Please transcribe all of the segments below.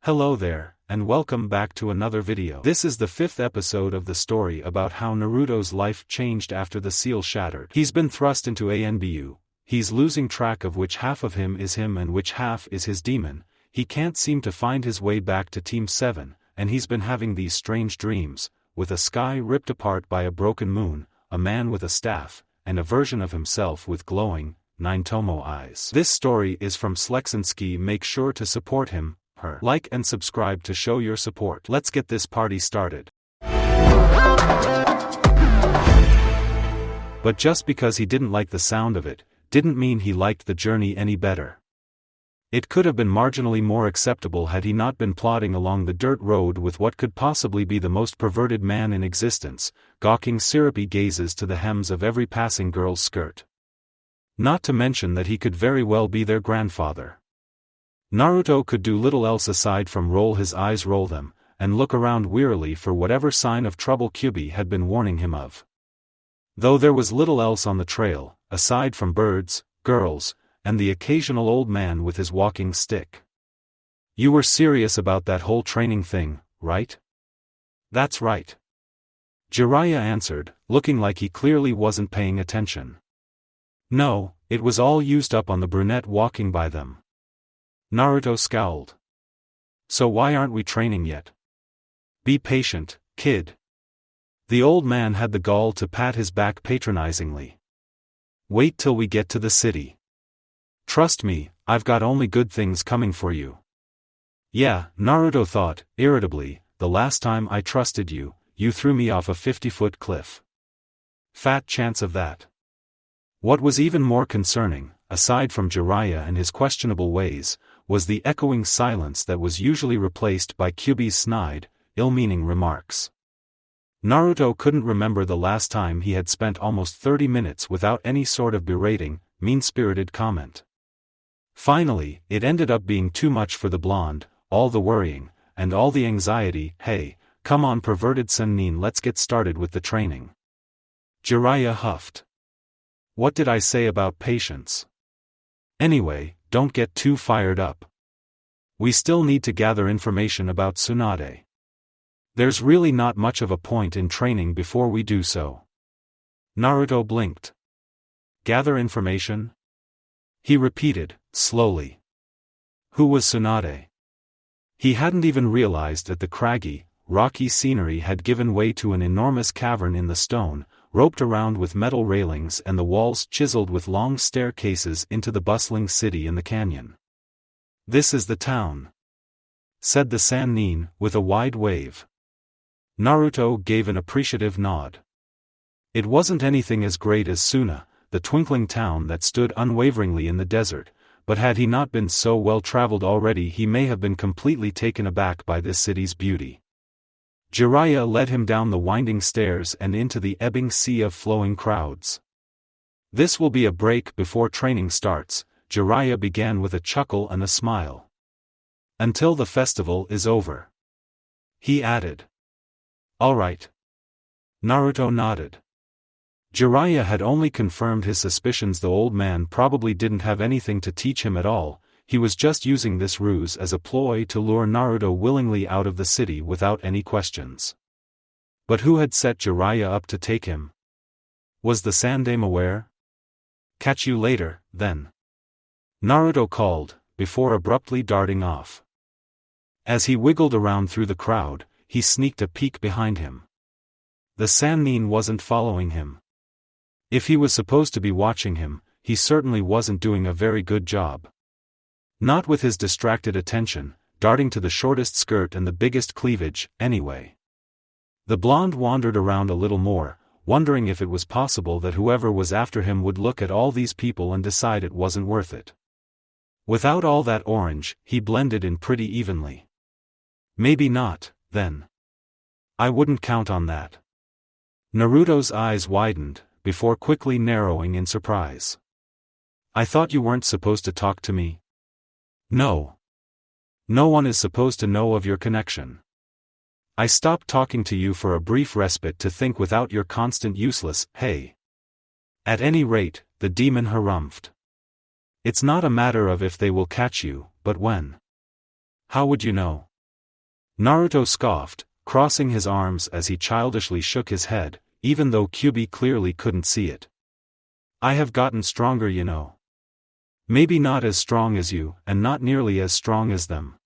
Hello there, and welcome back to another video. This is the 5th episode of the story about how Naruto's life changed after the seal shattered. He's been thrust into Anbu, he's losing track of which half of him is him and which half is his demon, he can't seem to find his way back to Team 7, and he's been having these strange dreams, with a sky ripped apart by a broken moon, a man with a staff, and a version of himself with glowing, nine-tomoe eyes. This story is from Slexinski. Make sure to support him, her. Like and subscribe to show your support. Let's get this party started. But just because he didn't like the sound of it, didn't mean he liked the journey any better. It could have been marginally more acceptable had he not been plodding along the dirt road with what could possibly be the most perverted man in existence, gawking syrupy gazes to the hems of every passing girl's skirt. Not to mention that he could very well be their grandfather. Naruto could do little else aside from roll them, and look around wearily for whatever sign of trouble Kyubi had been warning him of. Though there was little else on the trail, aside from birds, girls, and the occasional old man with his walking stick. You were serious about that whole training thing, right? That's right. Jiraiya answered, looking like he clearly wasn't paying attention. No, it was all used up on the brunette walking by them. Naruto scowled. So why aren't we training yet? Be patient, kid. The old man had the gall to pat his back patronizingly. Wait till we get to the city. Trust me, I've got only good things coming for you. Yeah, Naruto thought, irritably, the last time I trusted you, you threw me off a 50-foot cliff. Fat chance of that. What was even more concerning, aside from Jiraiya and his questionable ways, was the echoing silence that was usually replaced by Kyubi's snide, ill-meaning remarks. Naruto couldn't remember the last time he had spent almost 30 minutes without any sort of berating, mean-spirited comment. Finally, it ended up being too much for the blonde, all the worrying, and all the anxiety. Hey, come on perverted Sennin, let's get started with the training. Jiraiya huffed. What did I say about patience? Anyway, don't get too fired up. We still need to gather information about Tsunade. There's really not much of a point in training before we do so. Naruto blinked. Gather information? He repeated, slowly. Who was Tsunade? He hadn't even realized that the craggy, rocky scenery had given way to an enormous cavern in the stone, roped around with metal railings and the walls chiseled with long staircases into the bustling city in the canyon. This is the town, said the Sannin, with a wide wave. Naruto gave an appreciative nod. It wasn't anything as great as Suna, the twinkling town that stood unwaveringly in the desert, but had he not been so well traveled already he may have been completely taken aback by this city's beauty. Jiraiya led him down the winding stairs and into the ebbing sea of flowing crowds. This will be a break before training starts, Jiraiya began with a chuckle and a smile. Until the festival is over. He added. All right. Naruto nodded. Jiraiya had only confirmed his suspicions. The old man probably didn't have anything to teach him at all. He was just using this ruse as a ploy to lure Naruto willingly out of the city without any questions. But who had set Jiraiya up to take him? Was the Sandaime aware? Catch you later, then. Naruto called, before abruptly darting off. As he wiggled around through the crowd, he sneaked a peek behind him. The Sannin wasn't following him. If he was supposed to be watching him, he certainly wasn't doing a very good job. Not with his distracted attention, darting to the shortest skirt and the biggest cleavage, anyway. The blonde wandered around a little more, wondering if it was possible that whoever was after him would look at all these people and decide it wasn't worth it. Without all that orange, he blended in pretty evenly. Maybe not, then. I wouldn't count on that. Naruto's eyes widened, before quickly narrowing in surprise. I thought you weren't supposed to talk to me. No. No one is supposed to know of your connection. I stopped talking to you for a brief respite to think without your constant useless, hey. At any rate, the demon harumphed. It's not a matter of if they will catch you, but when. How would you know? Naruto scoffed, crossing his arms as he childishly shook his head, even though Kyubi clearly couldn't see it. I have gotten stronger, you know. Maybe not as strong as you, and not nearly as strong as them.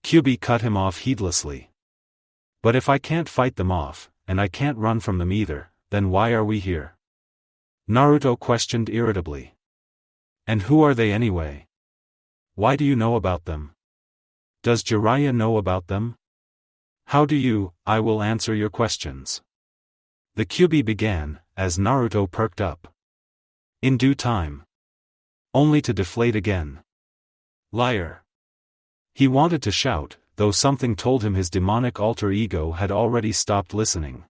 Kyubi cut him off heedlessly. But if I can't fight them off, and I can't run from them either, then why are we here? Naruto questioned irritably. And who are they anyway? Why do you know about them? Does Jiraiya know about them? How do you? I will answer your questions. The Kyubi began, as Naruto perked up. In due time. Only to deflate again. Liar. He wanted to shout, though something told him his demonic alter ego had already stopped listening.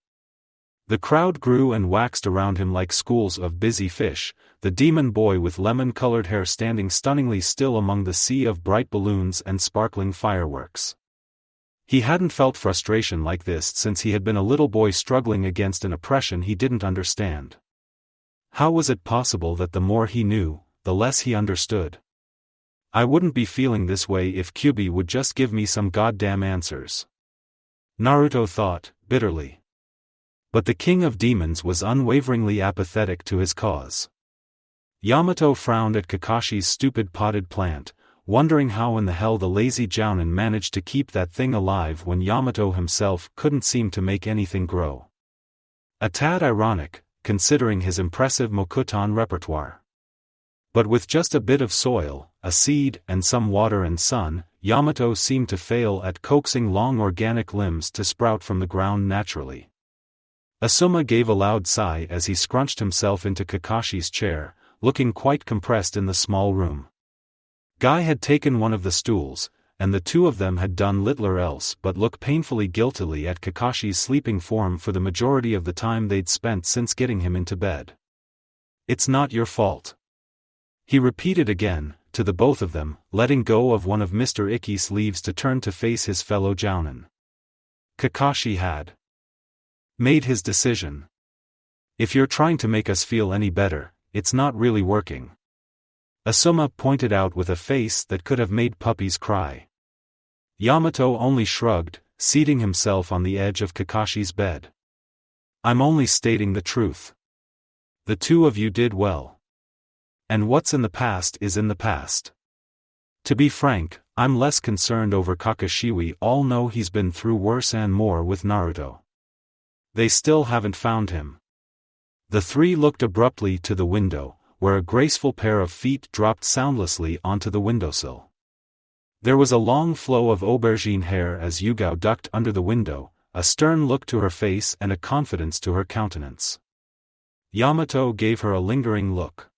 The crowd grew and waxed around him like schools of busy fish, the demon boy with lemon-colored hair standing stunningly still among the sea of bright balloons and sparkling fireworks. He hadn't felt frustration like this since he had been a little boy struggling against an oppression he didn't understand. How was it possible that the more he knew, the less he understood? I wouldn't be feeling this way if Kyubi would just give me some goddamn answers. Naruto thought, bitterly. But the king of demons was unwaveringly apathetic to his cause. Yamato frowned at Kakashi's stupid potted plant, wondering how in the hell the lazy Jounin managed to keep that thing alive when Yamato himself couldn't seem to make anything grow. A tad ironic, considering his impressive Mokuton repertoire. But with just a bit of soil, a seed, and some water and sun, Yamato seemed to fail at coaxing long organic limbs to sprout from the ground naturally. Asuma gave a loud sigh as he scrunched himself into Kakashi's chair, looking quite compressed in the small room. Guy had taken one of the stools, and the two of them had done little else but look painfully guiltily at Kakashi's sleeping form for the majority of the time they'd spent since getting him into bed. It's not your fault. He repeated again, to the both of them, letting go of one of Mr. Icky's sleeves to turn to face his fellow Jounin. Kakashi had made his decision. If you're trying to make us feel any better, it's not really working. Asuma pointed out with a face that could have made puppies cry. Yamato only shrugged, seating himself on the edge of Kakashi's bed. I'm only stating the truth. The two of you did well. And what's in the past is in the past. To be frank, I'm less concerned over Kakashi. We all know he's been through worse and more with Naruto. They still haven't found him. The three looked abruptly to the window, where a graceful pair of feet dropped soundlessly onto the windowsill. There was a long flow of aubergine hair as Yugao ducked under the window, a stern look to her face and a confidence to her countenance. Yamato gave her a lingering look.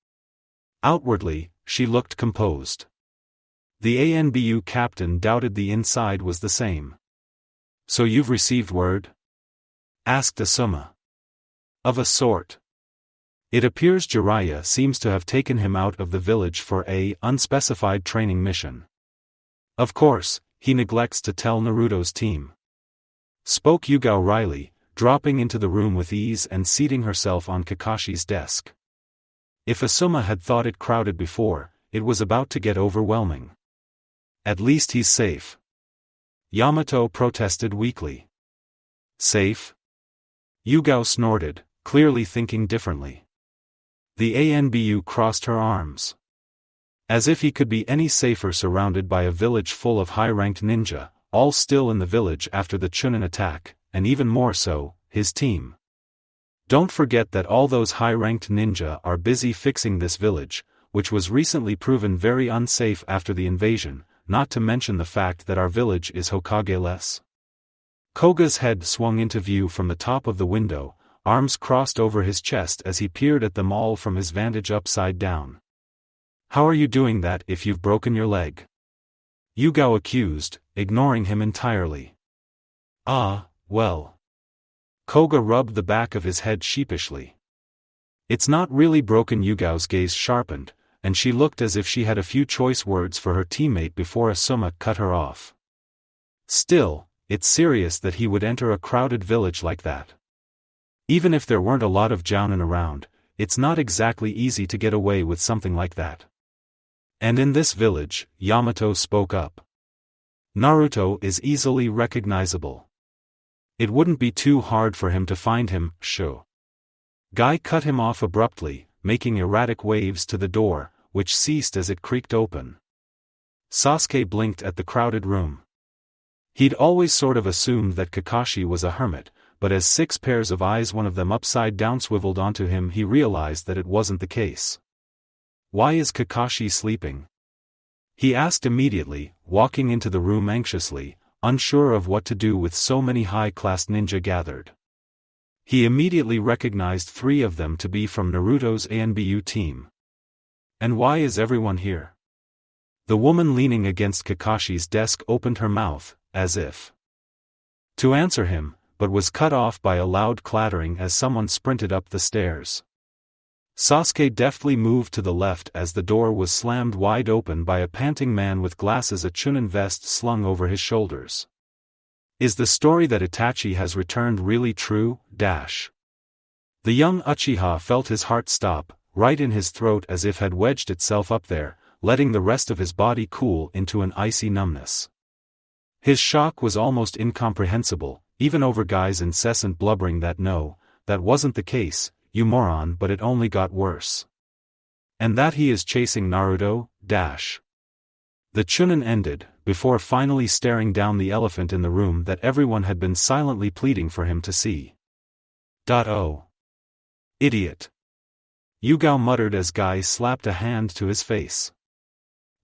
Outwardly, she looked composed. The ANBU captain doubted the inside was the same. So you've received word? Asked Asuma. Of a sort. It appears Jiraiya seems to have taken him out of the village for a unspecified training mission. Of course, he neglects to tell Naruto's team. Spoke Yugao wryly, dropping into the room with ease and seating herself on Kakashi's desk. If Asuma had thought it crowded before, it was about to get overwhelming. At least he's safe. Yamato protested weakly. Safe? Yugao snorted, clearly thinking differently. The ANBU crossed her arms. As if he could be any safer surrounded by a village full of high-ranked ninja, all still in the village after the Chunin attack, and even more so, his team. Don't forget that all those high-ranked ninja are busy fixing this village, which was recently proven very unsafe after the invasion, not to mention the fact that our village is Hokage-less. Koga's head swung into view from the top of the window, arms crossed over his chest as he peered at them all from his vantage upside down. How are you doing that if you've broken your leg? Yugao accused, ignoring him entirely. Ah, well. Koga rubbed the back of his head sheepishly. It's not really broken. Yugao's gaze sharpened, and she looked as if she had a few choice words for her teammate before Asuma cut her off. Still, it's serious that he would enter a crowded village like that. Even if there weren't a lot of Jounin around, it's not exactly easy to get away with something like that. And in this village, Yamato spoke up. Naruto is easily recognizable. It wouldn't be too hard for him to find him, sho. Guy cut him off abruptly, making erratic waves to the door, which ceased as it creaked open. Sasuke blinked at the crowded room. He'd always sort of assumed that Kakashi was a hermit, but as 6 pairs of eyes, one of them upside down, swiveled onto him, he realized that it wasn't the case. "Why is Kakashi sleeping?" he asked immediately, walking into the room anxiously, unsure of what to do with so many high-class ninja gathered. He immediately recognized 3 of them to be from Naruto's Anbu team. "And why is everyone here?" The woman leaning against Kakashi's desk opened her mouth, as if to answer him, but was cut off by a loud clattering as someone sprinted up the stairs. Sasuke deftly moved to the left as the door was slammed wide open by a panting man with glasses, a Chunin vest slung over his shoulders. Is the story that Itachi has returned really true? The young Uchiha felt his heart stop, right in his throat, as if had wedged itself up there, letting the rest of his body cool into an icy numbness. His shock was almost incomprehensible, even over Guy's incessant blubbering that no, that wasn't the case, you moron, but it only got worse. And that he is chasing Naruto? The Chunin ended, before finally staring down the elephant in the room that everyone had been silently pleading for him to see. "Oh. Idiot." Yugao muttered as Guy slapped a hand to his face.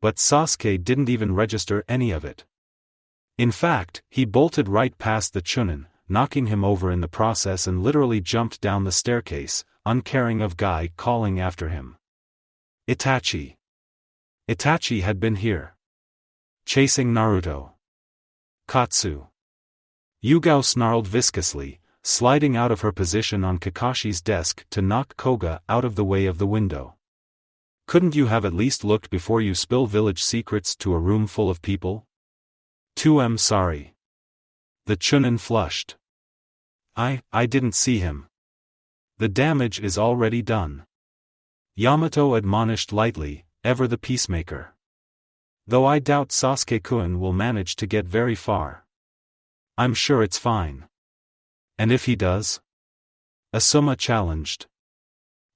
But Sasuke didn't even register any of it. In fact, he bolted right past the Chunin, knocking him over in the process, and literally jumped down the staircase, uncaring of Guy calling after him. Itachi. Itachi had been here. Chasing Naruto. Katsu. Yugao snarled viscously, sliding out of her position on Kakashi's desk to knock Koga out of the way of the window. "Couldn't you have at least looked before you spill village secrets to a room full of people?" "I'm sorry." The Chunin flushed. I didn't see him. The damage is already done." Yamato admonished lightly, ever the peacemaker. "Though I doubt Sasuke-kun will manage to get very far. I'm sure it's fine." "And if he does?" Asuma challenged.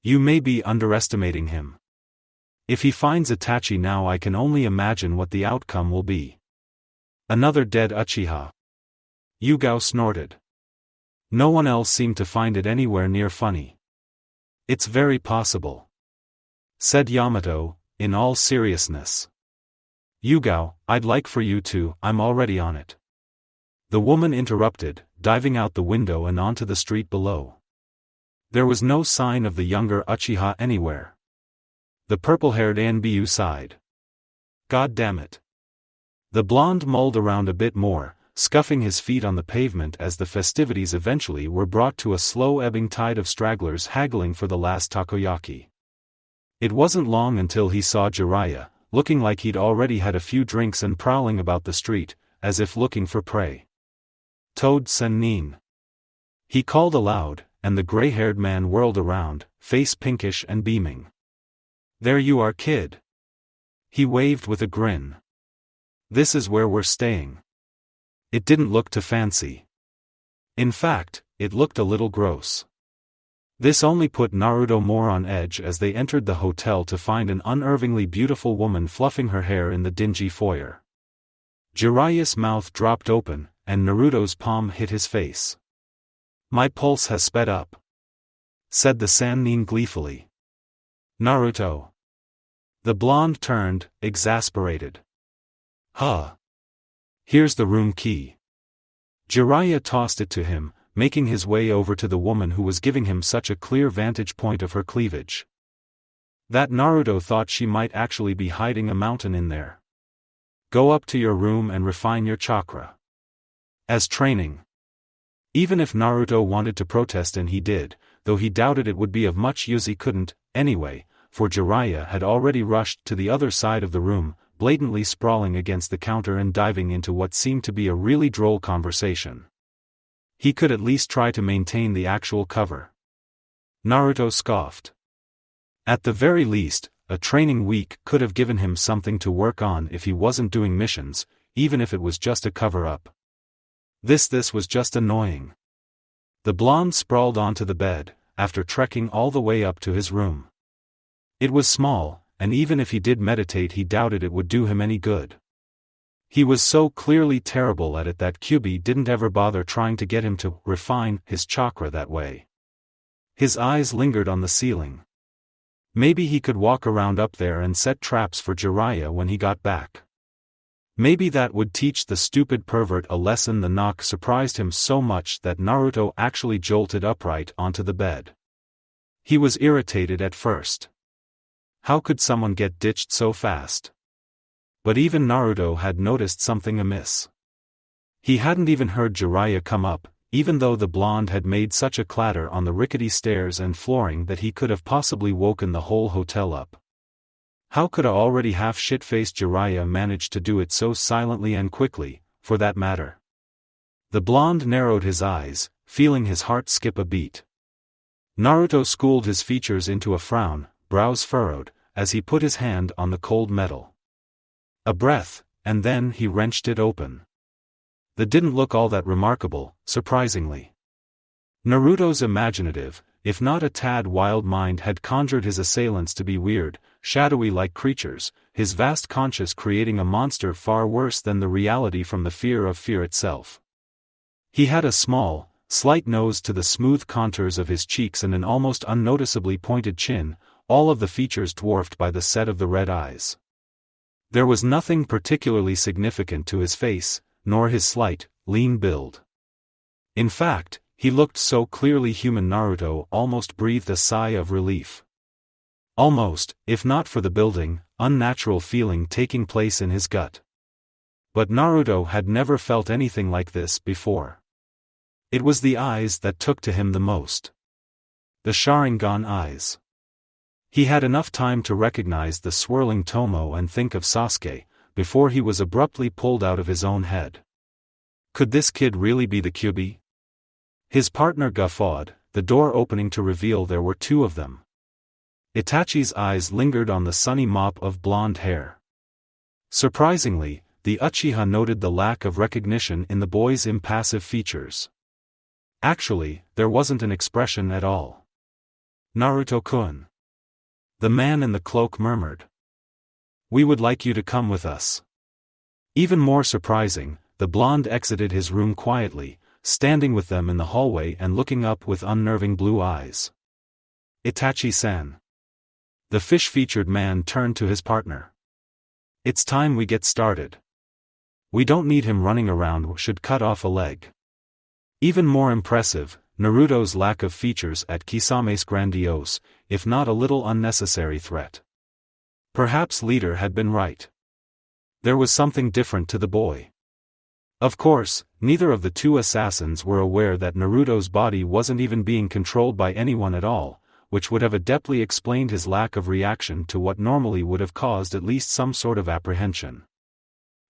"You may be underestimating him. If he finds Itachi now, I can only imagine what the outcome will be. Another dead Uchiha." Yugao snorted. No one else seemed to find it anywhere near funny. "It's very possible," said Yamato, in all seriousness. "Yugao, I'd like for you to, I'm already on it." The woman interrupted, diving out the window and onto the street below. There was no sign of the younger Uchiha anywhere. The purple-haired Anbu sighed. "God damn it." The blonde mulled around a bit more, scuffing his feet on the pavement as the festivities eventually were brought to a slow-ebbing tide of stragglers haggling for the last takoyaki. It wasn't long until he saw Jiraiya, looking like he'd already had a few drinks and prowling about the street, as if looking for prey. "Toad Sennin." He called aloud, and the gray-haired man whirled around, face pinkish and beaming. "There you are, kid." He waved with a grin. "This is where we're staying." It didn't look too fancy. In fact, it looked a little gross. This only put Naruto more on edge as they entered the hotel to find an unnervingly beautiful woman fluffing her hair in the dingy foyer. Jiraiya's mouth dropped open, and Naruto's palm hit his face. "My pulse has sped up," said the Sannin gleefully. "Naruto." The blonde turned, exasperated. "Huh. Here's the room key." Jiraiya tossed it to him, making his way over to the woman who was giving him such a clear vantage point of her cleavage. That Naruto thought she might actually be hiding a mountain in there. "Go up to your room and refine your chakra. As training." Even if Naruto wanted to protest, and he did, though he doubted it would be of much use, he couldn't, anyway, for Jiraiya had already rushed to the other side of the room, blatantly sprawling against the counter and diving into what seemed to be a really droll conversation. He could at least try to maintain the actual cover. Naruto scoffed. At the very least, a training week could have given him something to work on if he wasn't doing missions, even if it was just a cover-up. This was just annoying. The blonde sprawled onto the bed, after trekking all the way up to his room. It was small, and even if he did meditate he doubted it would do him any good. He was so clearly terrible at it that Kyubi didn't ever bother trying to get him to refine his chakra that way. His eyes lingered on the ceiling. Maybe he could walk around up there and set traps for Jiraiya when he got back. Maybe that would teach the stupid pervert a lesson. The knock surprised him so much that Naruto actually jolted upright onto the bed. He was irritated at first. How could someone get ditched so fast? But even Naruto had noticed something amiss. He hadn't even heard Jiraiya come up, even though the blonde had made such a clatter on the rickety stairs and flooring that he could have possibly woken the whole hotel up. How could a already half shit-faced Jiraiya manage to do it so silently and quickly, for that matter? The blonde narrowed his eyes, feeling his heart skip a beat. Naruto schooled his features into a frown, brows furrowed, as he put his hand on the cold metal. A breath, and then he wrenched it open. That didn't look all that remarkable, surprisingly. Naruto's imaginative, if not a tad wild mind had conjured his assailants to be weird, shadowy-like creatures, his vast conscience creating a monster far worse than the reality from the fear of fear itself. He had a small, slight nose to the smooth contours of his cheeks and an almost unnoticeably pointed chin, all of the features dwarfed by the set of the red eyes. There was nothing particularly significant to his face, nor his slight, lean build. In fact, he looked so clearly human Naruto almost breathed a sigh of relief. Almost, if not for the building, unnatural feeling taking place in his gut. But Naruto had never felt anything like this before. It was the eyes that took to him the most. The Sharingan eyes. He had enough time to recognize the swirling Tomo and think of Sasuke, before he was abruptly pulled out of his own head. Could this kid really be the Kyubi? His partner guffawed, the door opening to reveal there were two of them. Itachi's eyes lingered on the sunny mop of blonde hair. Surprisingly, the Uchiha noted the lack of recognition in the boy's impassive features. Actually, there wasn't an expression at all. Naruto-kun. The man in the cloak murmured. We would like you to come with us. Even more surprising, the blonde exited his room quietly, standing with them in the hallway and looking up with unnerving blue eyes. Itachi-san. The fish-featured man turned to his partner. It's time we get started. We don't need him running around should cut off a leg. Even more impressive, Naruto's lack of features at Kisame's grandiose, if not a little unnecessary threat. Perhaps Leader had been right. There was something different to the boy. Of course, neither of the two assassins were aware that Naruto's body wasn't even being controlled by anyone at all, which would have adeptly explained his lack of reaction to what normally would have caused at least some sort of apprehension.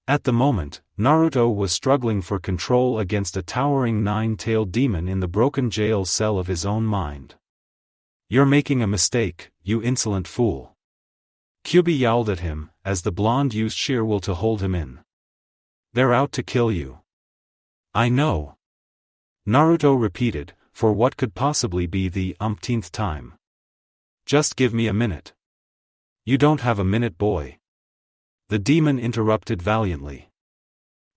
At the moment, Naruto was struggling for control against a towering nine-tailed demon in the broken jail cell of his own mind. You're making a mistake, you insolent fool. Kyubi yowled at him, as the blonde used sheer will to hold him in. They're out to kill you. I know. Naruto repeated, for what could possibly be the umpteenth time. Just give me a minute. You don't have a minute, boy. The demon interrupted valiantly.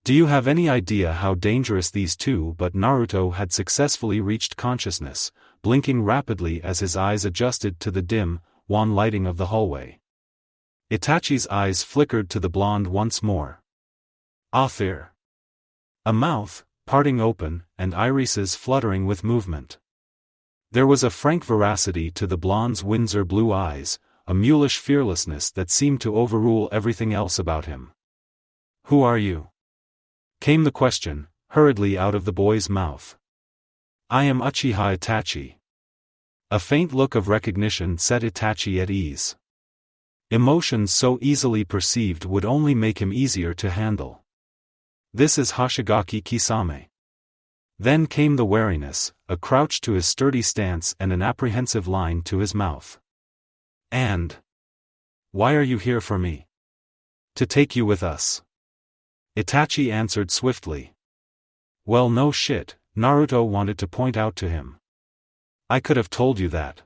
Do you have any idea how dangerous these two? But Naruto had successfully reached consciousness, blinking rapidly as his eyes adjusted to the dim, wan lighting of the hallway. Itachi's eyes flickered to the blonde once more. There. A mouth, parting open, and irises fluttering with movement. There was a frank veracity to the blonde's Windsor blue eyes, a mulish fearlessness that seemed to overrule everything else about him. Who are you? Came the question, hurriedly out of the boy's mouth. I am Uchiha Itachi. A faint look of recognition set Itachi at ease. Emotions so easily perceived would only make him easier to handle. This is Hoshigaki Kisame. Then came the wariness, a crouch to his sturdy stance and an apprehensive line to his mouth. And? Why are you here for me? To take you with us. Itachi answered swiftly. Well, no shit, Naruto wanted to point out to him. I could have told you that.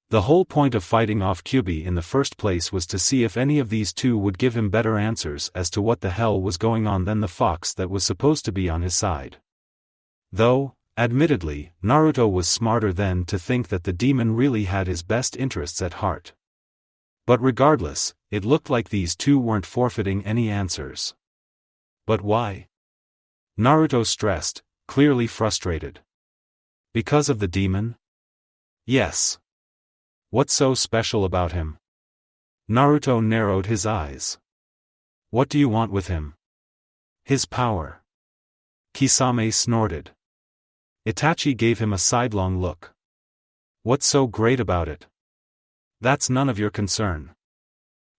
The whole point of fighting off Kyuubi in the first place was to see if any of these two would give him better answers as to what the hell was going on than the fox that was supposed to be on his side. Though, admittedly, Naruto was smarter than to think that the demon really had his best interests at heart. But regardless, it looked like these two weren't forfeiting any answers. But why? Naruto stressed, clearly frustrated. Because of the demon? Yes. What's so special about him? Naruto narrowed his eyes. What do you want with him? His power. Kisame snorted. Itachi gave him a sidelong look. What's so great about it? That's none of your concern.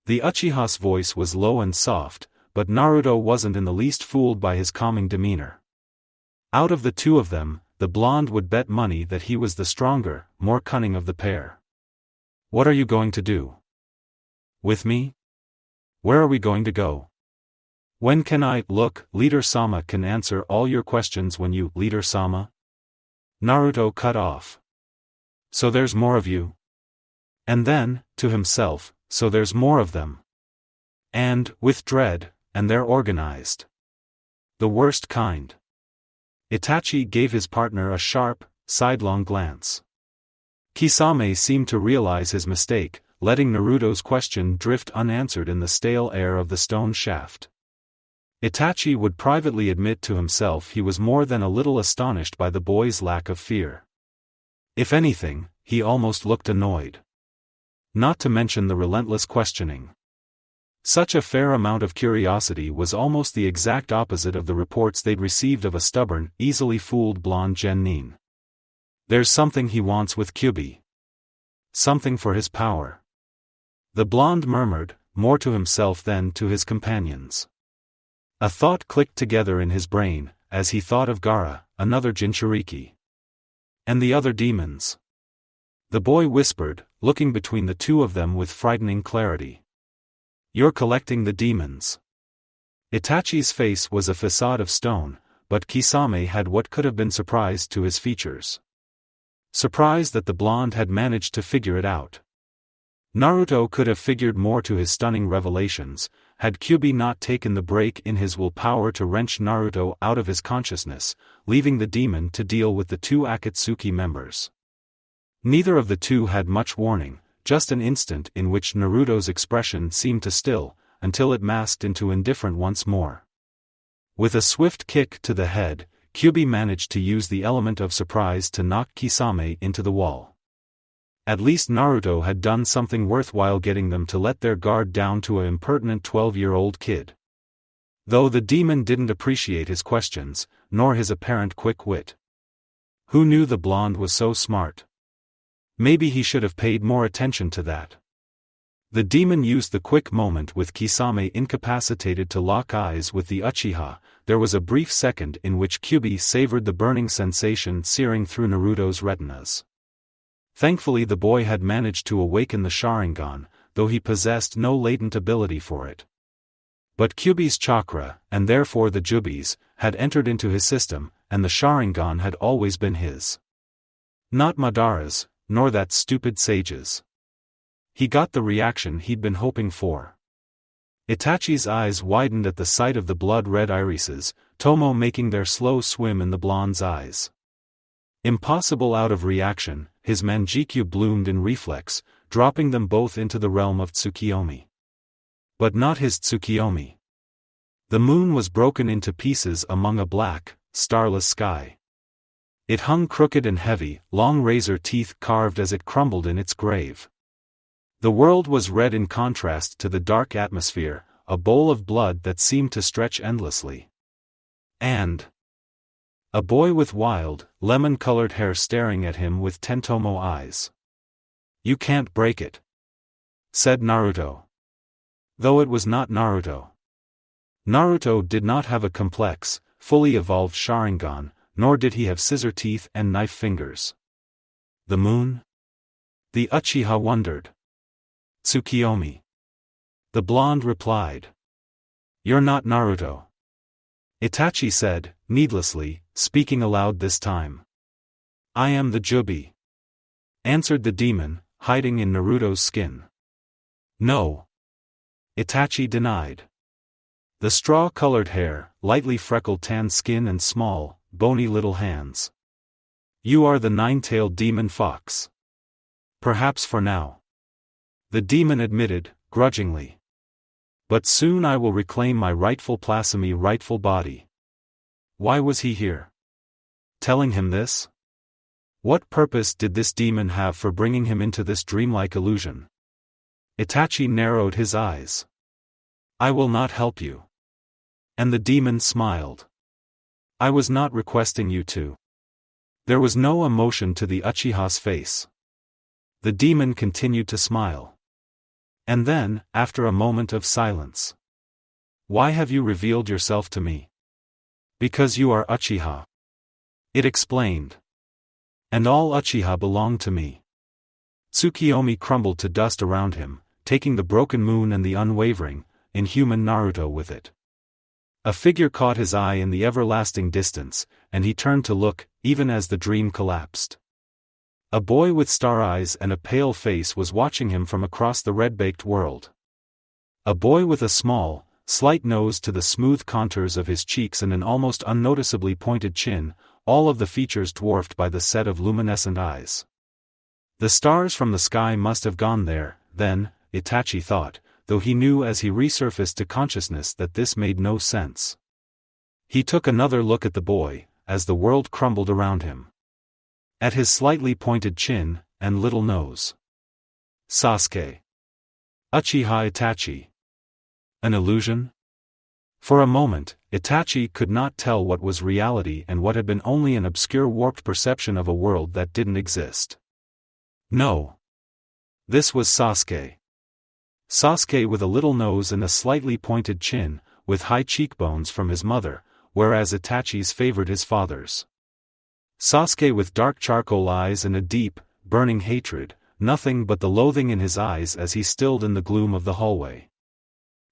The Uchiha's voice was low and soft, but Naruto wasn't in the least fooled by his calming demeanor. Out of the two of them, the blonde would bet money that he was the stronger, more cunning of the pair. What are you going to do? With me? Where are we going to go? When can I, look, Leader-sama can answer all your questions when you, Leader-sama? Naruto cut off. So there's more of you? And then, to himself, so there's more of them. And, with dread, and they're organized. The worst kind. Itachi gave his partner a sharp, sidelong glance. Kisame seemed to realize his mistake, letting Naruto's question drift unanswered in the stale air of the stone shaft. Itachi would privately admit to himself he was more than a little astonished by the boy's lack of fear. If anything, he almost looked annoyed. Not to mention the relentless questioning. Such a fair amount of curiosity was almost the exact opposite of the reports they'd received of a stubborn, easily fooled blonde genin. There's something he wants with Kyuubi. Something for his power. The blonde murmured, more to himself than to his companions. A thought clicked together in his brain, as he thought of Gaara, another Jinchuriki. And the other demons. The boy whispered, looking between the two of them with frightening clarity. You're collecting the demons. Itachi's face was a facade of stone, but Kisame had what could have been surprise to his features. Surprised that the blonde had managed to figure it out. Naruto could have figured more to his stunning revelations, had Kyuubi not taken the break in his willpower to wrench Naruto out of his consciousness, leaving the demon to deal with the two Akatsuki members. Neither of the two had much warning, just an instant in which Naruto's expression seemed to still, until it masked into indifference once more. With a swift kick to the head, Kyuubi managed to use the element of surprise to knock Kisame into the wall. At least Naruto had done something worthwhile getting them to let their guard down to an impertinent 12-year-old kid. Though the demon didn't appreciate his questions, nor his apparent quick wit. Who knew the blonde was so smart? Maybe he should have paid more attention to that. The demon used the quick moment with Kisame incapacitated to lock eyes with the Uchiha. There was a brief second in which Kyuubi savored the burning sensation searing through Naruto's retinas. Thankfully the boy had managed to awaken the Sharingan, though he possessed no latent ability for it. But Kyuubi's chakra, and therefore the Jubi's, had entered into his system, and the Sharingan had always been his. Not Madara's, nor that stupid sage's. He got the reaction he'd been hoping for. Itachi's eyes widened at the sight of the blood-red irises, Tomoe making their slow swim in the blonde's eyes. Impossible out of reaction, his Manjikyu bloomed in reflex, dropping them both into the realm of Tsukiyomi. But not his Tsukiyomi. The moon was broken into pieces among a black, starless sky. It hung crooked and heavy, long razor teeth carved as it crumbled in its grave. The world was red in contrast to the dark atmosphere, a bowl of blood that seemed to stretch endlessly. And a boy with wild, lemon-colored hair staring at him with nine-tomoe eyes. You can't break it, said Naruto. Though it was not Naruto. Naruto did not have a complex, fully evolved Sharingan, nor did he have scissor teeth and knife fingers. The moon? The Uchiha wondered. Tsukiyomi. The blonde replied. You're not Naruto. Itachi said, needlessly, speaking aloud this time. I am the Jubi, answered the demon, hiding in Naruto's skin. No. Itachi denied. The straw-colored hair, lightly freckled tan skin and small, bony little hands. You are the nine-tailed demon fox. Perhaps for now. The demon admitted, grudgingly. But soon I will reclaim my rightful rightful body. Why was he here? Telling him this? What purpose did this demon have for bringing him into this dreamlike illusion? Itachi narrowed his eyes. I will not help you. And the demon smiled. I was not requesting you to. There was no emotion to the Uchiha's face. The demon continued to smile. And then, after a moment of silence. Why have you revealed yourself to me? Because you are Uchiha. It explained. And all Uchiha belong to me. Tsukiyomi crumbled to dust around him, taking the broken moon and the unwavering, inhuman Naruto with it. A figure caught his eye in the everlasting distance, and he turned to look, even as the dream collapsed. A boy with star eyes and a pale face was watching him from across the red-baked world. A boy with a small, slight nose to the smooth contours of his cheeks and an almost unnoticeably pointed chin, all of the features dwarfed by the set of luminescent eyes. The stars from the sky must have gone there, then, Itachi thought, though he knew as he resurfaced to consciousness that this made no sense. He took another look at the boy, as the world crumbled around him. At his slightly pointed chin, and little nose. Sasuke. Uchiha Itachi. An illusion? For a moment, Itachi could not tell what was reality and what had been only an obscure warped perception of a world that didn't exist. No. This was Sasuke. Sasuke with a little nose and a slightly pointed chin, with high cheekbones from his mother, whereas Itachi's favored his father's. Sasuke with dark charcoal eyes and a deep, burning hatred, nothing but the loathing in his eyes as he stilled in the gloom of the hallway.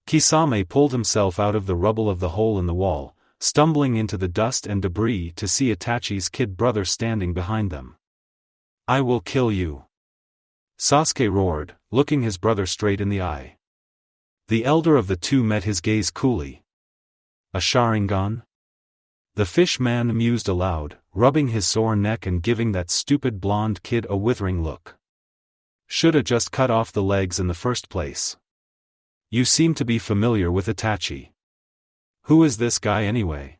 Kisame pulled himself out of the rubble of the hole in the wall, stumbling into the dust and debris to see Itachi's kid brother standing behind them. I will kill you. Sasuke roared, looking his brother straight in the eye. The elder of the two met his gaze coolly. A Sharingan? The fish man mused aloud, rubbing his sore neck and giving that stupid blonde kid a withering look. Shoulda just cut off the legs in the first place. You seem to be familiar with Itachi. Who is this guy anyway?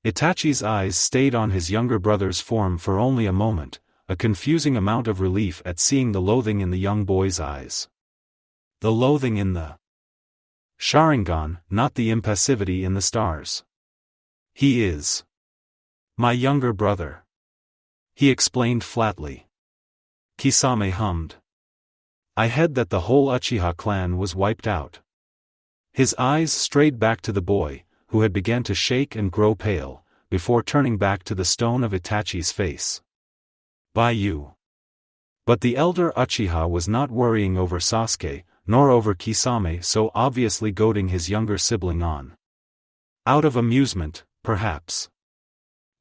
Itachi's eyes stayed on his younger brother's form for only a moment, a confusing amount of relief at seeing the loathing in the young boy's eyes. The loathing in the Sharingan, not the impassivity in the stars. He is my younger brother, he explained flatly. Kisame hummed. I had that the whole Uchiha clan was wiped out. His eyes strayed back to the boy, who had begun to shake and grow pale, before turning back to the stone of Itachi's face. By you. But the elder Uchiha was not worrying over Sasuke, nor over Kisame so obviously goading his younger sibling on. Out of amusement, perhaps.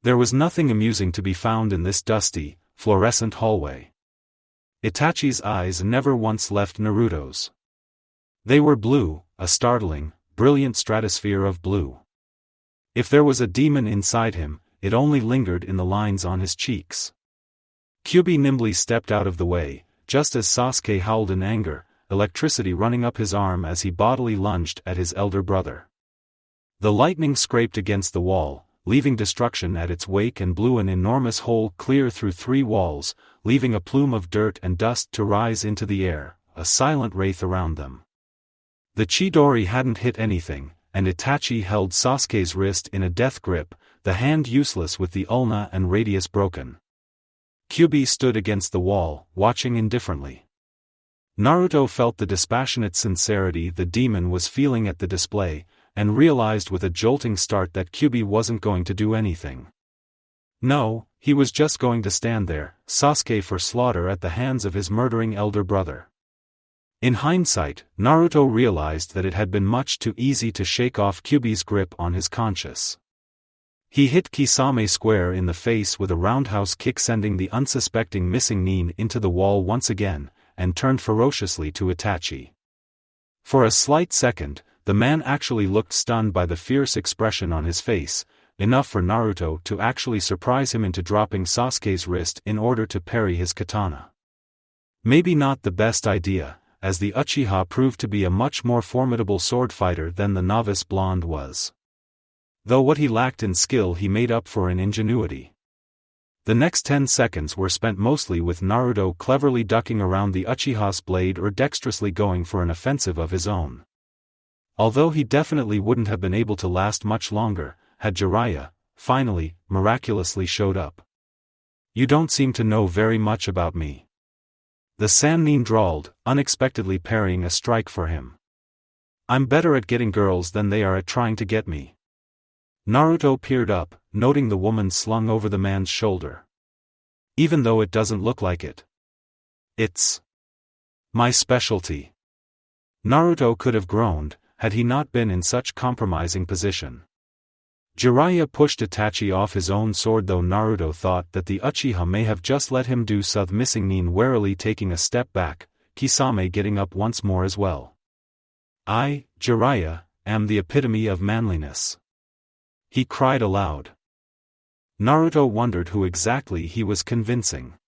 There was nothing amusing to be found in this dusty, fluorescent hallway. Itachi's eyes never once left Naruto's. They were blue, a startling, brilliant stratosphere of blue. If there was a demon inside him, it only lingered in the lines on his cheeks. Kyuubi nimbly stepped out of the way, just as Sasuke howled in anger, electricity running up his arm as he bodily lunged at his elder brother. The lightning scraped against the wall, leaving destruction at its wake and blew an enormous hole clear through 3 walls, leaving a plume of dirt and dust to rise into the air, a silent wraith around them. The Chidori hadn't hit anything, and Itachi held Sasuke's wrist in a death grip, the hand useless with the ulna and radius broken. Kyuubi stood against the wall, watching indifferently. Naruto felt the dispassionate sincerity the demon was feeling at the display, and realized with a jolting start that Kyuubi wasn't going to do anything. No, he was just going to stand there, Sasuke for slaughter at the hands of his murdering elder brother. In hindsight, Naruto realized that it had been much too easy to shake off Kyuubi's grip on his conscience. He hit Kisame square in the face with a roundhouse kick, sending the unsuspecting missing Nin into the wall once again, and turned ferociously to Itachi. For a slight second, the man actually looked stunned by the fierce expression on his face, enough for Naruto to actually surprise him into dropping Sasuke's wrist in order to parry his katana. Maybe not the best idea, as the Uchiha proved to be a much more formidable sword fighter than the novice blonde was. Though what he lacked in skill he made up for in ingenuity. The next 10 seconds were spent mostly with Naruto cleverly ducking around the Uchiha's blade or dexterously going for an offensive of his own. Although he definitely wouldn't have been able to last much longer, had Jiraiya, finally, miraculously showed up. "You don't seem to know very much about me," the Sannin drawled, unexpectedly parrying a strike for him. "I'm better at getting girls than they are at trying to get me." Naruto peered up, noting the woman slung over the man's shoulder. "Even though it doesn't look like it. It's my specialty." Naruto could have groaned, had he not been in such compromising position. Jiraiya pushed Itachi off his own sword, though Naruto thought that the Uchiha may have just let him do so, missing Nin warily taking a step back, Kisame getting up once more as well. "I, Jiraiya, am the epitome of manliness," he cried aloud. Naruto wondered who exactly he was convincing.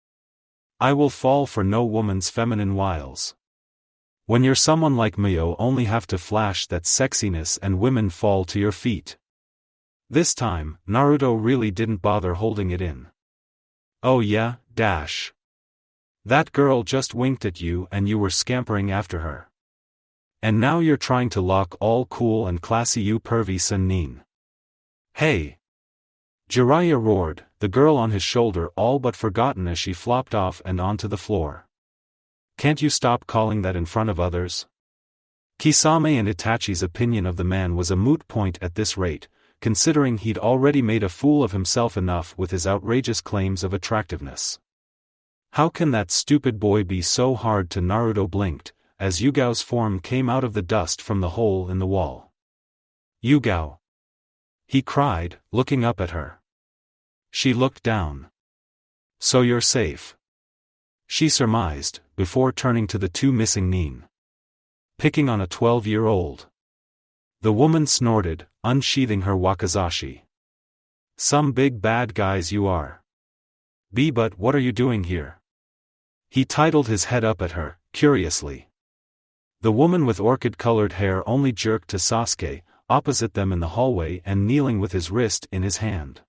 "I will fall for no woman's feminine wiles. When you're someone like me, you only have to flash that sexiness and women fall to your feet." This time, Naruto really didn't bother holding it in. "Oh yeah, dash. That girl just winked at you and you were scampering after her. And now you're trying to lock all cool and classy, you pervy Sannin. Hey!" Jiraiya roared, the girl on his shoulder all but forgotten as she flopped off and onto the floor. "Can't you stop calling that in front of others?" Kisame and Itachi's opinion of the man was a moot point at this rate, considering he'd already made a fool of himself enough with his outrageous claims of attractiveness. How can that stupid boy be so hard to? Naruto blinked, as Yugao's form came out of the dust from the hole in the wall. "Yugao!" he cried, looking up at her. She looked down. "So you're safe," she surmised, before turning to the two missing Nin. "Picking on a 12-year-old. The woman snorted, unsheathing her wakizashi. "Some big bad guys you are. But what are you doing here?" He titled his head up at her, curiously. The woman with orchid-colored hair only jerked to Sasuke, opposite them in the hallway and kneeling with his wrist in his hand.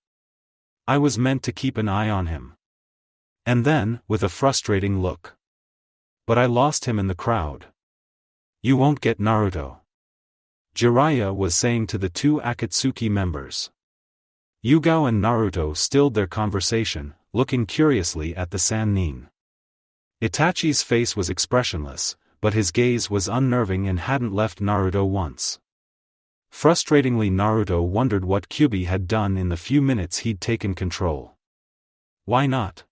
"I was meant to keep an eye on him." And then, with a frustrating look. "But I lost him in the crowd." "You won't get Naruto," Jiraiya was saying to the two Akatsuki members. Yugao and Naruto stilled their conversation, looking curiously at the Sannin. Itachi's face was expressionless, but his gaze was unnerving and hadn't left Naruto once. Frustratingly, Naruto wondered what Kyuubi had done in the few minutes he'd taken control. "Why not?"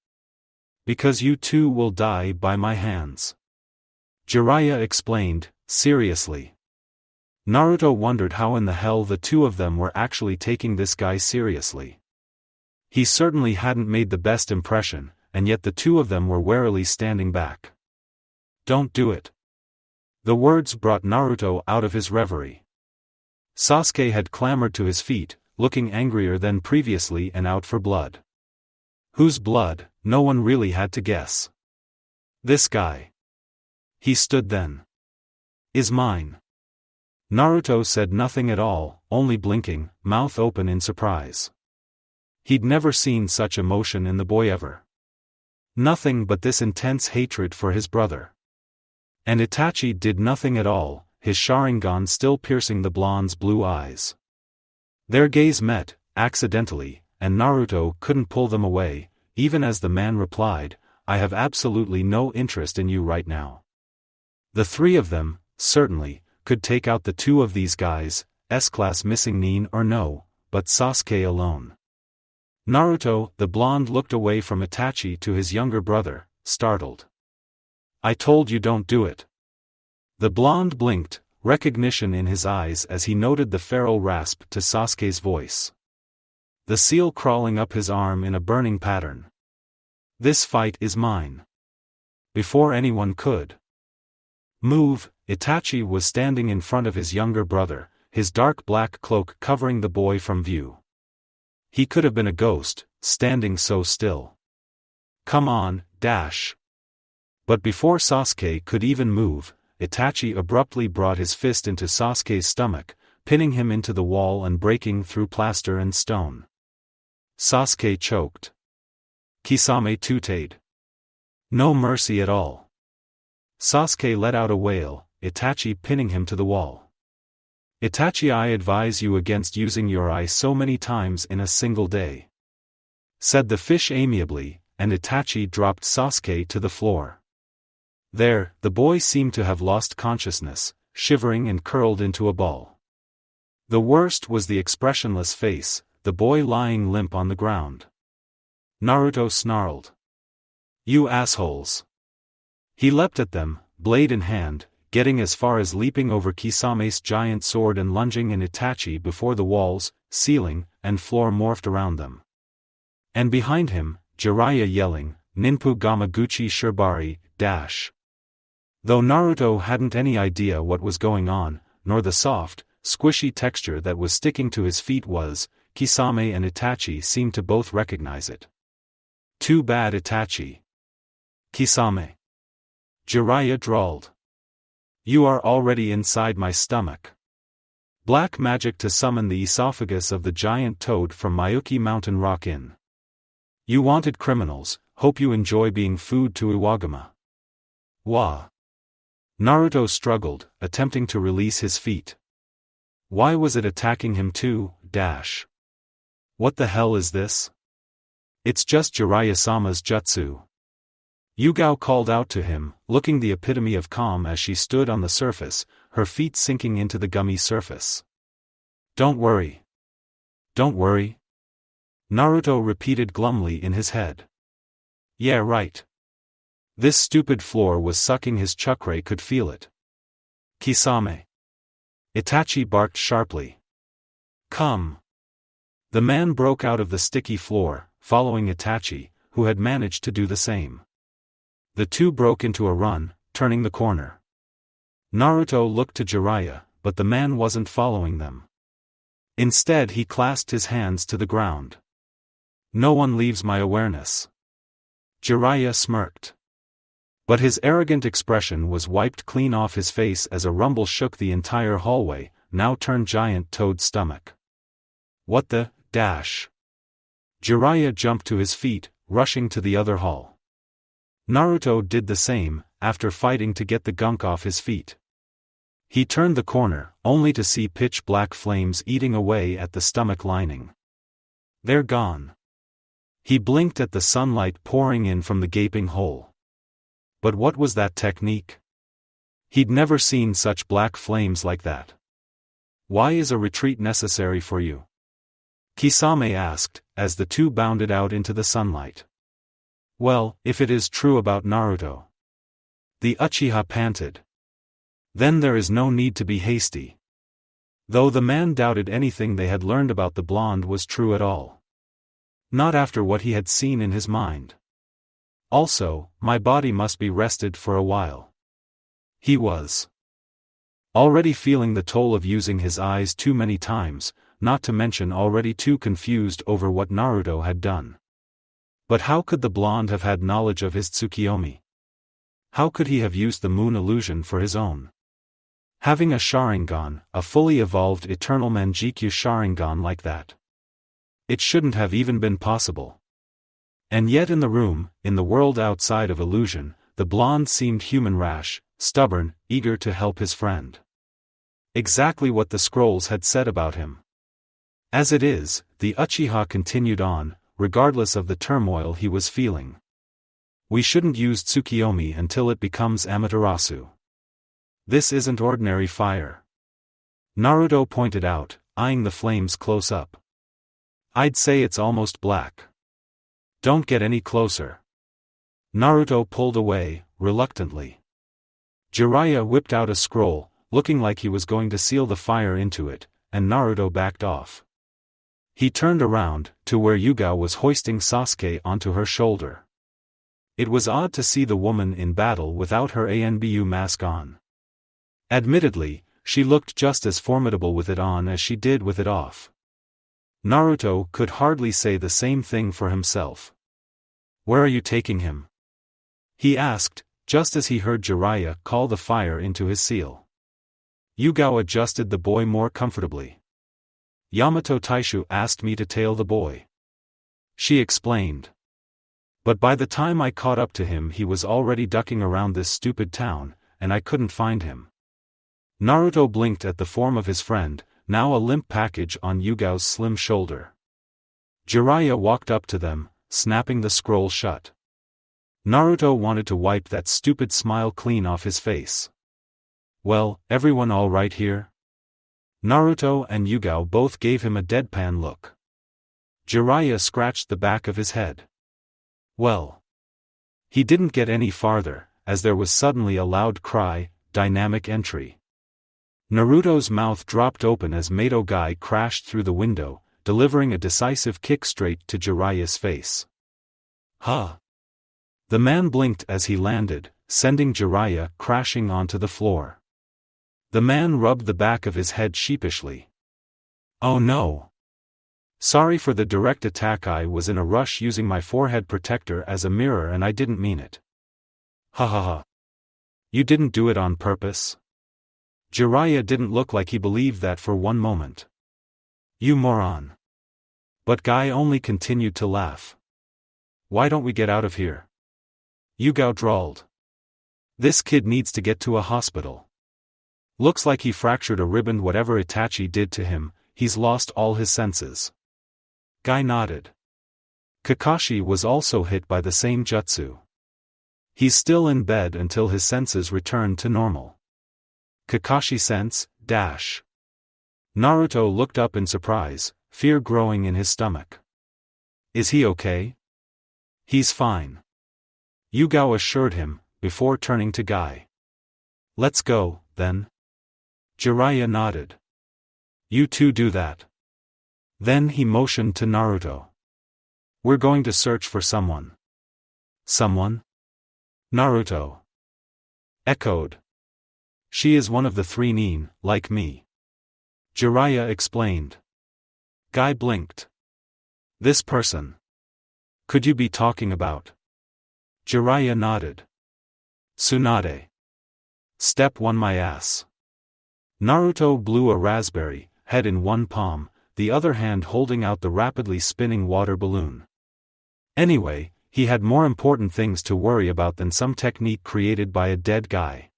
"Because you two will die by my hands," Jiraiya explained, seriously. Naruto wondered how in the hell the two of them were actually taking this guy seriously. He certainly hadn't made the best impression, and yet the two of them were warily standing back. "Don't do it." The words brought Naruto out of his reverie. Sasuke had clambered to his feet, looking angrier than previously and out for blood. Whose blood, no one really had to guess. "This guy," he stood then, "is mine." Naruto said nothing at all, only blinking, mouth open in surprise. He'd never seen such emotion in the boy ever. Nothing but this intense hatred for his brother. And Itachi did nothing at all, his Sharingan still piercing the blonde's blue eyes. Their gaze met, accidentally, and Naruto couldn't pull them away, even as the man replied, "I have absolutely no interest in you right now." The three of them, certainly, could take out the two of these guys, S-class missing Nin or no, but Sasuke alone. Naruto, the blonde, looked away from Itachi to his younger brother, startled. "I told you don't do it." The blonde blinked, recognition in his eyes as he noted the feral rasp to Sasuke's voice. The seal crawling up his arm in a burning pattern. This fight is mine. Before anyone could move, Itachi was standing in front of his younger brother, his dark black cloak covering the boy from view. He could have been a ghost, standing so still. Come on, dash. But before Sasuke could even move, Itachi abruptly brought his fist into Sasuke's stomach, pinning him into the wall and breaking through plaster and stone. Sasuke choked. Kisame tutade. No mercy at all. Sasuke let out a wail, Itachi pinning him to the wall. Itachi, I advise you against using your eye so many times in a single day, said the fish amiably, and Itachi dropped Sasuke to the floor. There, the boy seemed to have lost consciousness, shivering and curled into a ball. The worst was the expressionless face, the boy lying limp on the ground. Naruto snarled. You assholes. He leapt at them, blade in hand, getting as far as leaping over Kisame's giant sword and lunging in Itachi before the walls, ceiling, and floor morphed around them. And behind him, Jiraiya yelling, Ninpu Gamaguchi Shirbari, dash. Though Naruto hadn't any idea what was going on, nor the soft, squishy texture that was sticking to his feet was, Kisame and Itachi seemed to both recognize it. Too bad, Itachi. Kisame. Jiraiya drawled. You are already inside my stomach. Black magic to summon the esophagus of the giant toad from Mayuki Mountain Rock in. You wanted criminals, hope you enjoy being food to Iwaguma. Wah. Naruto struggled, attempting to release his feet. Why was it attacking him too, dash? What the hell is this? It's just Jiraiya-sama's jutsu. Yugao called out to him, looking the epitome of calm as she stood on the surface, her feet sinking into the gummy surface. Don't worry. Don't worry. Naruto repeated glumly in his head. Yeah, right. This stupid floor was sucking his chakra, could feel it. Kisame. Itachi barked sharply. Come. The man broke out of the sticky floor, following Itachi, who had managed to do the same. The two broke into a run, turning the corner. Naruto looked to Jiraiya, but the man wasn't following them. Instead he clasped his hands to the ground. No one leaves my awareness. Jiraiya smirked. But his arrogant expression was wiped clean off his face as a rumble shook the entire hallway, now turned giant toad's stomach. What the, dash? Jiraiya jumped to his feet, rushing to the other hall. Naruto did the same, after fighting to get the gunk off his feet. He turned the corner, only to see pitch-black flames eating away at the stomach lining. They're gone. He blinked at the sunlight pouring in from the gaping hole. But what was that technique? He'd never seen such black flames like that. Why is a retreat necessary for you? Kisame asked, as the two bounded out into the sunlight. Well, if it is true about Naruto. The Uchiha panted. Then there is no need to be hasty. Though the man doubted anything they had learned about the blonde was true at all. Not after what he had seen in his mind. Also, my body must be rested for a while. He was already feeling the toll of using his eyes too many times, not to mention already too confused over what Naruto had done. But how could the blonde have had knowledge of his Tsukiyomi? How could he have used the moon illusion for his own? Having a Sharingan, a fully evolved eternal Manjikyu Sharingan like that. It shouldn't have even been possible. And yet in the room, in the world outside of illusion, the blonde seemed human, rash, stubborn, eager to help his friend. Exactly what the scrolls had said about him. As it is, the Uchiha continued on, regardless of the turmoil he was feeling. We shouldn't use Tsukiyomi until it becomes Amaterasu. This isn't ordinary fire. Naruto pointed out, eyeing the flames close up. I'd say it's almost black. Don't get any closer. Naruto pulled away, reluctantly. Jiraiya whipped out a scroll, looking like he was going to seal the fire into it, and Naruto backed off. He turned around, to where Yugao was hoisting Sasuke onto her shoulder. It was odd to see the woman in battle without her Anbu mask on. Admittedly, she looked just as formidable with it on as she did with it off. Naruto could hardly say the same thing for himself. "Where are you taking him?" he asked, just as he heard Jiraiya call the fire into his seal. Yugao adjusted the boy more comfortably. "Yamato Taishu asked me to tail the boy," she explained. "But by the time I caught up to him he was already ducking around this stupid town, and I couldn't find him." Naruto blinked at the form of his friend, now a limp package on Yugao's slim shoulder. Jiraiya walked up to them, snapping the scroll shut. Naruto wanted to wipe that stupid smile clean off his face. "Well, everyone all right here?" Naruto and Yugao both gave him a deadpan look. Jiraiya scratched the back of his head. Well. He didn't get any farther, as there was suddenly a loud cry, "Dynamic entry." Naruto's mouth dropped open as Mato Guy crashed through the window, delivering a decisive kick straight to Jiraiya's face. "Huh!" The man blinked as he landed, sending Jiraiya crashing onto the floor. The man rubbed the back of his head sheepishly. "Oh no! Sorry for the direct attack. I was in a rush using my forehead protector as a mirror and I didn't mean it." "Ha ha ha! You didn't do it on purpose?" Jiraiya didn't look like he believed that for one moment. "You moron!" But Guy only continued to laugh. "Why don't we get out of here?" Yugao drawled. "This kid needs to get to a hospital. Looks like he fractured a rib and whatever Itachi did to him, he's lost all his senses." Guy nodded. Kakashi was also hit by the same jutsu. He's still in bed until his senses return to normal. Kakashi sense, dash. Naruto looked up in surprise, fear growing in his stomach. "Is he okay?" "He's fine," Yugao assured him, before turning to Guy. "Let's go, then." Jiraiya nodded. "You two do that." Then he motioned to Naruto. "We're going to search for someone." "Someone?" Naruto echoed. "She is one of the three nin, like me," Jiraiya explained. Guy blinked. "This person. Could you be talking about?" Jiraiya nodded. "Tsunade. Step 1 my ass." Naruto blew a raspberry, head in one palm, the other hand holding out the rapidly spinning water balloon. Anyway, he had more important things to worry about than some technique created by a dead guy.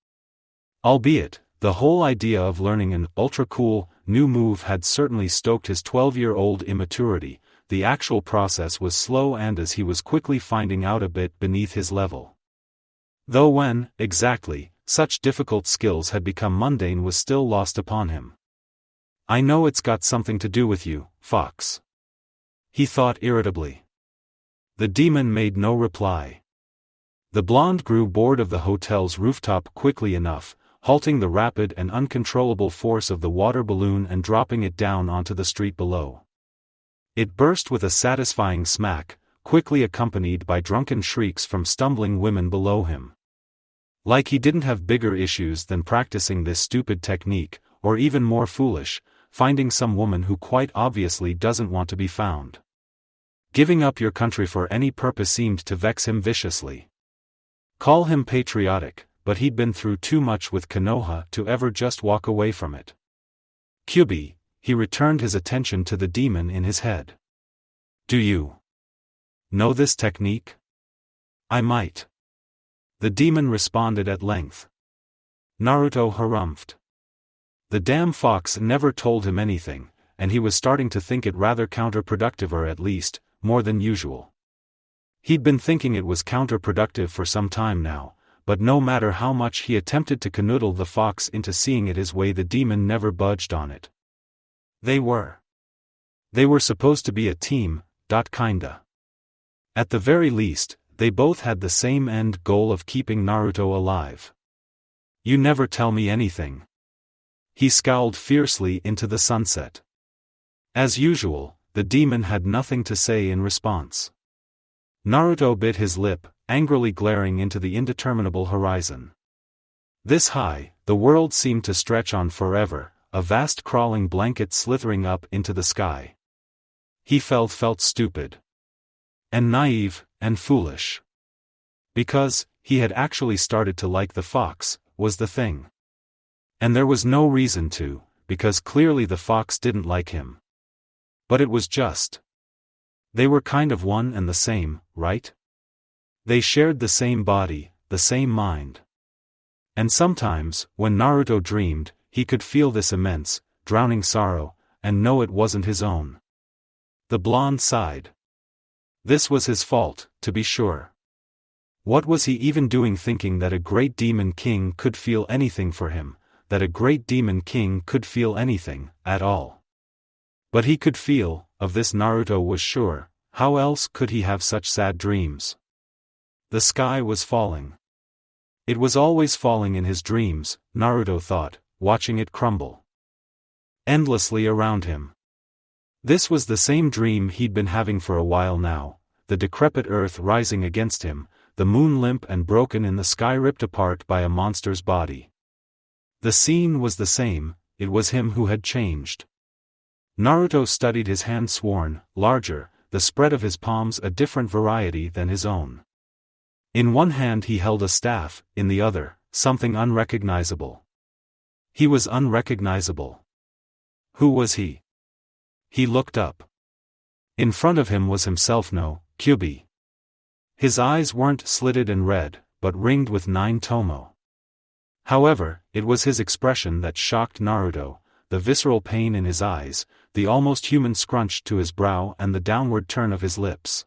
Albeit, the whole idea of learning an ultra-cool, new move had certainly stoked his 12-year-old immaturity. The actual process was slow and as he was quickly finding out a bit beneath his level. Though when, exactly, such difficult skills had become mundane was still lost upon him. "I know it's got something to do with you, Fox," he thought irritably. The demon made no reply. The blonde grew bored of the hotel's rooftop quickly enough, halting the rapid and uncontrollable force of the water balloon and dropping it down onto the street below. It burst with a satisfying smack, quickly accompanied by drunken shrieks from stumbling women below him. Like he didn't have bigger issues than practicing this stupid technique, or even more foolish, finding some woman who quite obviously doesn't want to be found. Giving up your country for any purpose seemed to vex him viciously. Call him patriotic, but he'd been through too much with Konoha to ever just walk away from it. Kyubi, he returned his attention to the demon in his head. "Do you know this technique?" "I might." The demon responded at length. Naruto harumphed. The damn fox never told him anything, and he was starting to think it rather counterproductive, or at least, more than usual. He'd been thinking it was counterproductive for some time now, but no matter how much he attempted to canoodle the fox into seeing it his way, the demon never budged on it. They were supposed to be a team, kinda. At the very least, they both had the same end goal of keeping Naruto alive. You never tell me anything. He scowled fiercely into the sunset. As usual, the demon had nothing to say in response. Naruto bit his lip, angrily glaring into the indeterminable horizon. This high, the world seemed to stretch on forever, a vast crawling blanket slithering up into the sky. He felt stupid. And naive, and foolish. Because, he had actually started to like the fox, was the thing. And there was no reason to, because clearly the fox didn't like him. But it was just. They were kind of one and the same, right? They shared the same body, the same mind. And sometimes, when Naruto dreamed, he could feel this immense, drowning sorrow, and know it wasn't his own. The blonde sighed. This was his fault, to be sure. What was he even doing thinking that a great demon king could feel anything for him, that a great demon king could feel anything, at all? But he could feel, of this Naruto was sure, how else could he have such sad dreams? The sky was falling. It was always falling in his dreams, Naruto thought, watching it crumble endlessly around him. This was the same dream he'd been having for a while now, the decrepit earth rising against him, the moon limp and broken in the sky ripped apart by a monster's body. The scene was the same, it was him who had changed. Naruto studied his hand sworn, larger, the spread of his palms a different variety than his own. In one hand he held a staff, in the other, something unrecognizable. He was unrecognizable. Who was he? He looked up. In front of him was himself, no, Kyubi. His eyes weren't slitted and red, but ringed with nine-tomoe. However, it was his expression that shocked Naruto, the visceral pain in his eyes, the almost human scrunch to his brow and the downward turn of his lips.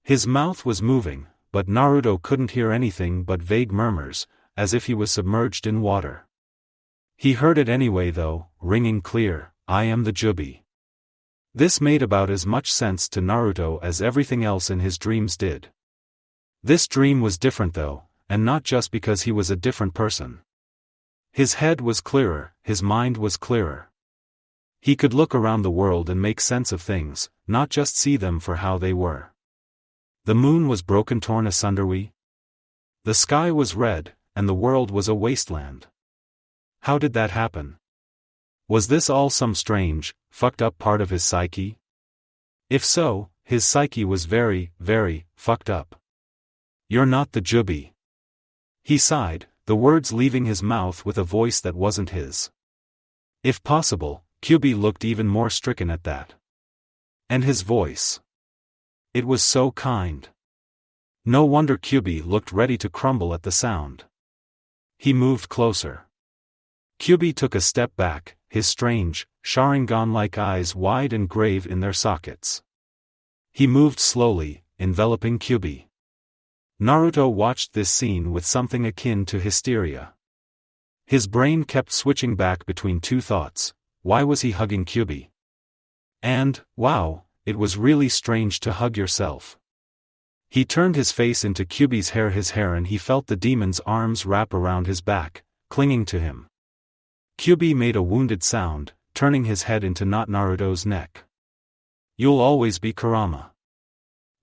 His mouth was moving, but Naruto couldn't hear anything but vague murmurs, as if he was submerged in water. He heard it anyway though, ringing clear, I am the Jubi. This made about as much sense to Naruto as everything else in his dreams did. This dream was different though, and not just because he was a different person. His head was clearer, his mind was clearer. He could look around the world and make sense of things, not just see them for how they were. The moon was broken, torn asunder. The sky was red, and the world was a wasteland. How did that happen? Was this all some strange, fucked up part of his psyche? If so, his psyche was very, very, fucked up. You're not the Jubi. He sighed, the words leaving his mouth with a voice that wasn't his. If possible, Kyubi looked even more stricken at that. And his voice. It was so kind. No wonder Kyubi looked ready to crumble at the sound. He moved closer. Kyubi took a step back, his strange, Sharingan-like eyes wide and grave in their sockets. He moved slowly, enveloping Kyubi. Naruto watched this scene with something akin to hysteria. His brain kept switching back between two thoughts: why was he hugging Kyubi? And, wow, it was really strange to hug yourself. He turned his face into Kyubi's hair and he felt the demon's arms wrap around his back, clinging to him. Kyubi made a wounded sound, turning his head into not Naruto's neck. You'll always be Kurama.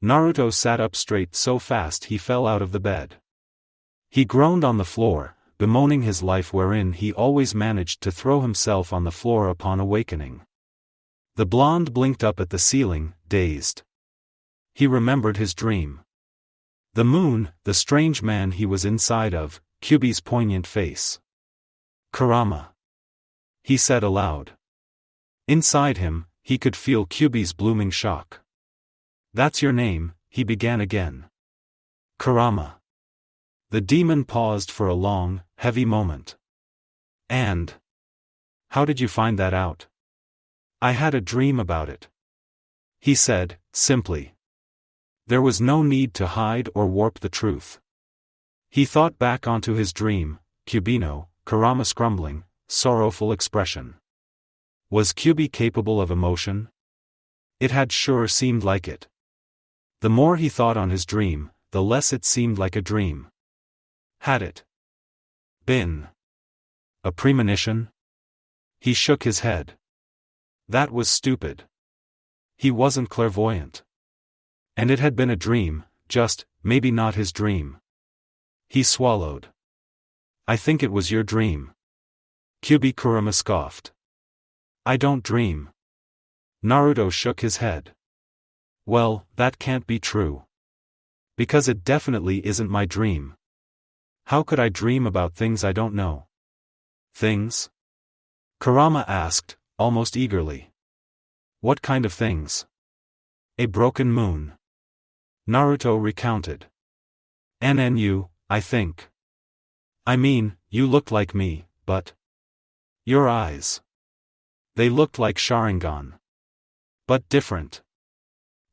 Naruto sat up straight so fast he fell out of the bed. He groaned on the floor, bemoaning his life wherein he always managed to throw himself on the floor upon awakening. The blonde blinked up at the ceiling, dazed. He remembered his dream. The moon, the strange man he was inside of, Kyubi's poignant face. Kurama. He said aloud. Inside him, he could feel Kyubi's blooming shock. That's your name, he began again. Kurama. The demon paused for a long, heavy moment. And? How did you find that out? I had a dream about it. He said, simply. There was no need to hide or warp the truth. He thought back onto his dream, Kyubino, Kurama's crumbling, sorrowful expression. Was Kyubi capable of emotion? It had sure seemed like it. The more he thought on his dream, the less it seemed like a dream. Had it Been a premonition? He shook his head. That was stupid. He wasn't clairvoyant. And it had been a dream, just, maybe not his dream. He swallowed. I think it was your dream. Kyubi Kurama scoffed. I don't dream. Naruto shook his head. Well, that can't be true. Because it definitely isn't my dream. How could I dream about things I don't know? Things? Kurama asked, almost eagerly. What kind of things? A broken moon. Naruto recounted. NNU, I think. I mean, you looked like me, but... Your eyes. They looked like Sharingan. But different.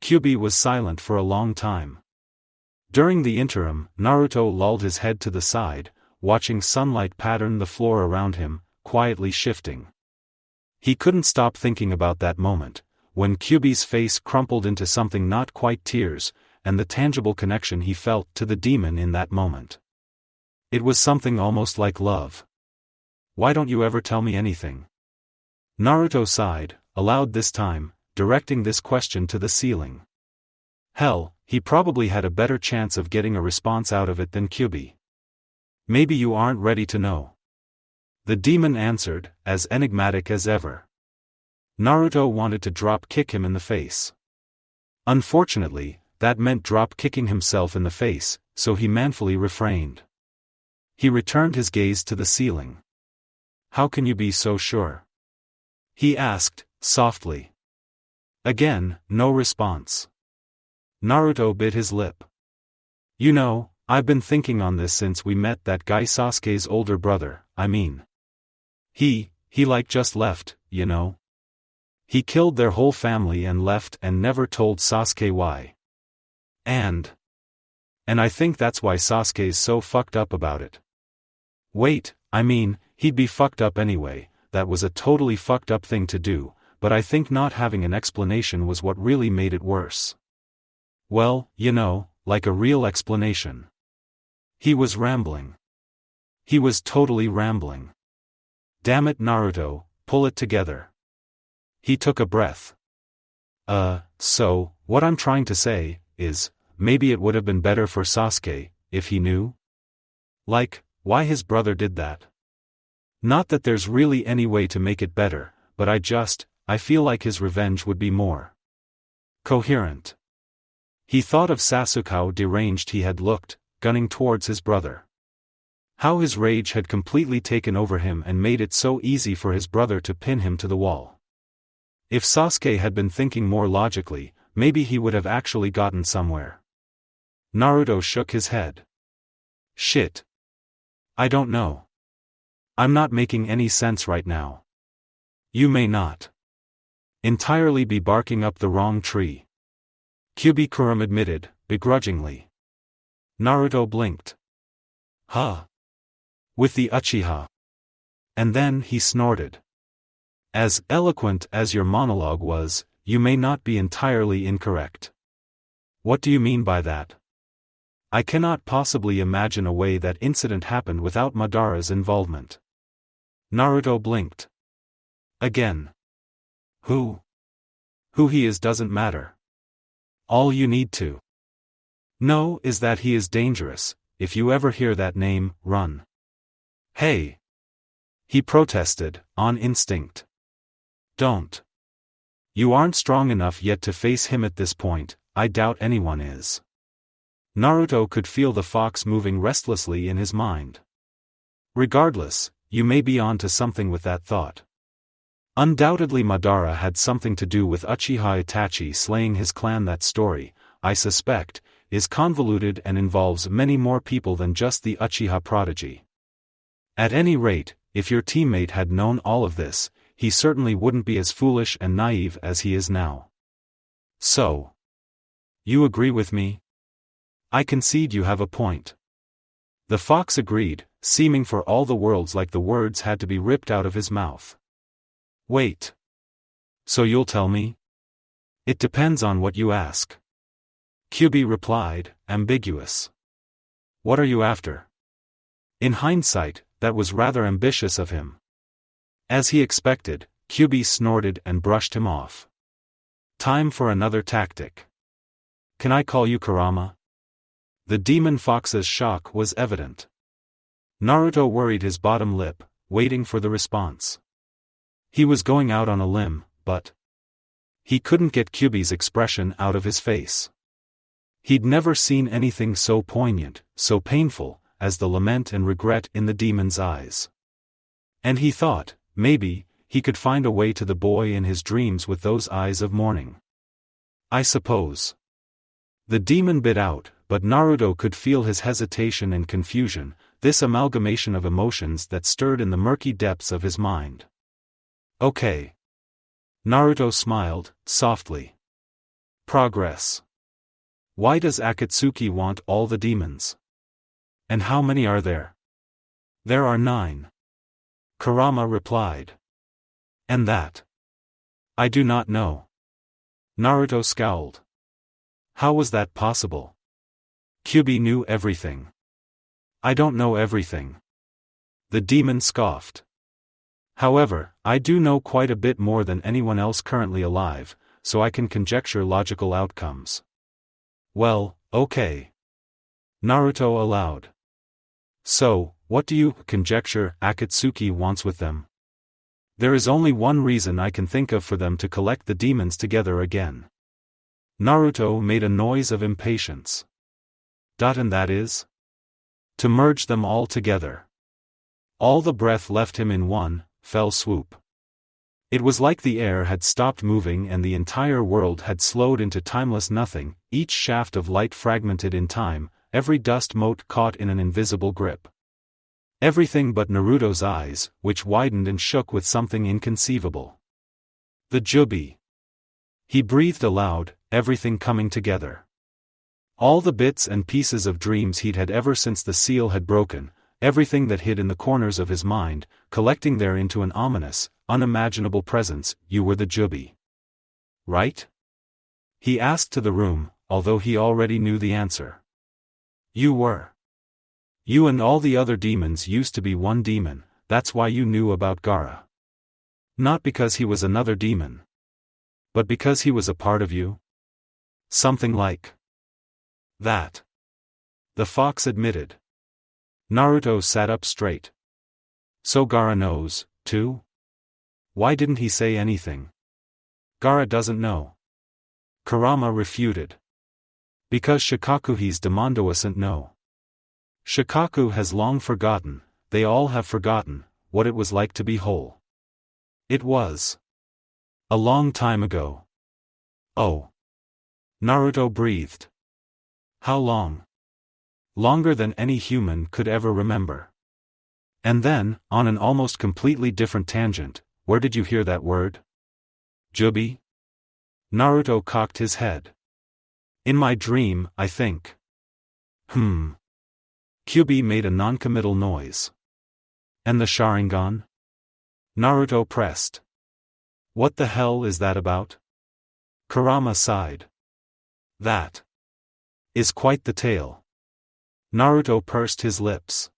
Kyubi was silent for a long time. During the interim, Naruto lolled his head to the side, watching sunlight pattern the floor around him, quietly shifting. He couldn't stop thinking about that moment, when Kyubi's face crumpled into something not quite tears, and the tangible connection he felt to the demon in that moment. It was something almost like love. Why don't you ever tell me anything? Naruto sighed, aloud this time, directing this question to the ceiling. Hell, he probably had a better chance of getting a response out of it than Kyubi. Maybe you aren't ready to know. The demon answered, as enigmatic as ever. Naruto wanted to drop kick him in the face. Unfortunately, that meant drop kicking himself in the face, so he manfully refrained. He returned his gaze to the ceiling. How can you be so sure? He asked, softly. Again, no response. Naruto bit his lip. You know, I've been thinking on this since we met that guy Sasuke's older brother, I mean. He like just left, you know. He killed their whole family and left and never told Sasuke why. And I think that's why Sasuke's so fucked up about it. Wait, I mean, he'd be fucked up anyway, that was a totally fucked up thing to do, but I think not having an explanation was what really made it worse. Well, you know, like a real explanation. He was rambling. He was totally rambling. Damn it, Naruto, pull it together. He took a breath. So, what I'm trying to say, is, maybe it would have been better for Sasuke, if he knew? Like, why his brother did that. Not that there's really any way to make it better, but I feel like his revenge would be more coherent. He thought of Sasuke, how deranged he had looked, gunning towards his brother. How his rage had completely taken over him and made it so easy for his brother to pin him to the wall. If Sasuke had been thinking more logically, maybe he would have actually gotten somewhere. Naruto shook his head. Shit. I don't know. I'm not making any sense right now. You may not entirely be barking up the wrong tree. Kyubi Kurama admitted, begrudgingly. Naruto blinked. Huh? With the Uchiha. And then he snorted. As eloquent as your monologue was, you may not be entirely incorrect. What do you mean by that? I cannot possibly imagine a way that incident happened without Madara's involvement. Naruto blinked. Again. Who he is doesn't matter. All you need to know is that he is dangerous. If you ever hear that name, run. Hey! He protested, on instinct. Don't. You aren't strong enough yet to face him at this point, I doubt anyone is. Naruto could feel the fox moving restlessly in his mind. Regardless, you may be on to something with that thought. Undoubtedly Madara had something to do with Uchiha Itachi slaying his clan. That story, I suspect, is convoluted and involves many more people than just the Uchiha prodigy. At any rate, if your teammate had known all of this, he certainly wouldn't be as foolish and naive as he is now. So. You agree with me? I concede you have a point. The fox agreed, seeming for all the worlds like the words had to be ripped out of his mouth. Wait. So you'll tell me? It depends on what you ask. Kyubi replied, ambiguous. What are you after? In hindsight, that was rather ambitious of him. As he expected, Kyubi snorted and brushed him off. Time for another tactic. Can I call you Kurama? The demon fox's shock was evident. Naruto worried his bottom lip, waiting for the response. He was going out on a limb, but he couldn't get Kyubi's expression out of his face. He'd never seen anything so poignant, so painful, as the lament and regret in the demon's eyes. And he thought, maybe, he could find a way to the boy in his dreams with those eyes of mourning. I suppose. The demon bit out, but Naruto could feel his hesitation and confusion, this amalgamation of emotions that stirred in the murky depths of his mind. Okay. Naruto smiled, softly. Progress. Why does Akatsuki want all the demons? And how many are there? There are 9. Kurama replied. And that? I do not know. Naruto scowled. How was that possible? Kyubi knew everything. I don't know everything. The demon scoffed. However, I do know quite a bit more than anyone else currently alive, so I can conjecture logical outcomes. Well, okay. Naruto allowed. So, what do you conjecture Akatsuki wants with them? There is only one reason I can think of for them to collect the demons together again. Naruto made a noise of impatience. And that is? To merge them all together. All the breath left him in one fell swoop. It was like the air had stopped moving and the entire world had slowed into timeless nothing, each shaft of light fragmented in time, every dust mote caught in an invisible grip. Everything but Naruto's eyes, which widened and shook with something inconceivable. The Jubi. He breathed aloud, everything coming together. All the bits and pieces of dreams he'd had ever since the seal had broken, everything that hid in the corners of his mind, collecting there into an ominous, unimaginable presence. You were the Jubi. Right? He asked to the room, although he already knew the answer. You were. You and all the other demons used to be one demon, that's why you knew about Gaara. Not because he was another demon. But because he was a part of you? Something like that. The fox admitted. Naruto sat up straight. So Gaara knows, too? Why didn't he say anything? Gaara doesn't know. Kurama refuted. Because Shikaku's Demon doesn't know. Shikaku has long forgotten, they all have forgotten, what it was like to be whole. It was a long time ago. Oh. Naruto breathed. How long? Longer than any human could ever remember. And then, on an almost completely different tangent, where did you hear that word? Jubi? Naruto cocked his head. In my dream, I think. Kyubi made a noncommittal noise. And the Sharingan? Naruto pressed. What the hell is that about? Kurama sighed. That is quite the tale. Naruto pursed his lips.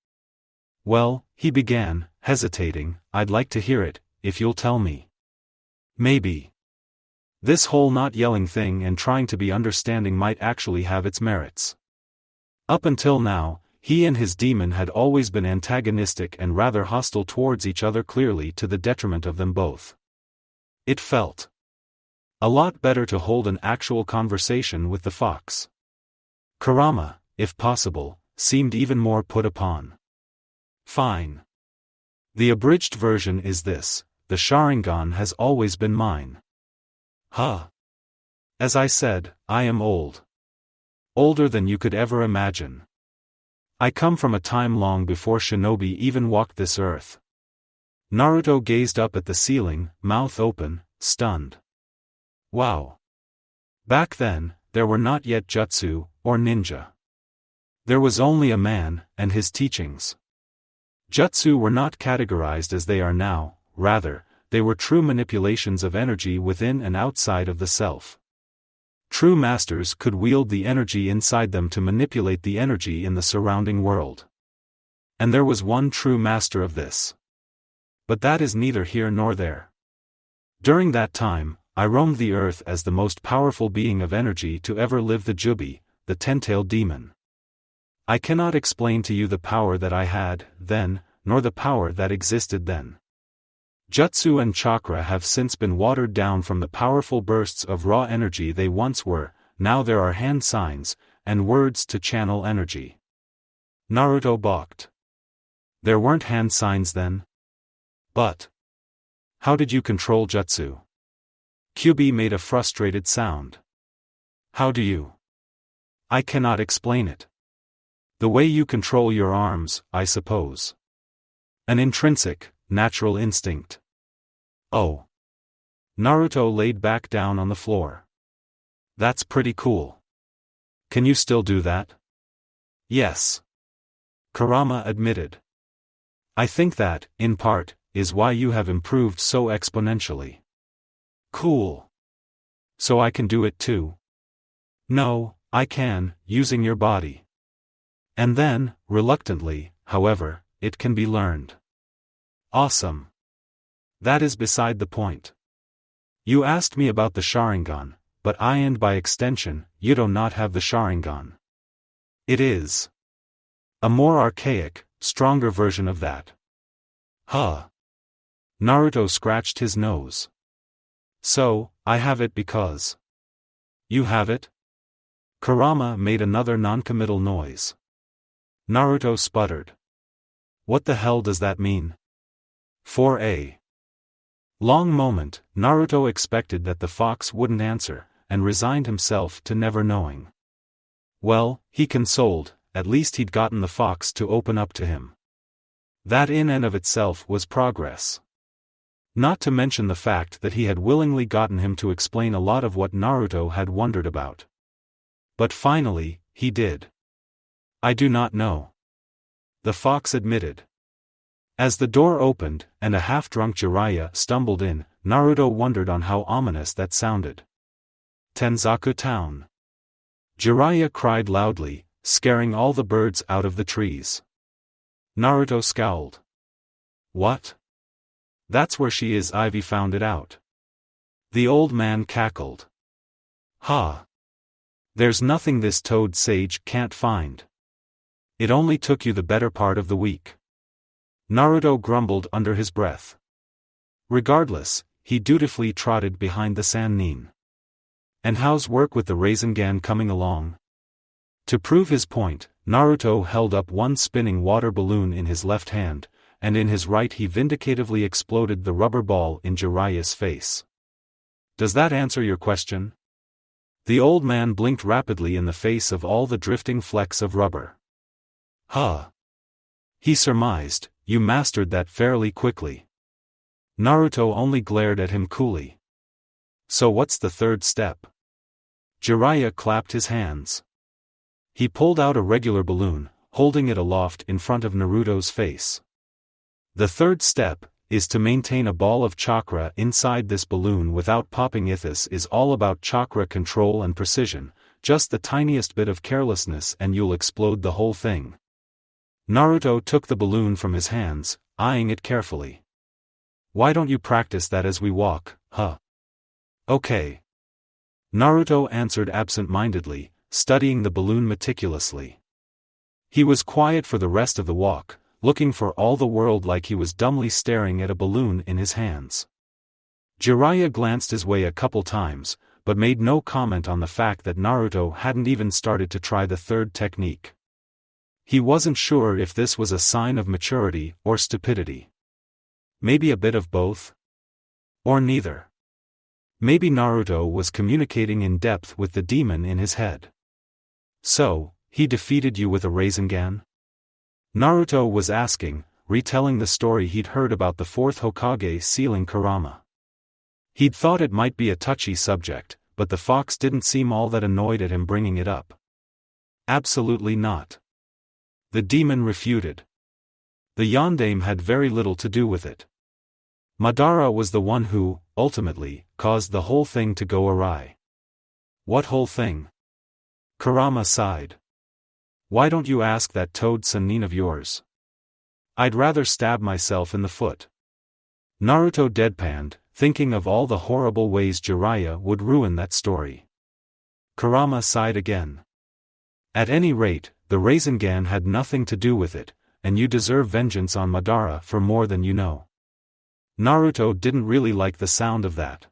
Well, he began, hesitating, I'd like to hear it, if you'll tell me. Maybe. This whole not yelling thing and trying to be understanding might actually have its merits. Up until now, he and his demon had always been antagonistic and rather hostile towards each other, clearly to the detriment of them both. It felt a lot better to hold an actual conversation with the fox. Kurama, if possible, seemed even more put upon. Fine. The abridged version is this: the Sharingan has always been mine. Huh. As I said, I am old. Older than you could ever imagine. I come from a time long before Shinobi even walked this earth. Naruto gazed up at the ceiling, mouth open, stunned. Wow. Back then, there were not yet jutsu, or ninja. There was only a man, and his teachings. Jutsu were not categorized as they are now, rather, they were true manipulations of energy within and outside of the self. True masters could wield the energy inside them to manipulate the energy in the surrounding world. And there was one true master of this. But that is neither here nor there. During that time, I roamed the earth as the most powerful being of energy to ever live, the Jubi, the ten-tailed demon. I cannot explain to you the power that I had then, nor the power that existed then. Jutsu and chakra have since been watered down from the powerful bursts of raw energy they once were. Now there are hand signs, and words to channel energy. Naruto balked. There weren't hand signs then? But how did you control Jutsu? Kyubi made a frustrated sound. How do you? I cannot explain it. The way you control your arms, I suppose. An intrinsic, natural instinct. Oh. Naruto laid back down on the floor. That's pretty cool. Can you still do that? Yes. Kurama admitted. I think that, in part, is why you have improved so exponentially. Cool. So I can do it too? No, I can, using your body. And then, reluctantly, however, it can be learned. Awesome. That is beside the point. You asked me about the Sharingan, but I and by extension, you do not have the Sharingan. It is a more archaic, stronger version of that. Huh. Naruto scratched his nose. So, I have it because. You have it? Kurama made another noncommittal noise. Naruto sputtered. What the hell does that mean? For a long moment, Naruto expected that the fox wouldn't answer, and resigned himself to never knowing. Well, he consoled, at least he'd gotten the fox to open up to him. That in and of itself was progress. Not to mention the fact that he had willingly gotten him to explain a lot of what Naruto had wondered about. But finally, he did. I do not know. The fox admitted. As the door opened, and a half-drunk Jiraiya stumbled in, Naruto wondered on how ominous that sounded. Tenzaku Town. Jiraiya cried loudly, scaring all the birds out of the trees. Naruto scowled. What? That's where she is. Ivy found it out. The old man cackled. Ha! There's nothing this toad sage can't find. It only took you the better part of the week. Naruto grumbled under his breath. Regardless, he dutifully trotted behind the Sannin. And how's work with the Rasengan coming along? To prove his point, Naruto held up one spinning water balloon in his left hand, and in his right he vindicatively exploded the rubber ball in Jiraiya's face. Does that answer your question? The old man blinked rapidly in the face of all the drifting flecks of rubber. Huh. He surmised, you mastered that fairly quickly. Naruto only glared at him coolly. So what's the third step? Jiraiya clapped his hands. He pulled out a regular balloon, holding it aloft in front of Naruto's face. The third step is to maintain a ball of chakra inside this balloon without popping it. This is all about chakra control and precision, just the tiniest bit of carelessness and you'll explode the whole thing. Naruto took the balloon from his hands, eyeing it carefully. Why don't you practice that as we walk, huh? Okay. Naruto answered absent-mindedly, studying the balloon meticulously. He was quiet for the rest of the walk, looking for all the world like he was dumbly staring at a balloon in his hands. Jiraiya glanced his way a couple times, but made no comment on the fact that Naruto hadn't even started to try the third technique. He wasn't sure if this was a sign of maturity or stupidity. Maybe a bit of both? Or neither. Maybe Naruto was communicating in depth with the demon in his head. So, he defeated you with a Rasengan? Naruto was asking, retelling the story he'd heard about the fourth Hokage sealing Kurama. He'd thought it might be a touchy subject, but the fox didn't seem all that annoyed at him bringing it up. Absolutely not. The demon refuted. The yondaime had very little to do with it. Madara was the one who, ultimately, caused the whole thing to go awry. What whole thing? Kurama sighed. Why don't you ask that toad Sannin of yours? I'd rather stab myself in the foot. Naruto deadpanned, thinking of all the horrible ways Jiraiya would ruin that story. Kurama sighed again. At any rate, the Rasengan had nothing to do with it, and you deserve vengeance on Madara for more than you know. Naruto didn't really like the sound of that.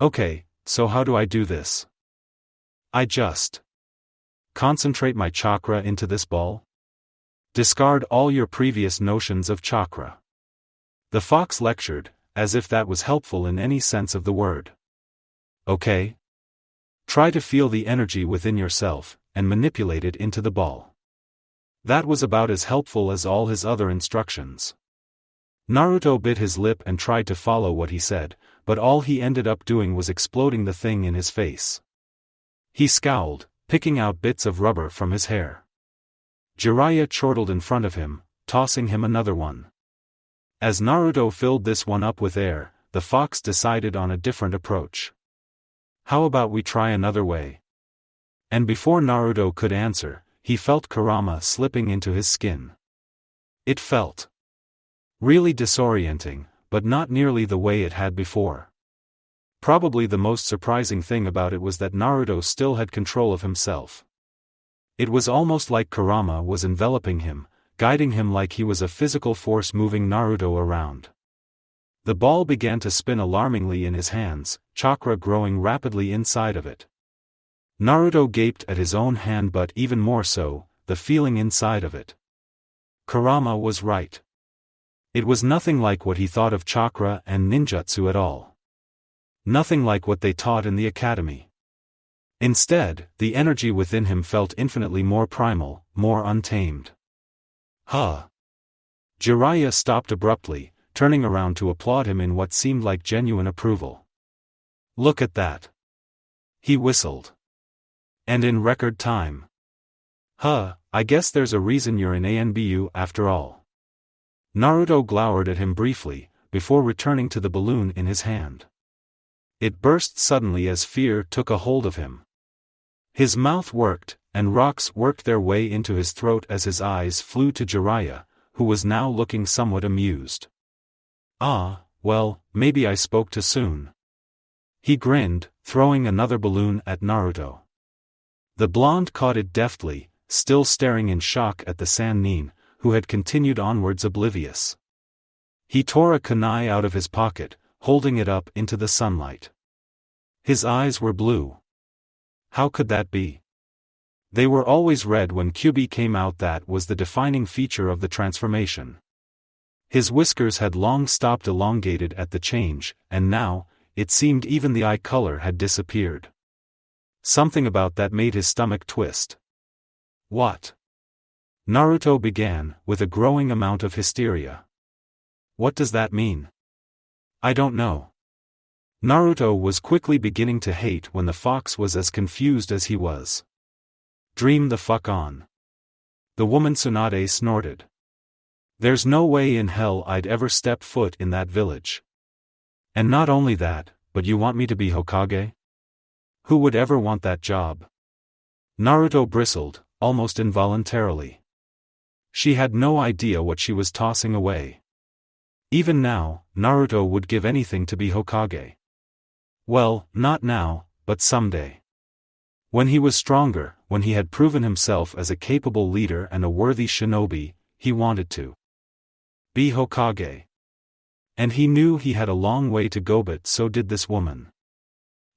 Okay, so how do I do this? I just concentrate my chakra into this ball? Discard all your previous notions of chakra. The fox lectured, as if that was helpful in any sense of the word. Okay? Try to feel the energy within yourself, and manipulate it into the ball. That was about as helpful as all his other instructions. Naruto bit his lip and tried to follow what he said, but all he ended up doing was exploding the thing in his face. He scowled, picking out bits of rubber from his hair. Jiraiya chortled in front of him, tossing him another one. As Naruto filled this one up with air, the fox decided on a different approach. How about we try another way? And before Naruto could answer, he felt Kurama slipping into his skin. It felt really disorienting, but not nearly the way it had before. Probably the most surprising thing about it was that Naruto still had control of himself. It was almost like Kurama was enveloping him, guiding him like he was a physical force moving Naruto around. The ball began to spin alarmingly in his hands, chakra growing rapidly inside of it. Naruto gaped at his own hand, but even more so, the feeling inside of it. Kurama was right. It was nothing like what he thought of chakra and ninjutsu at all. Nothing like what they taught in the academy. Instead, the energy within him felt infinitely more primal, more untamed. Huh. Jiraiya stopped abruptly, turning around to applaud him in what seemed like genuine approval. Look at that. He whistled. And in record time. Huh, I guess there's a reason you're in Anbu after all. Naruto glowered at him briefly, before returning to the balloon in his hand. It burst suddenly as fear took a hold of him. His mouth worked, and rocks worked their way into his throat as his eyes flew to Jiraiya, who was now looking somewhat amused. Ah, well, maybe I spoke too soon. He grinned, throwing another balloon at Naruto. The blonde caught it deftly, still staring in shock at the Sannin, who had continued onwards oblivious. He tore a kunai out of his pocket, holding it up into the sunlight. His eyes were blue. How could that be? They were always red when Kyuubi came out. That was the defining feature of the transformation. His whiskers had long stopped elongated at the change, and now, it seemed even the eye color had disappeared. Something about that made his stomach twist. What? Naruto began, with a growing amount of hysteria. What does that mean? I don't know. Naruto was quickly beginning to hate when the fox was as confused as he was. Dream the fuck on. The woman Tsunade snorted. There's no way in hell I'd ever step foot in that village. And not only that, but you want me to be Hokage? Who would ever want that job? Naruto bristled, almost involuntarily. She had no idea what she was tossing away. Even now, Naruto would give anything to be Hokage. Well, not now, but someday. When he was stronger, when he had proven himself as a capable leader and a worthy shinobi, he wanted to be Hokage. And he knew he had a long way to go, but so did this woman.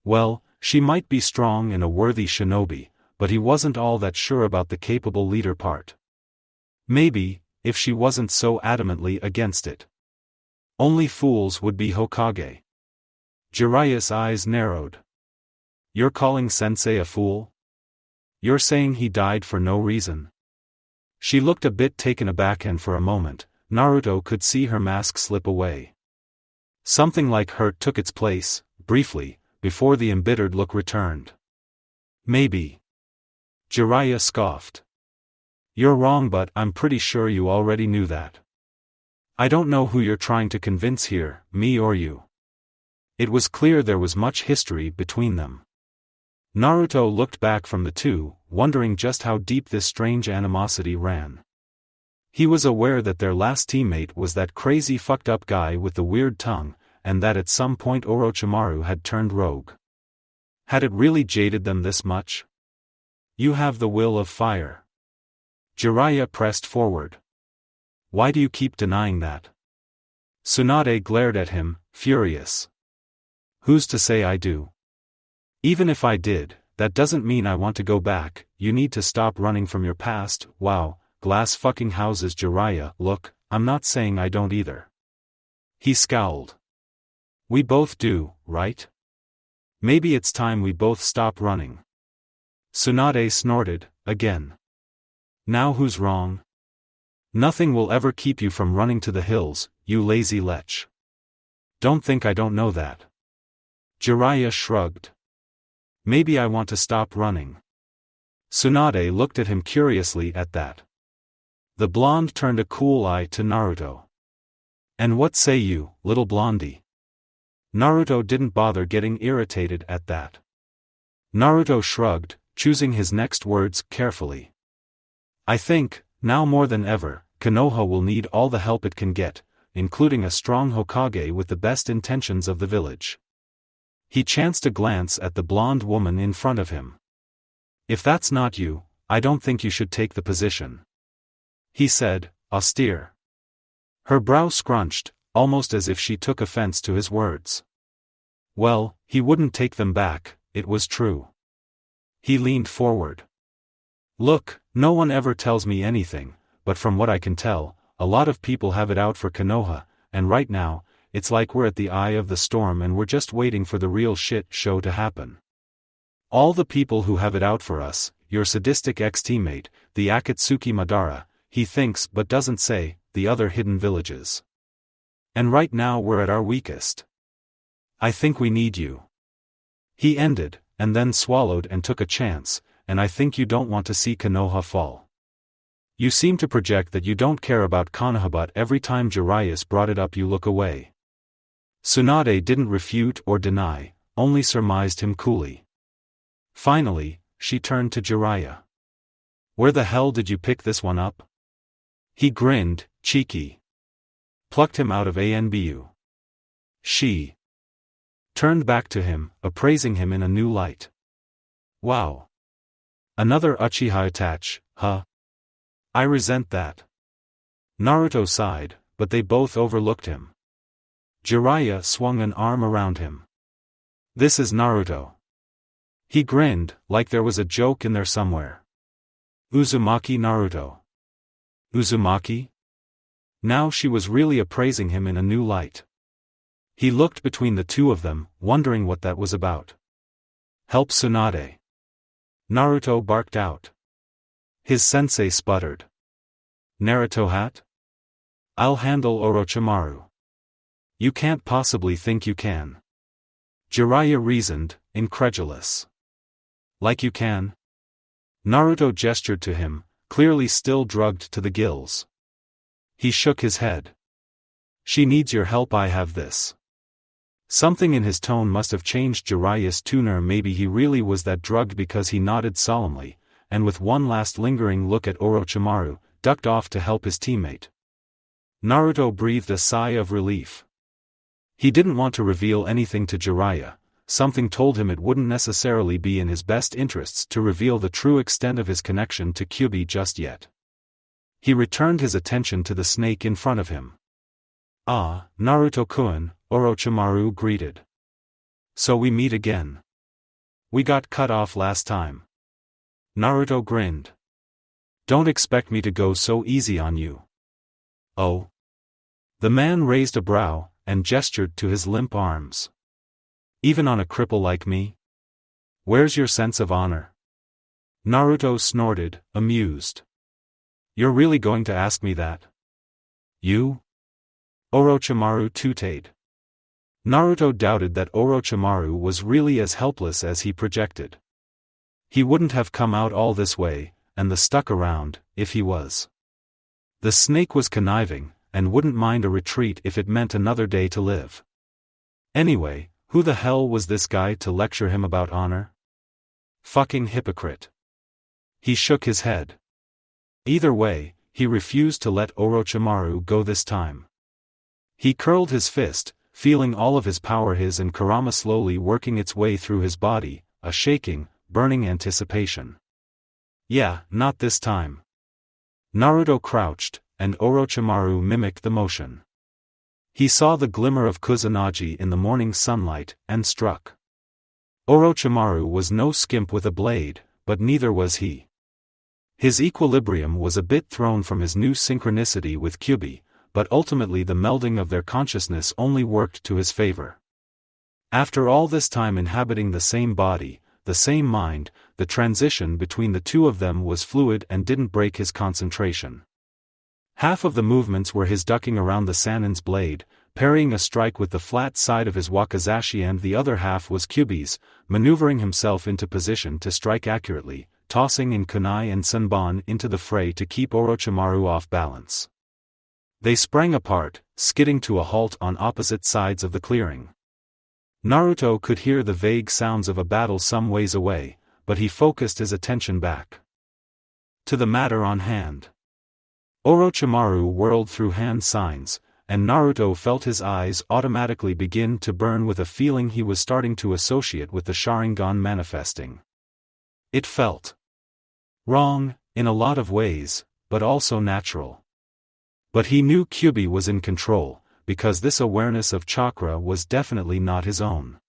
Well, she might be strong and a worthy shinobi, but he wasn't all that sure about the capable leader part. Maybe, if she wasn't so adamantly against it. Only fools would be Hokage. Jiraiya's eyes narrowed. You're calling Sensei a fool? You're saying he died for no reason? She looked a bit taken aback, and for a moment, Naruto could see her mask slip away. Something like hurt took its place, briefly, before the embittered look returned. Maybe. Jiraiya scoffed. You're wrong, but I'm pretty sure you already knew that. I don't know who you're trying to convince here, me or you. It was clear there was much history between them. Naruto looked back from the two, wondering just how deep this strange animosity ran. He was aware that their last teammate was that crazy fucked up guy with the weird tongue, and that at some point Orochimaru had turned rogue. Had it really jaded them this much? You have the will of fire. Jiraiya pressed forward. Why do you keep denying that? Tsunade glared at him, furious. Who's to say I do? Even if I did, that doesn't mean I want to go back. You need to stop running from your past. Wow, glass fucking houses. Jiraiya, look, I'm not saying I don't either. He scowled. We both do, right? Maybe it's time we both stop running. Tsunade snorted, again. Now who's wrong? Nothing will ever keep you from running to the hills, you lazy lech. Don't think I don't know that. Jiraiya shrugged. Maybe I want to stop running. Tsunade looked at him curiously at that. The blonde turned a cool eye to Naruto. And what say you, little blondie? Naruto didn't bother getting irritated at that. Naruto shrugged, choosing his next words carefully. I think, now more than ever, Konoha will need all the help it can get, including a strong Hokage with the best intentions of the village. He chanced a glance at the blonde woman in front of him. If that's not you, I don't think you should take the position. He said, austere. Her brow scrunched, almost as if she took offense to his words. Well, he wouldn't take them back, it was true. He leaned forward. Look, no one ever tells me anything, but from what I can tell, a lot of people have it out for Konoha, and right now, it's like we're at the eye of the storm and we're just waiting for the real shit show to happen. All the people who have it out for us, your sadistic ex-teammate, the Akatsuki Madara, he thinks but doesn't say, the other hidden villages. And right now we're at our weakest. I think we need you. He ended, and then swallowed and took a chance, and I think you don't want to see Konoha fall. You seem to project that you don't care about Konoha, but every time Jiraiya brought it up you look away. Tsunade didn't refute or deny, only surmised him coolly. Finally, she turned to Jiraiya. Where the hell did you pick this one up? He grinned, cheeky. Plucked him out of Anbu. She turned back to him, appraising him in a new light. Wow. Another Uchiha attach, huh? I resent that. Naruto sighed, but they both overlooked him. Jiraiya swung an arm around him. This is Naruto. He grinned, like there was a joke in there somewhere. Uzumaki Naruto. Uzumaki? Now she was really appraising him in a new light. He looked between the two of them, wondering what that was about. Help Tsunade. Naruto barked out. His sensei sputtered. Naruto hat? I'll handle Orochimaru. You can't possibly think you can. Jiraiya reasoned, incredulous. Like you can? Naruto gestured to him, clearly still drugged to the gills. He shook his head. She needs your help, I have this. Something in his tone must have changed Jiraiya's tuner. Maybe he really was that drugged, because he nodded solemnly, and with one last lingering look at Orochimaru, ducked off to help his teammate. Naruto breathed a sigh of relief. He didn't want to reveal anything to Jiraiya. Something told him it wouldn't necessarily be in his best interests to reveal the true extent of his connection to Kyuubi just yet. He returned his attention to the snake in front of him. Ah, Naruto-kun, Orochimaru greeted. So we meet again. We got cut off last time. Naruto grinned. Don't expect me to go so easy on you. Oh? The man raised a brow, and gestured to his limp arms. Even on a cripple like me? Where's your sense of honor? Naruto snorted, amused. You're really going to ask me that? You? Orochimaru tooted. Naruto doubted that Orochimaru was really as helpless as he projected. He wouldn't have come out all this way, and the stuck around, if he was. The snake was conniving, and wouldn't mind a retreat if it meant another day to live. Anyway, who the hell was this guy to lecture him about honor? Fucking hypocrite. He shook his head. Either way, he refused to let Orochimaru go this time. He curled his fist, feeling all of his power, his and Kurama slowly working its way through his body, a shaking, burning anticipation. Yeah, not this time. Naruto crouched, and Orochimaru mimicked the motion. He saw the glimmer of Kusanagi in the morning sunlight, and struck. Orochimaru was no skimp with a blade, but neither was he. His equilibrium was a bit thrown from his new synchronicity with Kyuubi, but ultimately the melding of their consciousness only worked to his favor. After all this time inhabiting the same body, the same mind, the transition between the two of them was fluid and didn't break his concentration. Half of the movements were his ducking around the Sannin's blade, parrying a strike with the flat side of his wakizashi, and the other half was Kyuubi's, maneuvering himself into position to strike accurately, tossing in kunai and senbon into the fray to keep Orochimaru off balance. They sprang apart, skidding to a halt on opposite sides of the clearing. Naruto could hear the vague sounds of a battle some ways away, but he focused his attention back to the matter on hand. Orochimaru whirled through hand signs, and Naruto felt his eyes automatically begin to burn with a feeling he was starting to associate with the Sharingan manifesting. It felt wrong, in a lot of ways, but also natural. But he knew Kyuubi was in control, because this awareness of chakra was definitely not his own.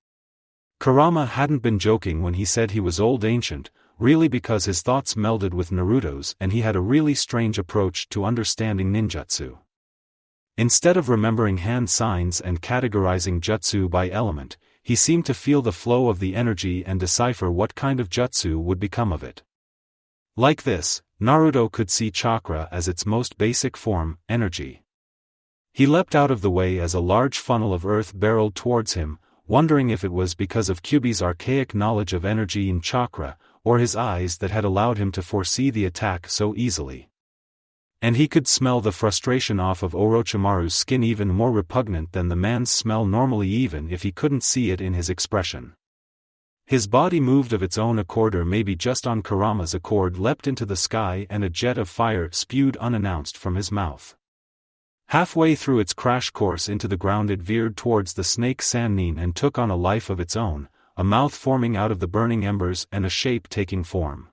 Kurama hadn't been joking when he said he was old ancient, really, because his thoughts melded with Naruto's and he had a really strange approach to understanding ninjutsu. Instead of remembering hand signs and categorizing jutsu by element, he seemed to feel the flow of the energy and decipher what kind of jutsu would become of it. Like this, Naruto could see chakra as its most basic form, energy. He leapt out of the way as a large funnel of earth barreled towards him, wondering if it was because of Kyuubi's archaic knowledge of energy in chakra, or his eyes that had allowed him to foresee the attack so easily. And he could smell the frustration off of Orochimaru's skin, even more repugnant than the man's smell normally, even if he couldn't see it in his expression. His body moved of its own accord, or maybe just on Kurama's accord, leapt into the sky, and a jet of fire spewed unannounced from his mouth. Halfway through its crash course into the ground, it veered towards the snake Sannin and took on a life of its own, a mouth forming out of the burning embers and a shape taking form.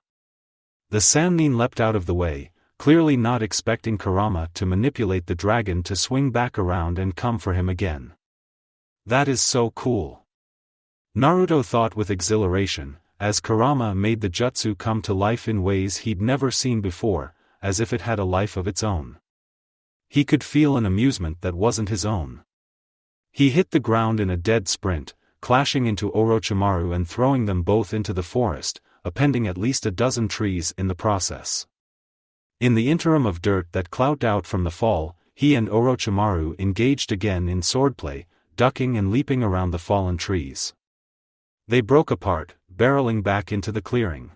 The Sannin leapt out of the way, clearly not expecting Kurama to manipulate the dragon to swing back around and come for him again. That is so cool. Naruto thought with exhilaration, as Kurama made the jutsu come to life in ways he'd never seen before, as if it had a life of its own. He could feel an amusement that wasn't his own. He hit the ground in a dead sprint, clashing into Orochimaru and throwing them both into the forest, appending at least a dozen trees in the process. In the interim of dirt that clouded out from the fall, he and Orochimaru engaged again in swordplay, ducking and leaping around the fallen trees. They broke apart, barreling back into the clearing.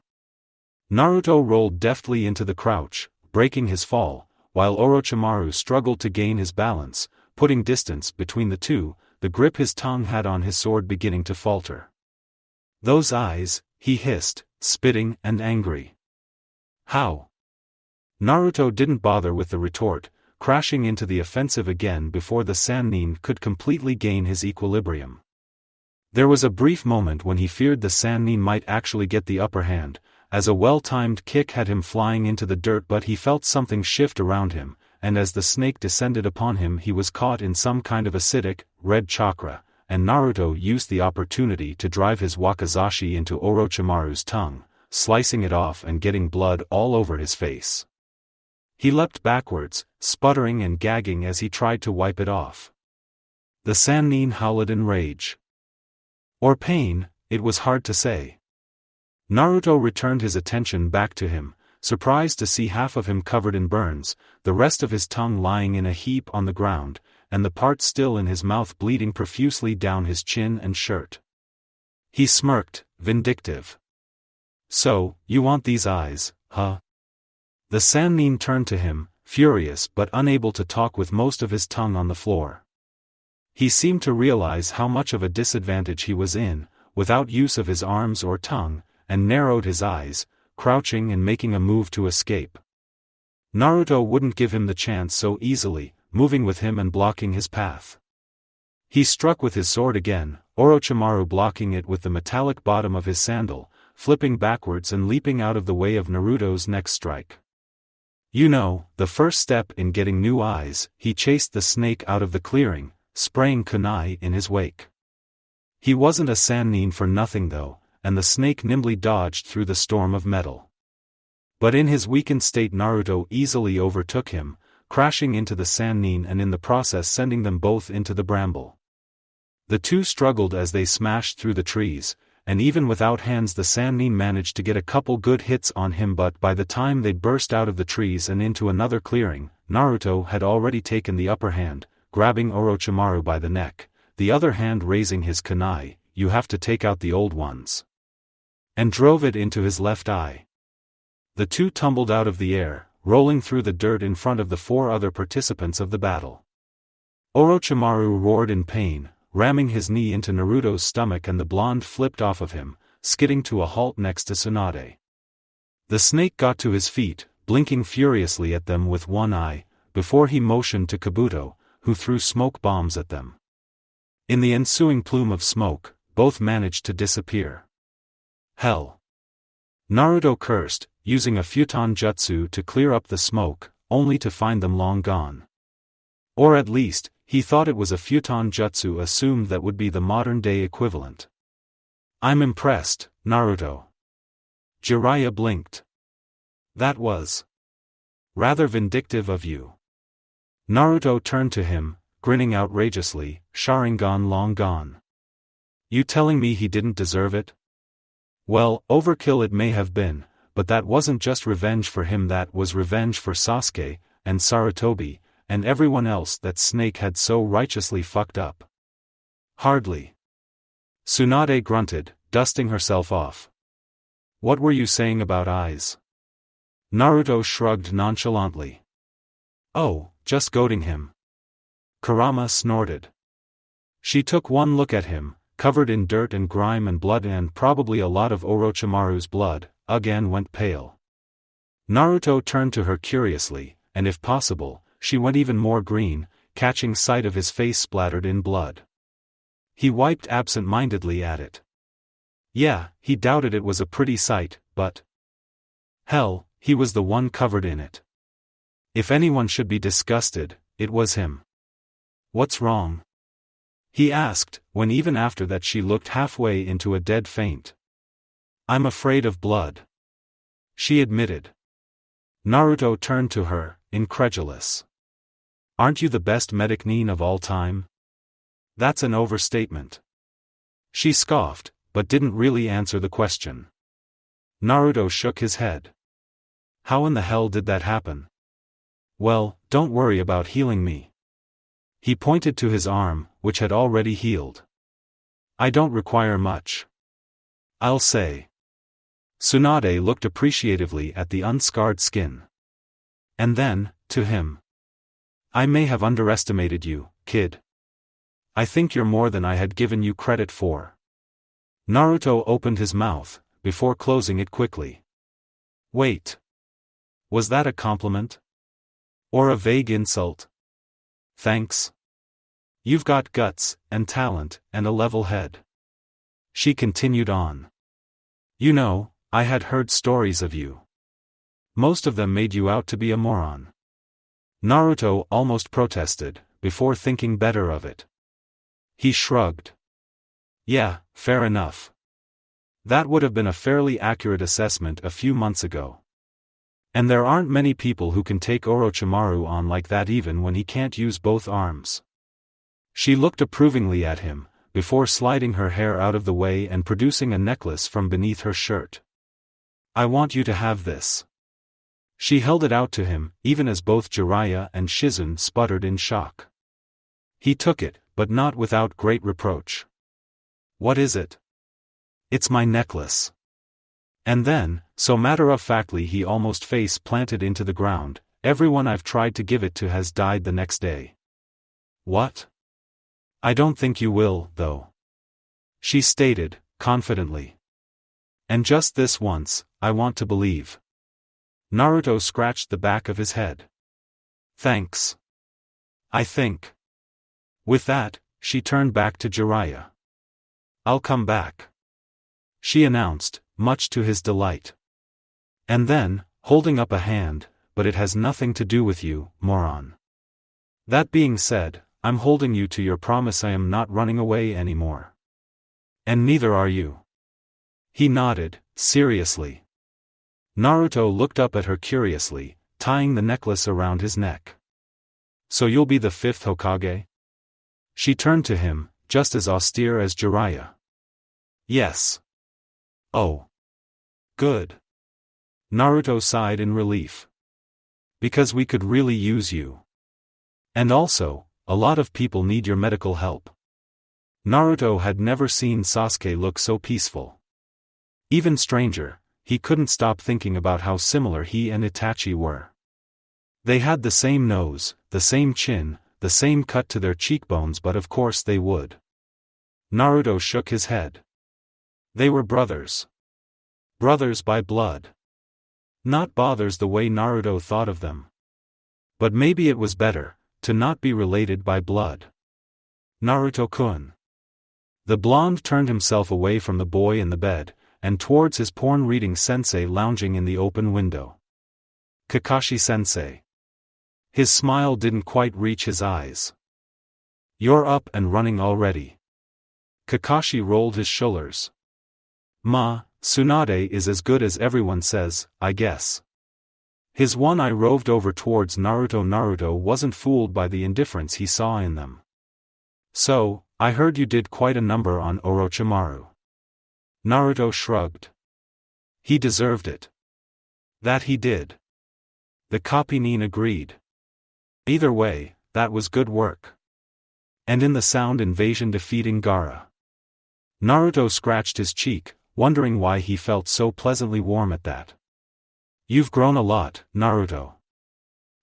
Naruto rolled deftly into the crouch, breaking his fall, while Orochimaru struggled to gain his balance, putting distance between the two, the grip his tongue had on his sword beginning to falter. Those eyes, he hissed, spitting and angry. How? Naruto didn't bother with the retort, crashing into the offensive again before the Sannin could completely gain his equilibrium. There was a brief moment when he feared the Sannin might actually get the upper hand, as a well-timed kick had him flying into the dirt, but he felt something shift around him, and as the snake descended upon him he was caught in some kind of acidic, red chakra, and Naruto used the opportunity to drive his wakizashi into Orochimaru's tongue, slicing it off and getting blood all over his face. He leapt backwards, sputtering and gagging as he tried to wipe it off. The Sannin howled in rage. Or pain, it was hard to say. Naruto returned his attention back to him, surprised to see half of him covered in burns, the rest of his tongue lying in a heap on the ground, and the part still in his mouth bleeding profusely down his chin and shirt. He smirked, vindictive. So, you want these eyes, huh? The Sannin turned to him, furious but unable to talk with most of his tongue on the floor. He seemed to realize how much of a disadvantage he was in, without use of his arms or tongue, and narrowed his eyes, crouching and making a move to escape. Naruto wouldn't give him the chance so easily, moving with him and blocking his path. He struck with his sword again, Orochimaru blocking it with the metallic bottom of his sandal, flipping backwards and leaping out of the way of Naruto's next strike. You know, the first step in getting new eyes, he chased the snake out of the clearing, spraying kunai in his wake. He wasn't a sannin for nothing though, and the snake nimbly dodged through the storm of metal. But in his weakened state Naruto easily overtook him, crashing into the sannin and in the process sending them both into the bramble. The two struggled as they smashed through the trees, and even without hands the sannin managed to get a couple good hits on him, but by the time they'd burst out of the trees and into another clearing, Naruto had already taken the upper hand, grabbing Orochimaru by the neck, the other hand raising his kunai, "You have to take out the old ones," and drove it into his left eye. The two tumbled out of the air, rolling through the dirt in front of the four other participants of the battle. Orochimaru roared in pain, ramming his knee into Naruto's stomach, and the blonde flipped off of him, skidding to a halt next to Tsunade. The snake got to his feet, blinking furiously at them with one eye, before he motioned to Kabuto, who threw smoke bombs at them. In the ensuing plume of smoke, both managed to disappear. Hell! Naruto cursed, using a futon jutsu to clear up the smoke, only to find them long gone. Or at least, he thought it was a futon jutsu, assumed that would be the modern-day equivalent. "I'm impressed, Naruto." Jiraiya blinked. "That was rather vindictive of you." Naruto turned to him, grinning outrageously, "Sharingan long gone. You telling me he didn't deserve it? Well, overkill it may have been, but that wasn't just revenge for him, that was revenge for Sasuke, and Sarutobi, and everyone else that Snake had so righteously fucked up." "Hardly." Tsunade grunted, dusting herself off. "What were you saying about eyes?" Naruto shrugged nonchalantly. "Oh, just goading him." Kurama snorted. She took one look at him, covered in dirt and grime and blood and probably a lot of Orochimaru's blood, again went pale. Naruto turned to her curiously, and if possible, she went even more green, catching sight of his face splattered in blood. He wiped absent-mindedly at it. Yeah, he doubted it was a pretty sight, but hell, he was the one covered in it. If anyone should be disgusted, it was him. "What's wrong?" he asked, when even after that she looked halfway into a dead faint. "I'm afraid of blood," she admitted. Naruto turned to her, incredulous. "Aren't you the best medic nin of all time?" "That's an overstatement." She scoffed, but didn't really answer the question. Naruto shook his head. "How in the hell did that happen?" "Well, don't worry about healing me." He pointed to his arm, which had already healed. "I don't require much. I'll say." Tsunade looked appreciatively at the unscarred skin. And then, to him. "I may have underestimated you, kid. I think you're more than I had given you credit for." Naruto opened his mouth, before closing it quickly. Wait. Was that a compliment? Or a vague insult? Thanks. You've got guts, and talent, and a level head. She continued on. You know, I had heard stories of you. Most of them made you out to be a moron. Naruto almost protested, before thinking better of it. He shrugged. Yeah, fair enough. That would have been a fairly accurate assessment a few months ago. And there aren't many people who can take Orochimaru on like that even when he can't use both arms. She looked approvingly at him, before sliding her hair out of the way and producing a necklace from beneath her shirt. I want you to have this. She held it out to him, even as both Jiraiya and Shizune sputtered in shock. He took it, but not without great reproach. What is it? It's my necklace. And then, so matter-of-factly he almost face-planted into the ground, everyone I've tried to give it to has died the next day. What? I don't think you will, though. She stated, confidently. And just this once, I want to believe. Naruto scratched the back of his head. Thanks. I think. With that, she turned back to Jiraiya. I'll come back, she announced, much to his delight. And then, holding up a hand, but it has nothing to do with you, moron. That being said, I'm holding you to your promise. I am not running away anymore. And neither are you. He nodded, seriously. Naruto looked up at her curiously, tying the necklace around his neck. So you'll be the 5th Hokage? She turned to him, just as austere as Jiraiya. Yes. Oh. Good. Naruto sighed in relief. Because we could really use you. And also, a lot of people need your medical help. Naruto had never seen Sasuke look so peaceful. Even stranger, he couldn't stop thinking about how similar he and Itachi were. They had the same nose, the same chin, the same cut to their cheekbones, but of course they would. Naruto shook his head. They were brothers. Brothers by blood. Not brothers the way Naruto thought of them. But maybe it was better to not be related by blood. Naruto-kun. The blonde turned himself away from the boy in the bed, and towards his porn-reading sensei lounging in the open window. Kakashi-sensei. His smile didn't quite reach his eyes. You're up and running already. Kakashi rolled his shoulders. Tsunade is as good as everyone says, I guess. His one eye roved over towards Naruto. Naruto wasn't fooled by the indifference he saw in them. So, I heard you did quite a number on Orochimaru. Naruto shrugged. He deserved it. That he did. The Kappinen agreed. Either way, that was good work. And in the sound invasion defeating Gaara. Naruto scratched his cheek, wondering why he felt so pleasantly warm at that. You've grown a lot, Naruto.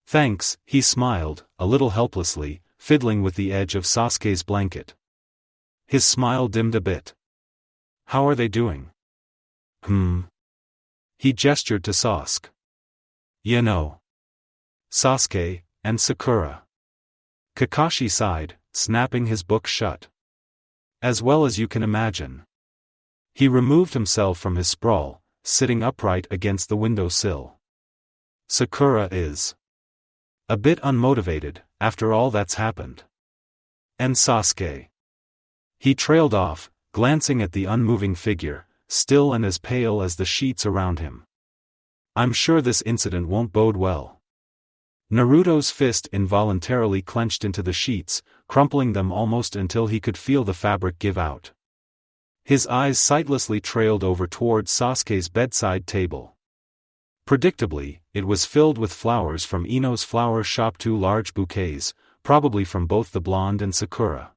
Thanks, he smiled, a little helplessly, fiddling with the edge of Sasuke's blanket. His smile dimmed a bit. How are they doing? He gestured to Sasuke. You know. Sasuke, and Sakura. Kakashi sighed, snapping his book shut. As well as you can imagine. He removed himself from his sprawl, sitting upright against the windowsill. Sakura is a bit unmotivated, after all that's happened. And Sasuke. He trailed off, glancing at the unmoving figure, still and as pale as the sheets around him. I'm sure this incident won't bode well. Naruto's fist involuntarily clenched into the sheets, crumpling them almost until he could feel the fabric give out. His eyes sightlessly trailed over towards Sasuke's bedside table. Predictably, it was filled with flowers from Ino's flower shop, 2 large bouquets, probably from both the blonde and Sakura.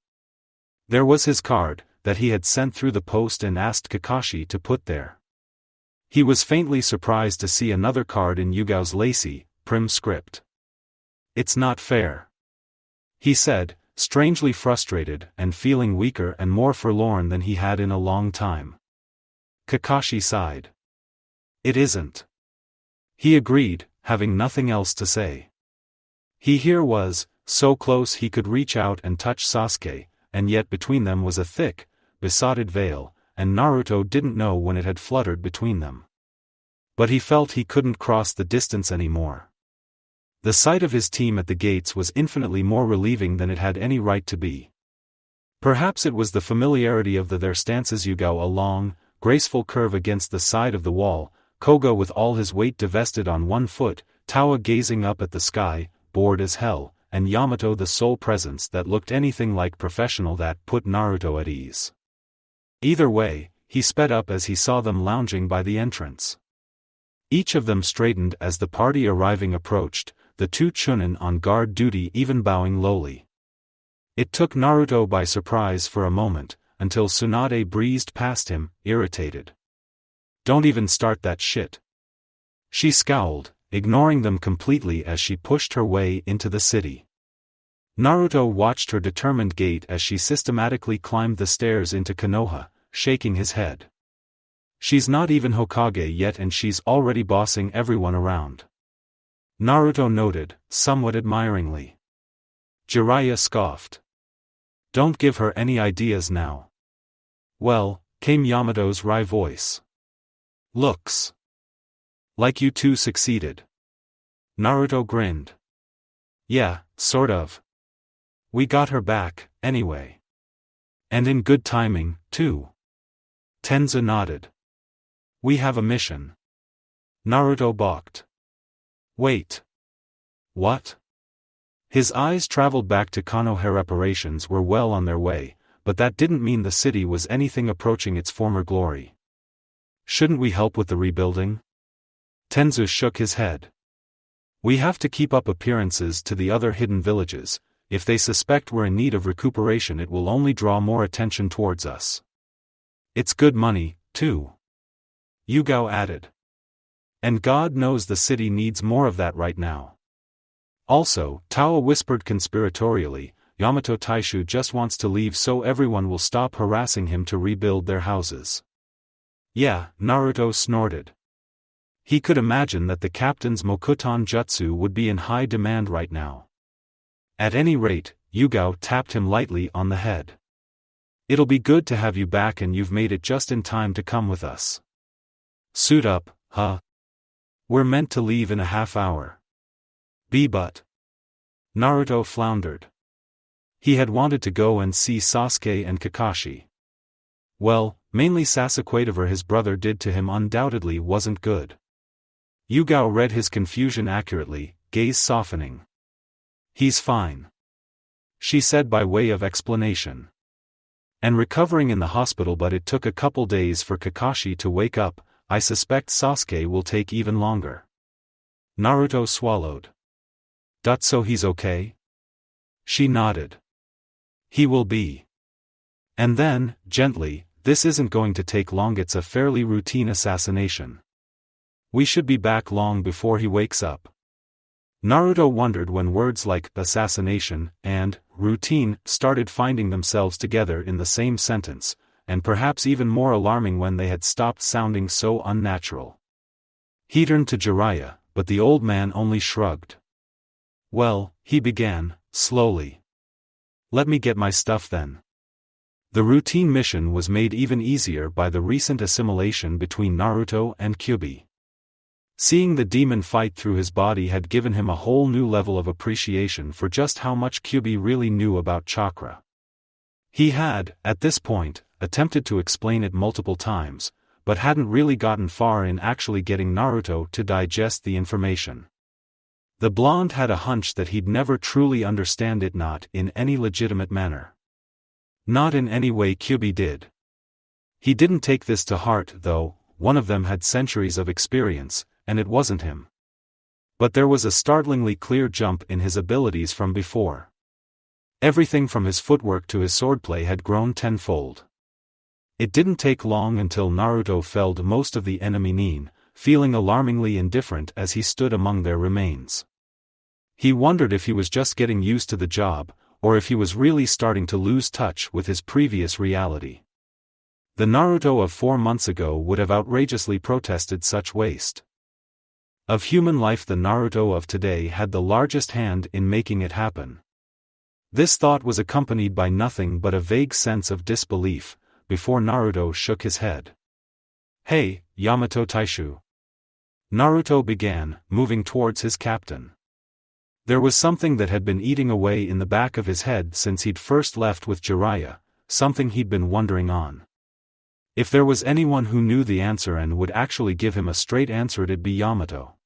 There was his card, that he had sent through the post and asked Kakashi to put there. He was faintly surprised to see another card in Yugao's lacy, prim script. It's not fair, he said, strangely frustrated and feeling weaker and more forlorn than he had in a long time. Kakashi sighed. It isn't. He agreed, having nothing else to say. He here was, so close he could reach out and touch Sasuke, and yet between them was a thick, besotted veil, and Naruto didn't know when it had fluttered between them. But he felt he couldn't cross the distance anymore. The sight of his team at the gates was infinitely more relieving than it had any right to be. Perhaps it was the familiarity of their stances. Yugao a long, graceful curve against the side of the wall, Koga with all his weight divested on one foot, Tawa gazing up at the sky, bored as hell, and Yamato the sole presence that looked anything like professional. That put Naruto at ease. Either way, he sped up as he saw them lounging by the entrance. Each of them straightened as the party arriving approached, the 2 Chunin on guard duty even bowing lowly. It took Naruto by surprise for a moment, until Tsunade breezed past him, irritated. Don't even start that shit. She scowled, ignoring them completely as she pushed her way into the city. Naruto watched her determined gait as she systematically climbed the stairs into Konoha, shaking his head. She's not even Hokage yet and she's already bossing everyone around. Naruto noted, somewhat admiringly. Jiraiya scoffed. Don't give her any ideas now. Well, came Yamato's wry voice. Looks like you two succeeded. Naruto grinned. Yeah, sort of. We got her back, anyway. And in good timing, too. Tenzu nodded. We have a mission. Naruto balked. Wait. What? His eyes traveled back to Konoha. Reparations were well on their way, but that didn't mean the city was anything approaching its former glory. Shouldn't we help with the rebuilding? Tenzu shook his head. We have to keep up appearances to the other hidden villages. If they suspect we're in need of recuperation, it will only draw more attention towards us. It's good money, too. Yugao added. And God knows the city needs more of that right now. Also, Tawa whispered conspiratorially, Yamato Taishu just wants to leave so everyone will stop harassing him to rebuild their houses. Yeah, Naruto snorted. He could imagine that the captain's Mokuton Jutsu would be in high demand right now. At any rate, Yugao tapped him lightly on the head. It'll be good to have you back and you've made it just in time to come with us. Suit up, huh? We're meant to leave in a half hour. But. Naruto floundered. He had wanted to go and see Sasuke and Kakashi. Well, mainly Sasuke, his brother did to him undoubtedly wasn't good. Yugao read his confusion accurately, gaze softening. He's fine. She said by way of explanation. And recovering in the hospital, but it took a couple days for Kakashi to wake up. I suspect Sasuke will take even longer. Naruto swallowed. So he's okay? She nodded. He will be. And then, gently, this isn't going to take long, it's a fairly routine assassination. We should be back long before he wakes up. Naruto wondered when words like assassination and routine started finding themselves together in the same sentence, and perhaps even more alarming when they had stopped sounding so unnatural. He turned to Jiraiya, but the old man only shrugged. Well, he began, slowly. Let me get my stuff then. The routine mission was made even easier by the recent assimilation between Naruto and Kyuubi. Seeing the demon fight through his body had given him a whole new level of appreciation for just how much Kyuubi really knew about chakra. He had, at this point, attempted to explain it multiple times, but hadn't really gotten far in actually getting Naruto to digest the information. The blonde had a hunch that he'd never truly understand it, not in any legitimate manner. Not in any way Kyuubi did. He didn't take this to heart though, one of them had centuries of experience, and it wasn't him. But there was a startlingly clear jump in his abilities from before. Everything from his footwork to his swordplay had grown tenfold. It didn't take long until Naruto felled most of the enemy nin, feeling alarmingly indifferent as he stood among their remains. He wondered if he was just getting used to the job, or if he was really starting to lose touch with his previous reality. The Naruto of 4 months ago would have outrageously protested such waste. Of human life, the Naruto of today had the largest hand in making it happen. This thought was accompanied by nothing but a vague sense of disbelief, before Naruto shook his head. Hey, Yamato Taishu. Naruto began, moving towards his captain. There was something that had been eating away in the back of his head since he'd first left with Jiraiya, something he'd been wondering on. If there was anyone who knew the answer and would actually give him a straight answer, it'd be Yamato.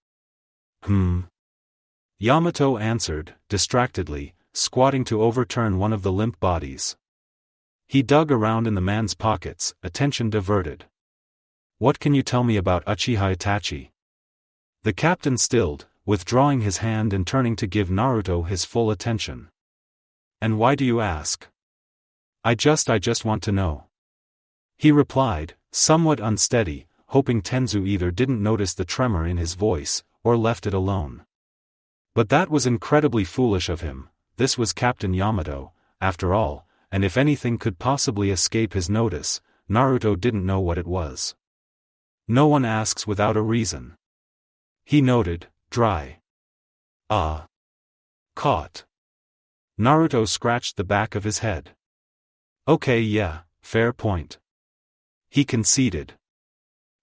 Yamato answered, distractedly, squatting to overturn one of the limp bodies. He dug around in the man's pockets, attention diverted. What can you tell me about Uchiha Itachi? The captain stilled, withdrawing his hand and turning to give Naruto his full attention. And why do you ask? I just want to know. He replied, somewhat unsteady, hoping Tenzu either didn't notice the tremor in his voice, or left it alone. But that was incredibly foolish of him. This was Captain Yamato, after all, and if anything could possibly escape his notice, Naruto didn't know what it was. No one asks without a reason. He noted, dry. Ah. Caught. Naruto scratched the back of his head. Okay, yeah, fair point. He conceded.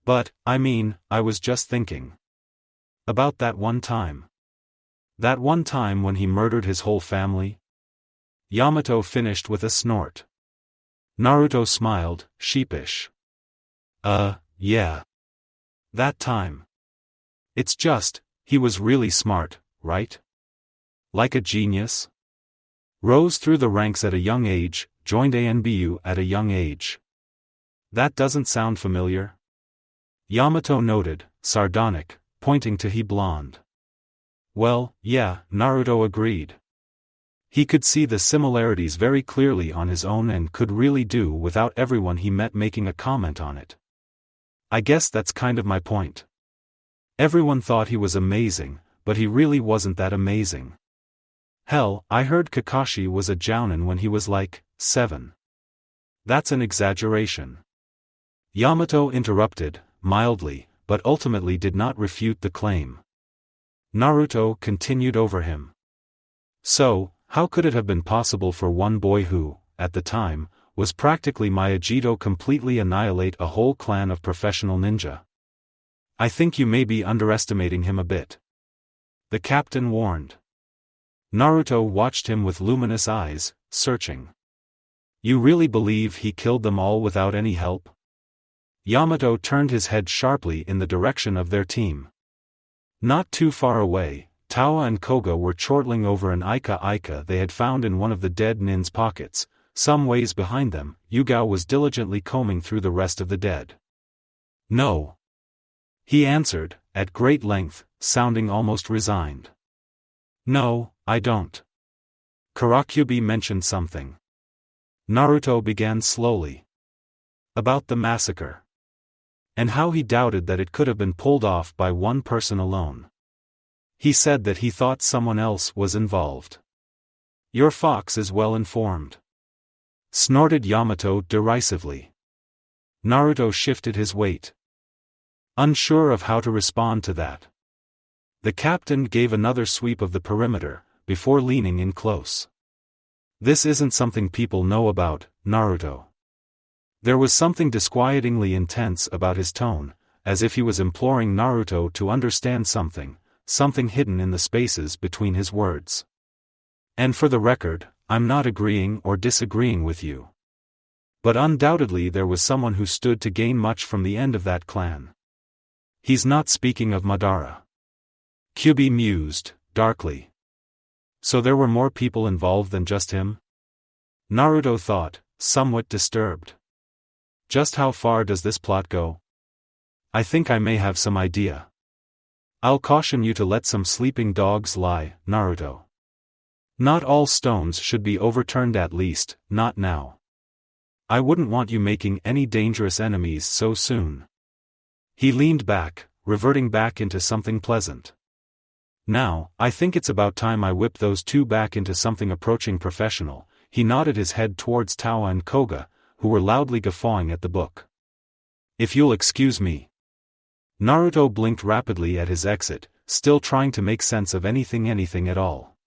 But, I mean, I was just thinking. About that one time. That one time when he murdered his whole family? Yamato finished with a snort. Naruto smiled, sheepish. Yeah. That time. It's just, he was really smart, right? Like a genius? Rose through the ranks at a young age, joined Anbu at a young age. That doesn't sound familiar? Yamato noted, sardonic, pointing to he blonde. Well, yeah, Naruto agreed. He could see the similarities very clearly on his own and could really do without everyone he met making a comment on it. I guess that's kind of my point. Everyone thought he was amazing, but he really wasn't that amazing. Hell, I heard Kakashi was a jounin when he was like, 7. That's an exaggeration. Yamato interrupted, mildly, but ultimately did not refute the claim. Naruto continued over him. So, how could it have been possible for one boy who, at the time, was practically Miyagi-Do completely annihilate a whole clan of professional ninja? I think you may be underestimating him a bit. The captain warned. Naruto watched him with luminous eyes, searching. You really believe he killed them all without any help? Yamato turned his head sharply in the direction of their team. Not too far away, Tawa and Koga were chortling over an Ika they had found in one of the dead nin's pockets. Some ways behind them, Yugao was diligently combing through the rest of the dead. No. He answered, at great length, sounding almost resigned. No, I don't. Karakyubi mentioned something. Naruto began slowly. About the massacre. And how he doubted that it could have been pulled off by one person alone. He said that he thought someone else was involved. Your fox is well informed. Snorted Yamato derisively. Naruto shifted his weight. Unsure of how to respond to that. The captain gave another sweep of the perimeter, before leaning in close. This isn't something people know about, Naruto. There was something disquietingly intense about his tone, as if he was imploring Naruto to understand something hidden in the spaces between his words. And for the record, I'm not agreeing or disagreeing with you. But undoubtedly there was someone who stood to gain much from the end of that clan. He's not speaking of Madara. Kyubi mused, darkly. So there were more people involved than just him? Naruto thought, somewhat disturbed. Just how far does this plot go? I think I may have some idea. I'll caution you to let some sleeping dogs lie, Naruto. Not all stones should be overturned, at least, not now. I wouldn't want you making any dangerous enemies so soon. He leaned back, reverting back into something pleasant. Now, I think it's about time I whipped those two back into something approaching professional. He nodded his head towards Tawa and Koga, who were loudly guffawing at the book. If you'll excuse me. Naruto blinked rapidly at his exit, still trying to make sense of anything at all.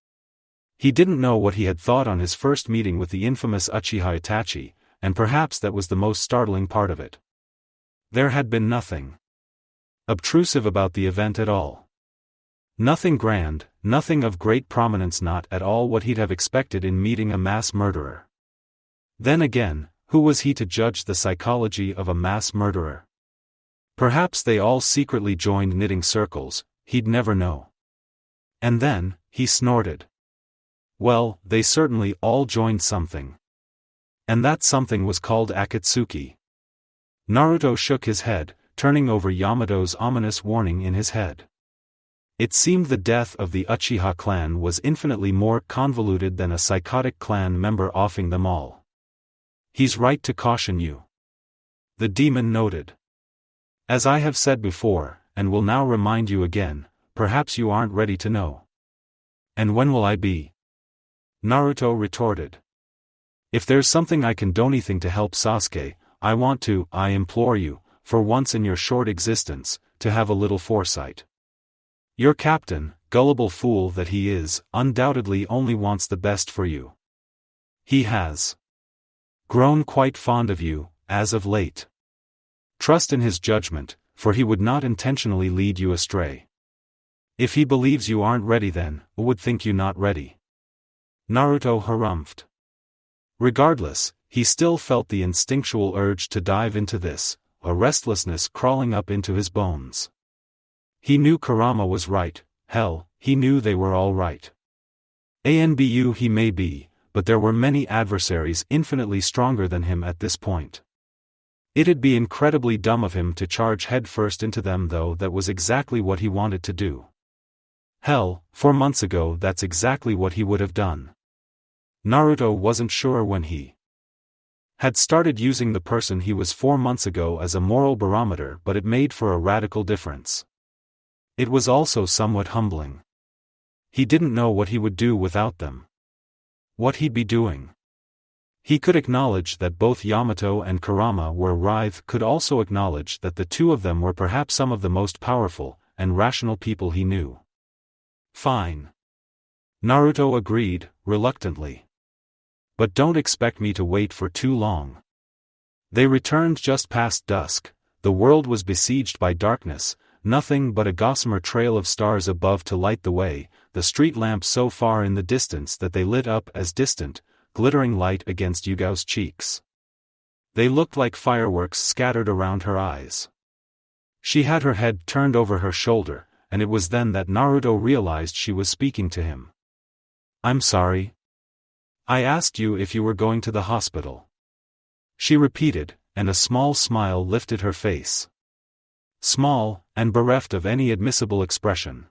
He didn't know what he had thought on his first meeting with the infamous Uchiha Itachi, and perhaps that was the most startling part of it. There had been nothing obtrusive about the event at all. Nothing grand, nothing of great prominence, not at all what he'd have expected in meeting a mass murderer. Then again, who was he to judge the psychology of a mass murderer? Perhaps they all secretly joined knitting circles, he'd never know. And then, he snorted. Well, they certainly all joined something. And that something was called Akatsuki. Naruto shook his head, turning over Yamato's ominous warning in his head. It seemed the death of the Uchiha clan was infinitely more convoluted than a psychotic clan member offing them all. He's right to caution you. The demon noted. As I have said before, and will now remind you again, perhaps you aren't ready to know. And when will I be? Naruto retorted. If there's something I can do, anything to help Sasuke, I want to, I implore you, for once in your short existence, to have a little foresight. Your captain, gullible fool that he is, undoubtedly only wants the best for you. He has grown quite fond of you, as of late. Trust in his judgment, for he would not intentionally lead you astray. If he believes you aren't ready then, who would think you not ready? Naruto harumphed. Regardless, he still felt the instinctual urge to dive into this, a restlessness crawling up into his bones. He knew Kurama was right, hell, he knew they were all right. Anbu he may be, but there were many adversaries infinitely stronger than him at this point. It'd be incredibly dumb of him to charge headfirst into them though. That was exactly what he wanted to do. Hell, 4 months ago that's exactly what he would have done. Naruto wasn't sure when he had started using the person he was 4 months ago as a moral barometer, but it made for a radical difference. It was also somewhat humbling. He didn't know what he would do without them. What he'd be doing. He could acknowledge that both Yamato and Kurama were writhe, could also acknowledge that the two of them were perhaps some of the most powerful and rational people he knew. Fine. Naruto agreed, reluctantly. But don't expect me to wait for too long. They returned just past dusk. The world was besieged by darkness, nothing but a gossamer trail of stars above to light the way, the street lamps so far in the distance that they lit up as distant, glittering light against Yugao's cheeks. They looked like fireworks scattered around her eyes. She had her head turned over her shoulder, and it was then that Naruto realized she was speaking to him. I'm sorry. I asked you if you were going to the hospital. She repeated, and a small smile lifted her face. Small, and bereft of any admissible expression.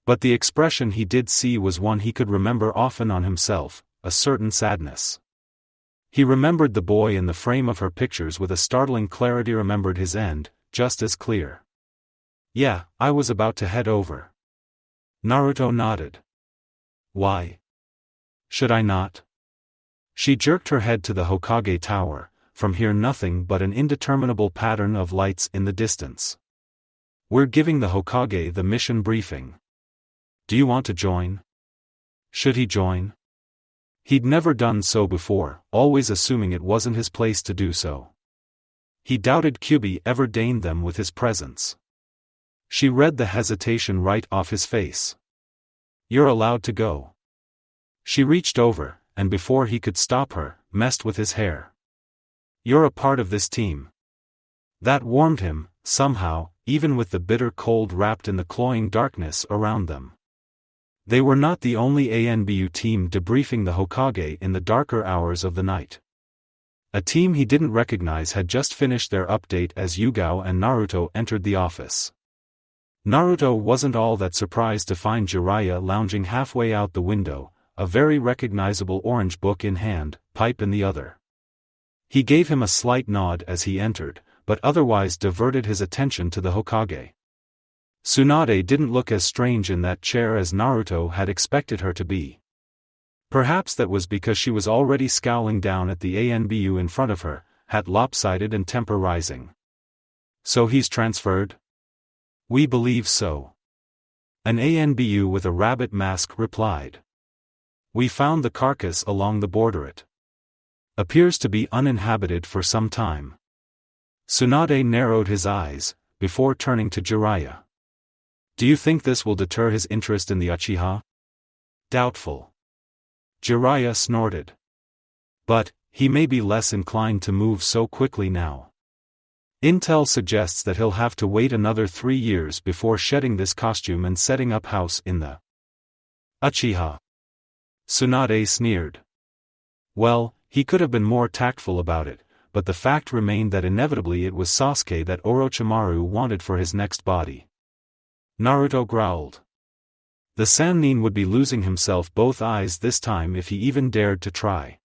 But the expression he did see was one he could remember often on himself, a certain sadness. He remembered the boy in the frame of her pictures with a startling clarity, remembered his end, just as clear. Yeah, I was about to head over. Naruto nodded. Why? Should I not? She jerked her head to the Hokage tower. From here nothing but an indeterminable pattern of lights in the distance. We're giving the Hokage the mission briefing. Do you want to join? Should he join? He'd never done so before, always assuming it wasn't his place to do so. He doubted Kyubi ever deigned them with his presence. She read the hesitation right off his face. You're allowed to go. She reached over, and before he could stop her, messed with his hair. You're a part of this team. That warmed him, somehow, even with the bitter cold wrapped in the cloying darkness around them. They were not the only Anbu team debriefing the Hokage in the darker hours of the night. A team he didn't recognize had just finished their update as Yugao and Naruto entered the office. Naruto wasn't all that surprised to find Jiraiya lounging halfway out the window, a very recognizable orange book in hand, pipe in the other. He gave him a slight nod as he entered, but otherwise diverted his attention to the Hokage. Tsunade didn't look as strange in that chair as Naruto had expected her to be. Perhaps that was because she was already scowling down at the Anbu in front of her, hat lopsided and temper rising. So he's transferred? We believe so. An Anbu with a rabbit mask replied. We found the carcass along the border. It appears to be uninhabited for some time. Tsunade narrowed his eyes, before turning to Jiraiya. Do you think this will deter his interest in the Uchiha? Doubtful. Jiraiya snorted. But, he may be less inclined to move so quickly now. Intel suggests that he'll have to wait another 3 years before shedding this costume and setting up house in the Uchiha. Tsunade sneered. Well, he could have been more tactful about it, but the fact remained that inevitably it was Sasuke that Orochimaru wanted for his next body. Naruto growled. The Sannin would be losing himself both eyes this time if he even dared to try.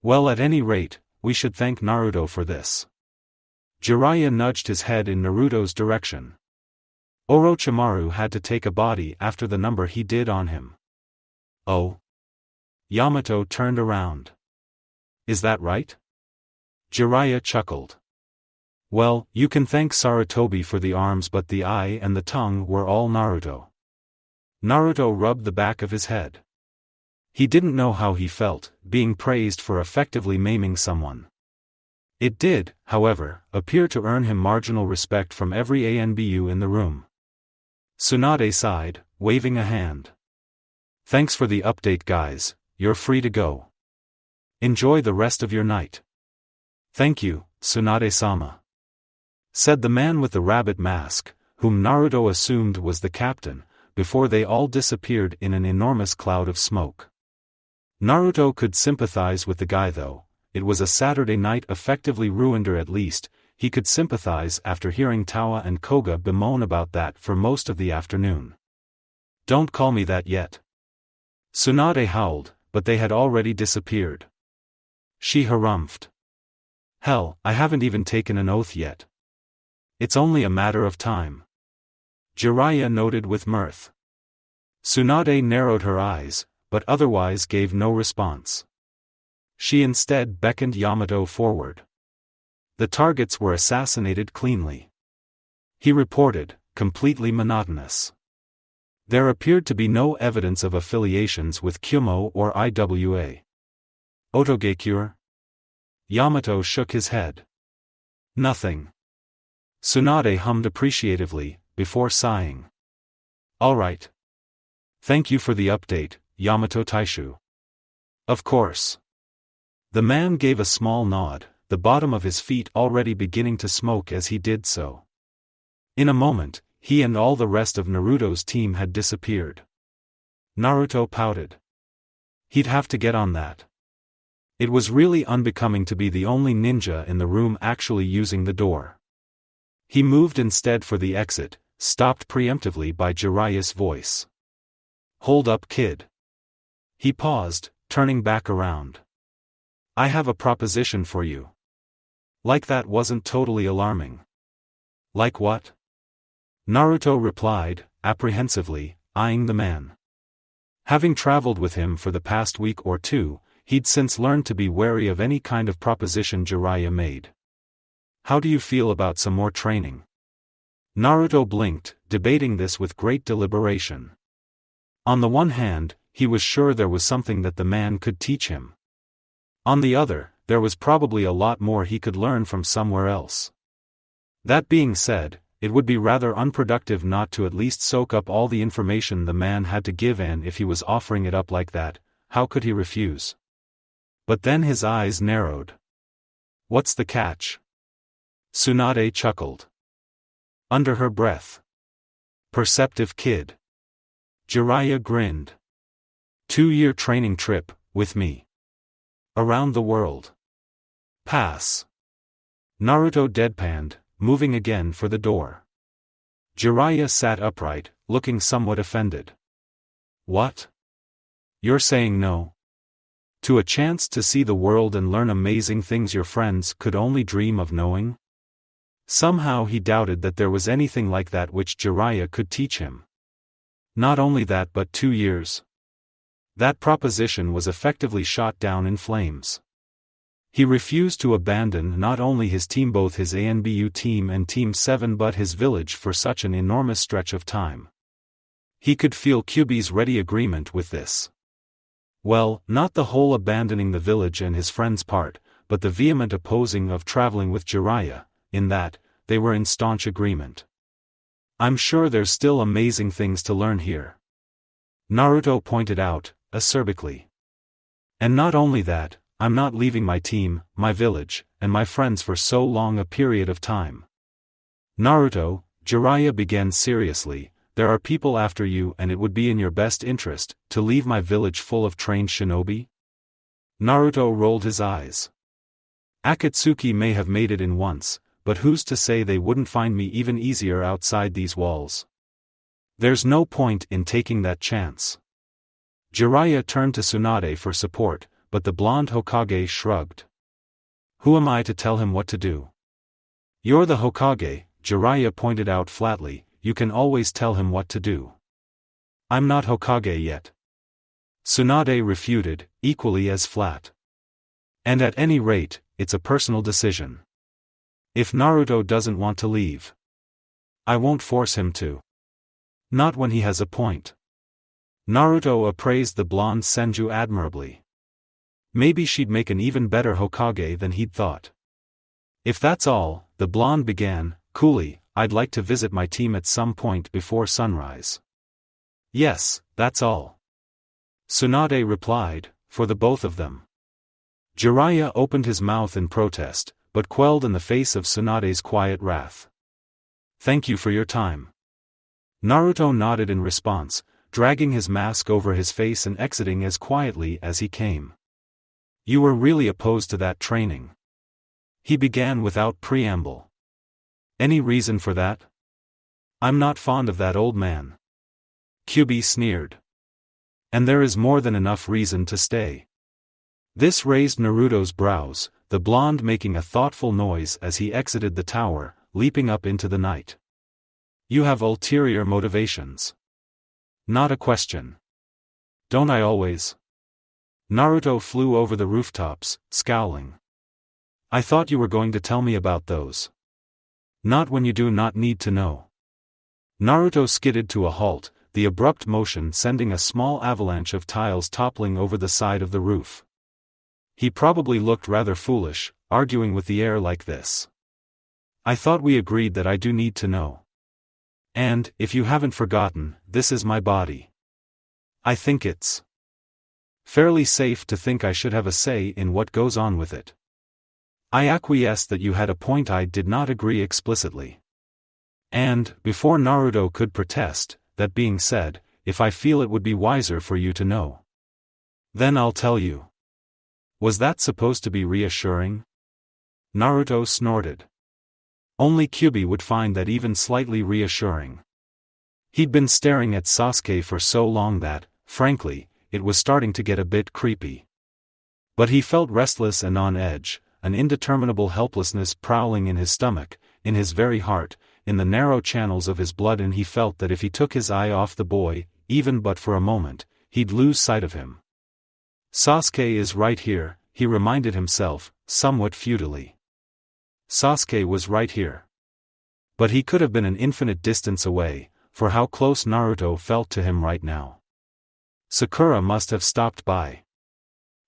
Well, at any rate, we should thank Naruto for this. Jiraiya nudged his head in Naruto's direction. Orochimaru had to take a body after the number he did on him. Oh? Yamato turned around. Is that right? Jiraiya chuckled. Well, you can thank Sarutobi for the arms, but the eye and the tongue were all Naruto. Naruto rubbed the back of his head. He didn't know how he felt, being praised for effectively maiming someone. It did, however, appear to earn him marginal respect from every Anbu in the room. Tsunade sighed, waving a hand. Thanks for the update, guys, you're free to go. Enjoy the rest of your night. Thank you, Tsunade-sama, said the man with the rabbit mask, whom Naruto assumed was the captain, before they all disappeared in an enormous cloud of smoke. Naruto could sympathize with the guy though. It was a Saturday night effectively ruined, or at least, he could sympathize after hearing Tawa and Koga bemoan about that for most of the afternoon. Don't call me that yet. Tsunade howled, but they had already disappeared. She harumphed. Hell, I haven't even taken an oath yet. It's only a matter of time. Jiraiya noted with mirth. Tsunade narrowed her eyes, but otherwise gave no response. She instead beckoned Yamato forward. The targets were assassinated cleanly. He reported, completely monotonous. There appeared to be no evidence of affiliations with Kyumo or IWA. Otogekure? Yamato shook his head. Nothing. Tsunade hummed appreciatively, before sighing. All right. Thank you for the update, Yamato Taishu. Of course. The man gave a small nod, the bottom of his feet already beginning to smoke as he did so. In a moment, he and all the rest of Naruto's team had disappeared. Naruto pouted. He'd have to get on that. It was really unbecoming to be the only ninja in the room actually using the door. He moved instead for the exit, stopped preemptively by Jiraiya's voice. Hold up, kid. He paused, turning back around. I have a proposition for you. Like that wasn't totally alarming. Like what? Naruto replied, apprehensively, eyeing the man. Having traveled with him for the past week or two, he'd since learned to be wary of any kind of proposition Jiraiya made. How do you feel about some more training? Naruto blinked, debating this with great deliberation. On the one hand, he was sure there was something that the man could teach him. On the other, there was probably a lot more he could learn from somewhere else. That being said, it would be rather unproductive not to at least soak up all the information the man had to give, and if he was offering it up like that, how could he refuse? But then his eyes narrowed. What's the catch? Tsunade chuckled. Under her breath. Perceptive kid. Jiraiya grinned. 2-year training trip, with me. Around the world. Pass. Naruto deadpanned, moving again for the door. Jiraiya sat upright, looking somewhat offended. What? You're saying no? To a chance to see the world and learn amazing things your friends could only dream of knowing? Somehow he doubted that there was anything like that which Jiraiya could teach him. Not only that, but 2 years. That proposition was effectively shot down in flames. He refused to abandon not only his team, both his ANBU team and Team 7, but his village for such an enormous stretch of time. He could feel Kyubi's ready agreement with this. Well, not the whole abandoning the village and his friends part, but the vehement opposing of traveling with Jiraiya, in that, they were in staunch agreement. I'm sure there's still amazing things to learn here. Naruto pointed out, acerbically. And not only that, I'm not leaving my team, my village, and my friends for so long a period of time. Naruto, Jiraiya began seriously, there are people after you, and it would be in your best interest to leave my village full of trained shinobi? Naruto rolled his eyes. Akatsuki may have made it in once, but who's to say they wouldn't find me even easier outside these walls? There's no point in taking that chance. Jiraiya turned to Tsunade for support, but the blonde Hokage shrugged. Who am I to tell him what to do? You're the Hokage, Jiraiya pointed out flatly, you can always tell him what to do. I'm not Hokage yet. Tsunade refuted, equally as flat. And at any rate, it's a personal decision. If Naruto doesn't want to leave, I won't force him to. Not when he has a point. Naruto appraised the blonde Senju admirably. Maybe she'd make an even better Hokage than he'd thought. If that's all, the blonde began, coolly, I'd like to visit my team at some point before sunrise. Yes, that's all. Tsunade replied, for the both of them. Jiraiya opened his mouth in protest, but quelled in the face of Tsunade's quiet wrath. Thank you for your time. Naruto nodded in response, dragging his mask over his face and exiting as quietly as he came. You were really opposed to that training. He began without preamble. Any reason for that? I'm not fond of that old man. Kyuubi sneered. And there is more than enough reason to stay. This raised Naruto's brows, the blonde making a thoughtful noise as he exited the tower, leaping up into the night. You have ulterior motivations. Not a question. Don't I always? Naruto flew over the rooftops, scowling. I thought you were going to tell me about those. Not when you do not need to know. Naruto skidded to a halt, the abrupt motion sending a small avalanche of tiles toppling over the side of the roof. He probably looked rather foolish, arguing with the air like this. I thought we agreed that I do need to know. And, if you haven't forgotten, this is my body. I think it's fairly safe to think I should have a say in what goes on with it. I acquiesced that you had a point. I did not agree explicitly. And, before Naruto could protest, that being said, if I feel it would be wiser for you to know, then I'll tell you. Was that supposed to be reassuring? Naruto snorted. Only Kyuubi would find that even slightly reassuring. He'd been staring at Sasuke for so long that, frankly, it was starting to get a bit creepy. But he felt restless and on edge, an indeterminable helplessness prowling in his stomach, in his very heart, in the narrow channels of his blood, and he felt that if he took his eye off the boy, even but for a moment, he'd lose sight of him. Sasuke is right here, he reminded himself, somewhat futilely. Sasuke was right here. But he could have been an infinite distance away, for how close Naruto felt to him right now. Sakura must have stopped by.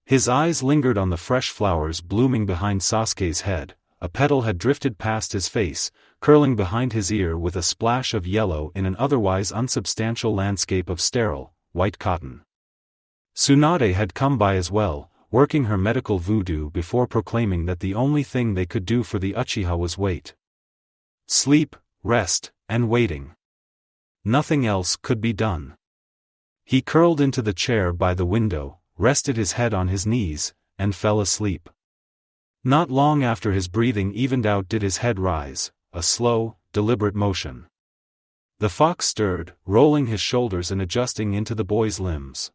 His eyes lingered on the fresh flowers blooming behind Sasuke's head. A petal had drifted past his face, curling behind his ear with a splash of yellow in an otherwise unsubstantial landscape of sterile, white cotton. Tsunade had come by as well, working her medical voodoo before proclaiming that the only thing they could do for the Uchiha was wait. Sleep, rest, and waiting. Nothing else could be done. He curled into the chair by the window, rested his head on his knees, and fell asleep. Not long after his breathing evened out did his head rise, a slow, deliberate motion. The fox stirred, rolling his shoulders and adjusting into the boy's limbs.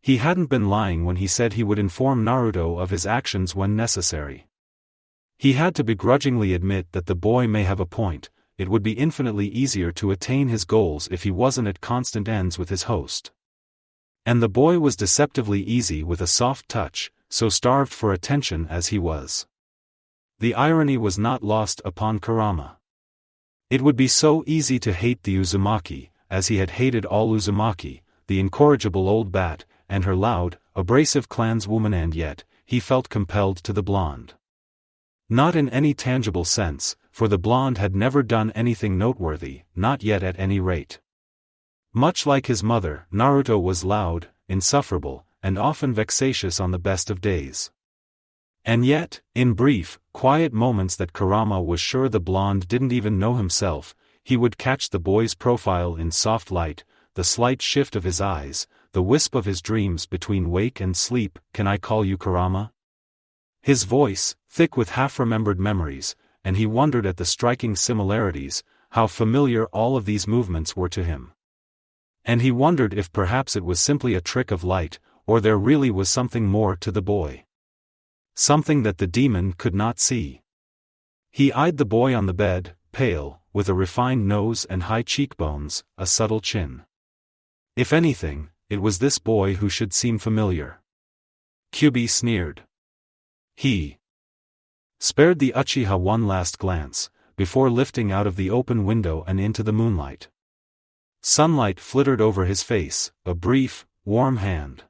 He hadn't been lying when he said he would inform Naruto of his actions when necessary. He had to begrudgingly admit that the boy may have a point. It would be infinitely easier to attain his goals if he wasn't at constant ends with his host. And the boy was deceptively easy with a soft touch, so starved for attention as he was. The irony was not lost upon Kurama. It would be so easy to hate the Uzumaki, as he had hated all Uzumaki, the incorrigible old bat, and her loud, abrasive clanswoman, and yet, he felt compelled to the blonde. Not in any tangible sense, for the blonde had never done anything noteworthy, not yet at any rate. Much like his mother, Naruto was loud, insufferable, and often vexatious on the best of days. And yet, in brief, quiet moments that Kurama was sure the blonde didn't even know himself, he would catch the boy's profile in soft light, the slight shift of his eyes, the wisp of his dreams between wake and sleep. Can I call you Kurama? His voice, thick with half-remembered memories, and he wondered at the striking similarities, how familiar all of these movements were to him. And he wondered if perhaps it was simply a trick of light, or there really was something more to the boy. Something that the demon could not see. He eyed the boy on the bed, pale, with a refined nose and high cheekbones, a subtle chin. If anything, it was this boy who should seem familiar. Kyuubi sneered. He Spared the Uchiha one last glance, before lifting out of the open window and into the moonlight. Sunlight flittered over his face, a brief, warm hand.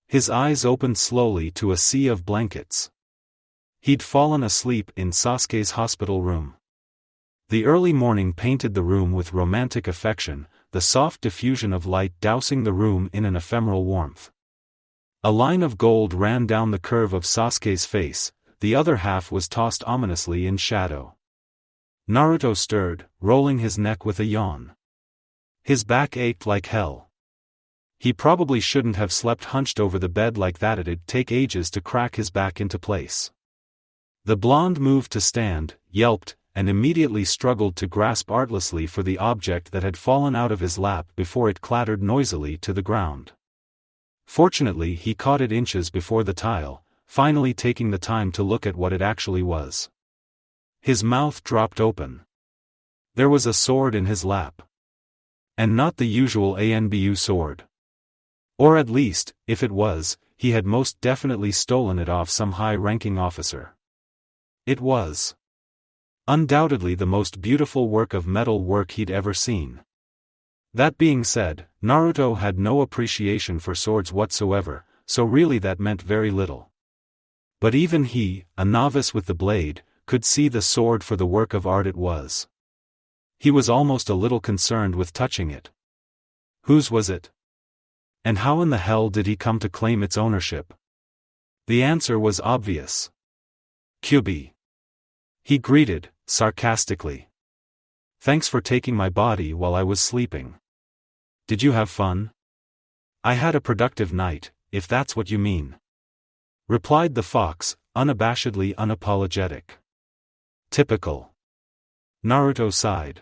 His eyes opened slowly to a sea of blankets. He'd fallen asleep in Sasuke's hospital room. The early morning painted the room with romantic affection, the soft diffusion of light dousing the room in an ephemeral warmth. A line of gold ran down the curve of Sasuke's face, the other half was tossed ominously in shadow. Naruto stirred, rolling his neck with a yawn. His back ached like hell. He probably shouldn't have slept hunched over the bed like that. It'd take ages to crack his back into place. The blonde moved to stand, yelped, and immediately struggled to grasp artlessly for the object that had fallen out of his lap before it clattered noisily to the ground. Fortunately he caught it inches before the tile, finally taking the time to look at what it actually was. His mouth dropped open. There was a sword in his lap. And not the usual Anbu sword. Or at least, if it was, he had most definitely stolen it off some high-ranking officer. It was undoubtedly the most beautiful work of metal work he'd ever seen. That being said, Naruto had no appreciation for swords whatsoever, so really that meant very little. But even he, a novice with the blade, could see the sword for the work of art it was. He was almost a little concerned with touching it. Whose was it? And how in the hell did he come to claim its ownership? The answer was obvious. Kyubi. He greeted, sarcastically. Thanks for taking my body while I was sleeping. Did you have fun? I had a productive night, if that's what you mean. Replied the fox, unabashedly unapologetic. Typical. Naruto sighed.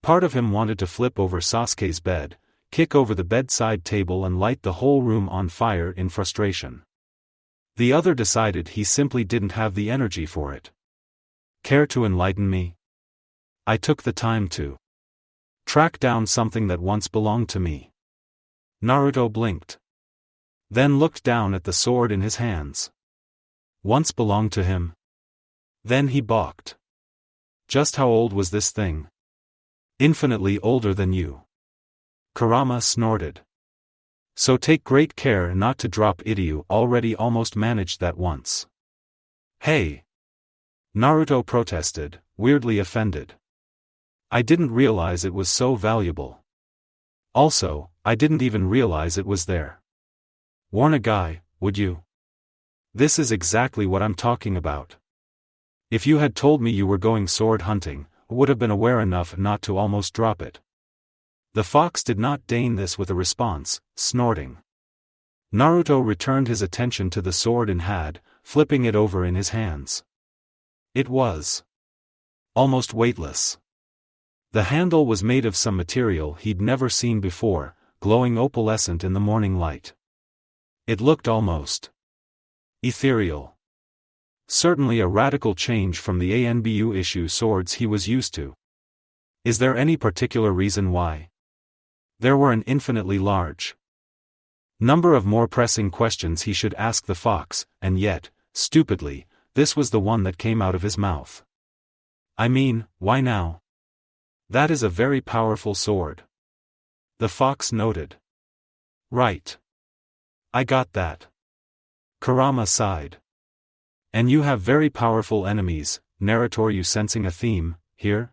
Part of him wanted to flip over Sasuke's bed, kick over the bedside table and light the whole room on fire in frustration. The other decided he simply didn't have the energy for it. Care to enlighten me? I took the time to track down something that once belonged to me. Naruto blinked. Then looked down at the sword in his hands. Once belonged to him? Then he balked. Just how old was this thing? Infinitely older than you. Kurama snorted. So take great care not to drop it. You already almost managed that once. Hey! Naruto protested, weirdly offended. I didn't realize it was so valuable. Also, I didn't even realize it was there. Warn a guy, would you? This is exactly what I'm talking about. If you had told me you were going sword hunting, I would have been aware enough not to almost drop it. The fox did not deign this with a response, snorting. Naruto returned his attention to the sword and had, flipping it over in his hands. It was almost weightless. The handle was made of some material he'd never seen before, glowing opalescent in the morning light. It looked almost ethereal. Certainly a radical change from the Anbu issue swords he was used to. Is there any particular reason why? There were an infinitely large number of more pressing questions he should ask the fox, and yet, stupidly, this was the one that came out of his mouth. I mean, why now? That is a very powerful sword. The fox noted. Right. I got that. Kurama sighed. And you have very powerful enemies, narrator. You sensing a theme, here?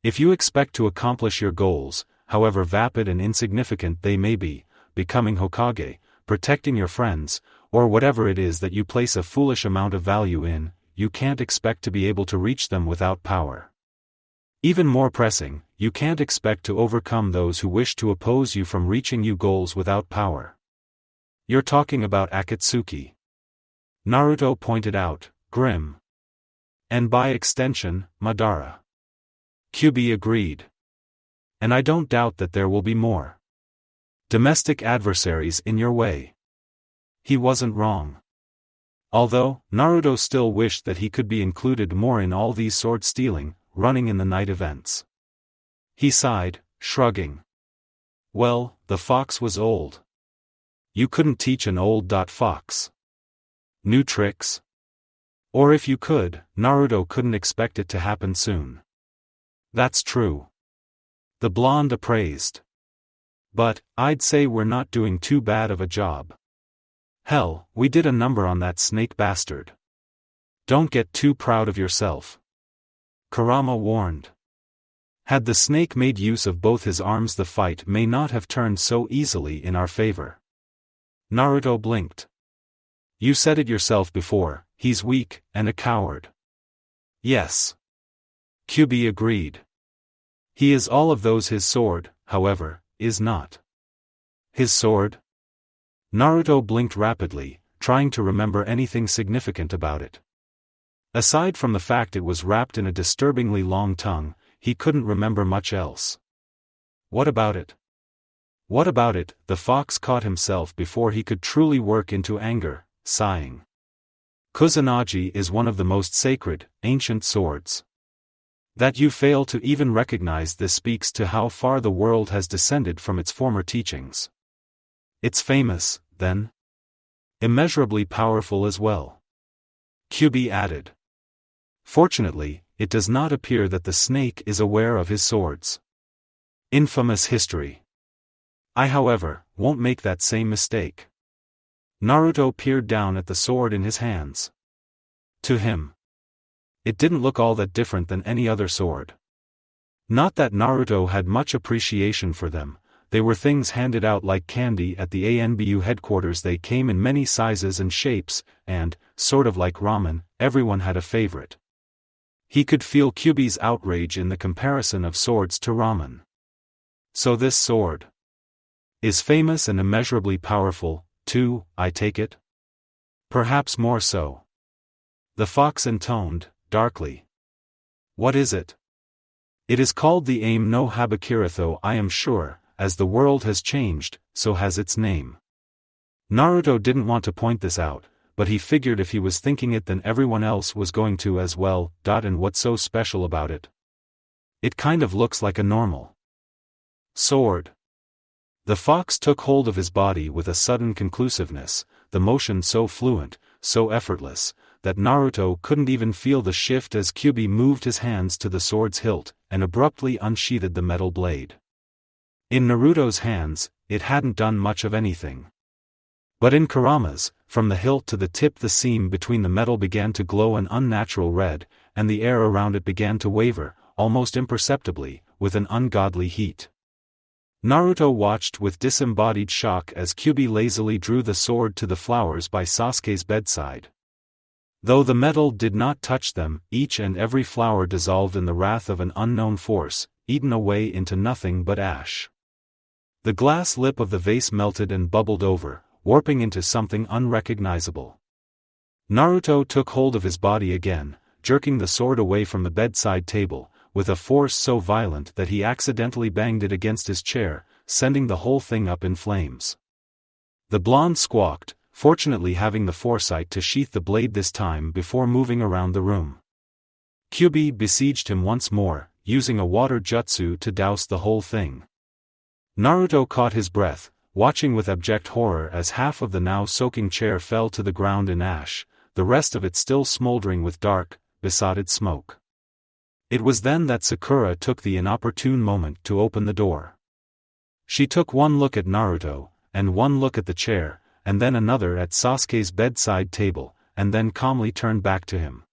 If you expect to accomplish your goals, however vapid and insignificant they may be, becoming Hokage, protecting your friends, or whatever it is that you place a foolish amount of value in, you can't expect to be able to reach them without power. Even more pressing, you can't expect to overcome those who wish to oppose you from reaching your goals without power. You're talking about Akatsuki. Naruto pointed out, grim. And by extension, Madara. Kyubi agreed. And I don't doubt that there will be more domestic adversaries in your way. He wasn't wrong. Although, Naruto still wished that he could be included more in all these sword stealing, running in the night events. He sighed, shrugging. Well, the fox was old. You couldn't teach an old fox new tricks? Or if you could, Naruto couldn't expect it to happen soon. That's true. The blonde appraised. But, I'd say we're not doing too bad of a job. Hell, we did a number on that snake bastard. Don't get too proud of yourself. Kurama warned. Had the snake made use of both his arms, the fight may not have turned so easily in our favor. Naruto blinked. You said it yourself before, he's weak, and a coward. Yes. Kyuubi agreed. He is all of those. His sword, however, is not. His sword? Naruto blinked rapidly, trying to remember anything significant about it. Aside from the fact it was wrapped in a disturbingly long tongue, he couldn't remember much else. What about it? What about it? The fox caught himself before he could truly work into anger, sighing. Kusanagi is one of the most sacred, ancient swords. That you fail to even recognize this speaks to how far the world has descended from its former teachings. It's famous, then? Immeasurably powerful as well. Kyuubi added. Fortunately, it does not appear that the snake is aware of his swords. Infamous history. I, however, won't make that same mistake. Naruto peered down at the sword in his hands. To him, it didn't look all that different than any other sword. Not that Naruto had much appreciation for them, they were things handed out like candy at the Anbu headquarters. They came in many sizes and shapes, and, sort of like ramen, everyone had a favorite. He could feel Kyuubi's outrage in the comparison of swords to ramen. So this sword is famous and immeasurably powerful, too, I take it? Perhaps more so. The fox intoned, darkly. What is it? It is called the Aim no Habakira, though I am sure, as the world has changed, so has its name. Naruto didn't want to point this out, but he figured if he was thinking it then everyone else was going to as well. And what's so special about it? It kind of looks like a normal sword. The fox took hold of his body with a sudden conclusiveness, the motion so fluent, so effortless, that Naruto couldn't even feel the shift as Kyuubi moved his hands to the sword's hilt, and abruptly unsheathed the metal blade. In Naruto's hands, it hadn't done much of anything. But in Kurama's, from the hilt to the tip the seam between the metal began to glow an unnatural red, and the air around it began to waver, almost imperceptibly, with an ungodly heat. Naruto watched with disembodied shock as Kyuubi lazily drew the sword to the flowers by Sasuke's bedside. Though the metal did not touch them, each and every flower dissolved in the wrath of an unknown force, eaten away into nothing but ash. The glass lip of the vase melted and bubbled over, warping into something unrecognizable. Naruto took hold of his body again, jerking the sword away from the bedside table, with a force so violent that he accidentally banged it against his chair, sending the whole thing up in flames. The blonde squawked, fortunately having the foresight to sheath the blade this time before moving around the room. Kyuubi besieged him once more, using a water jutsu to douse the whole thing. Naruto caught his breath, watching with abject horror as half of the now soaking chair fell to the ground in ash, the rest of it still smoldering with dark, besotted smoke. It was then that Sakura took the inopportune moment to open the door. She took one look at Naruto, and one look at the chair, and then another at Sasuke's bedside table, and then calmly turned back to him.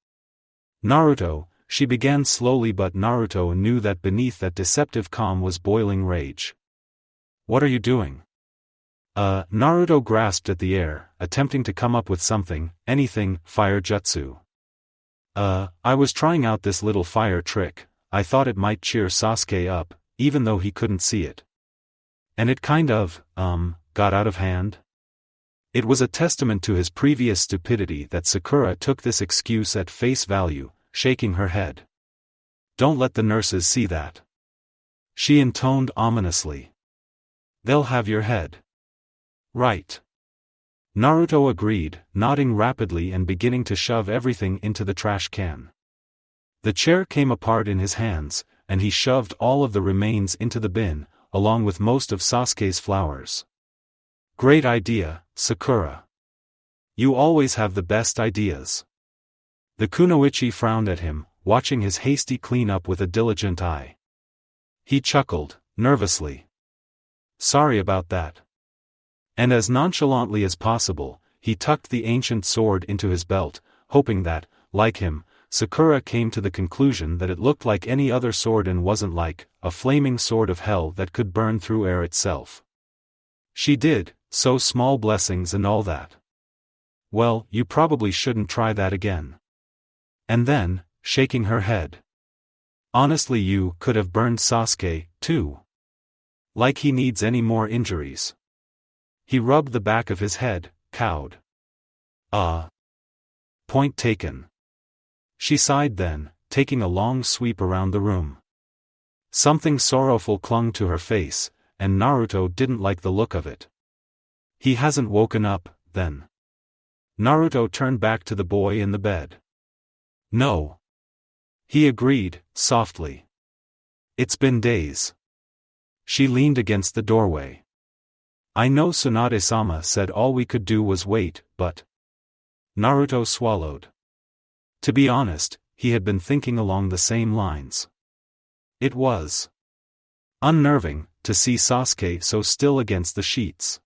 Naruto, she began slowly, but Naruto knew that beneath that deceptive calm was boiling rage. What are you doing? Naruto grasped at the air, attempting to come up with something, anything, fire jutsu. I was trying out this little fire trick, I thought it might cheer Sasuke up, even though he couldn't see it. And it kind of, got out of hand? It was a testament to his previous stupidity that Sakura took this excuse at face value, shaking her head. Don't let the nurses see that. She intoned ominously. They'll have your head. Right. Naruto agreed, nodding rapidly and beginning to shove everything into the trash can. The chair came apart in his hands, and he shoved all of the remains into the bin, along with most of Sasuke's flowers. Great idea, Sakura. You always have the best ideas. The kunoichi frowned at him, watching his hasty cleanup with a diligent eye. He chuckled, nervously. Sorry about that. And as nonchalantly as possible, he tucked the ancient sword into his belt, hoping that, like him, Sakura came to the conclusion that it looked like any other sword and wasn't like a flaming sword of hell that could burn through air itself. She did, so small blessings and all that. Well, you probably shouldn't try that again. And then, shaking her head. Honestly, you could have burned Sasuke, too. Like he needs any more injuries. He rubbed the back of his head, cowed. Point taken. She sighed then, taking a long sweep around the room. Something sorrowful clung to her face, and Naruto didn't like the look of it. He hasn't woken up, then. Naruto turned back to the boy in the bed. No. He agreed, softly. It's been days. She leaned against the doorway. I know Tsunade-sama said all we could do was wait, but... Naruto swallowed. To be honest, he had been thinking along the same lines. It was unnerving to see Sasuke so still against the sheets.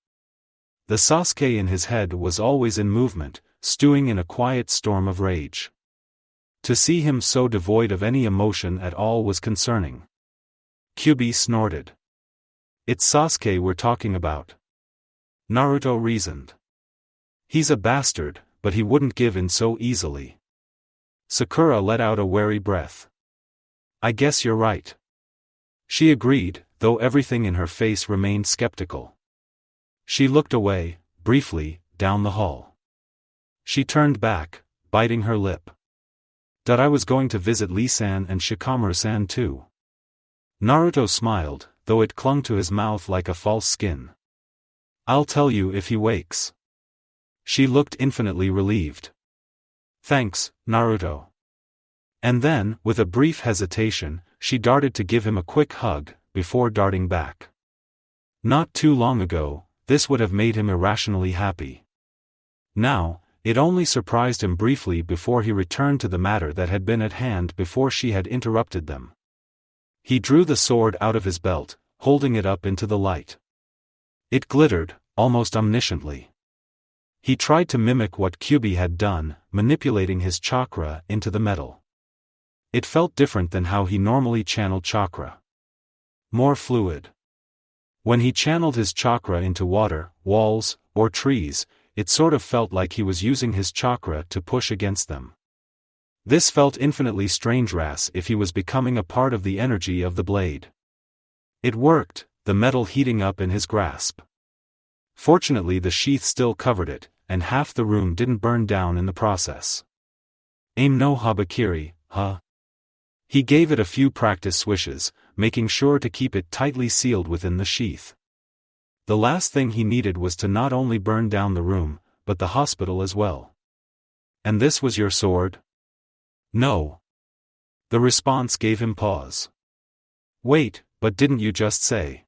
The Sasuke in his head was always in movement, stewing in a quiet storm of rage. To see him so devoid of any emotion at all was concerning. Kyuubi snorted. It's Sasuke we're talking about. Naruto reasoned. He's a bastard, but he wouldn't give in so easily. Sakura let out a wary breath. I guess you're right. She agreed, though everything in her face remained skeptical. She looked away, briefly, down the hall. She turned back, biting her lip. That I was going to visit Lee-san and Shikamaru-san too. Naruto smiled, though it clung to his mouth like a false skin. I'll tell you if he wakes. She looked infinitely relieved. Thanks, Naruto. And then, with a brief hesitation, she darted to give him a quick hug, before darting back. Not too long ago, this would have made him irrationally happy. Now, it only surprised him briefly before he returned to the matter that had been at hand before she had interrupted them. He drew the sword out of his belt, holding it up into the light. It glittered, almost omnisciently. He tried to mimic what Kyuubi had done, manipulating his chakra into the metal. It felt different than how he normally channeled chakra. More fluid. When he channeled his chakra into water, walls, or trees, it sort of felt like he was using his chakra to push against them. This felt infinitely strange as if he was becoming a part of the energy of the blade. It worked, the metal heating up in his grasp. Fortunately the sheath still covered it, and half the room didn't burn down in the process. Aim no habakiri, huh? He gave it a few practice swishes, making sure to keep it tightly sealed within the sheath. The last thing he needed was to not only burn down the room, but the hospital as well. And this was your sword? No. The response gave him pause. Wait, but didn't you just say?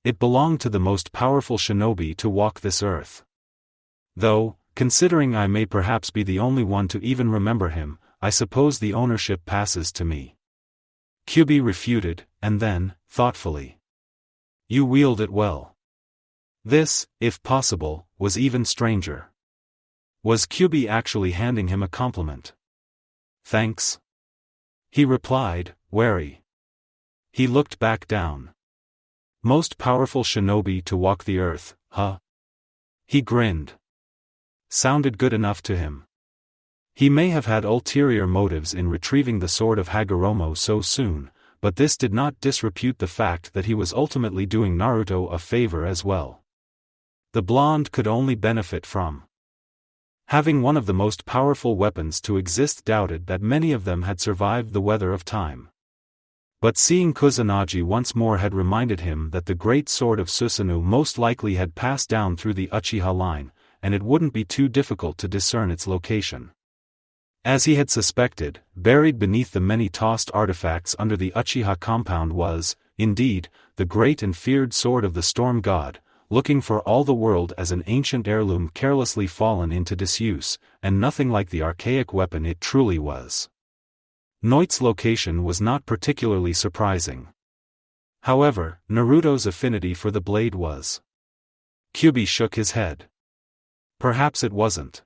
It belonged to the most powerful shinobi to walk this earth. Though, considering I may perhaps be the only one to even remember him, I suppose the ownership passes to me. Kyuubi refuted, and then, thoughtfully. You wield it well. This, if possible, was even stranger. Was Kyuubi actually handing him a compliment? Thanks. He replied, wary. He looked back down. Most powerful shinobi to walk the earth, huh? He grinned. Sounded good enough to him. He may have had ulterior motives in retrieving the sword of Hagoromo so soon, but this did not disrepute the fact that he was ultimately doing Naruto a favor as well. The blonde could only benefit from having one of the most powerful weapons to exist. Doubted that many of them had survived the weather of time. But seeing Kusanagi once more had reminded him that the great sword of Susanoo most likely had passed down through the Uchiha line, and it wouldn't be too difficult to discern its location. As he had suspected, buried beneath the many tossed artifacts under the Uchiha compound was, indeed, the great and feared sword of the storm god, looking for all the world as an ancient heirloom carelessly fallen into disuse, and nothing like the archaic weapon it truly was. Noit's location was not particularly surprising. However, Naruto's affinity for the blade was. Kyubi shook his head. Perhaps it wasn't.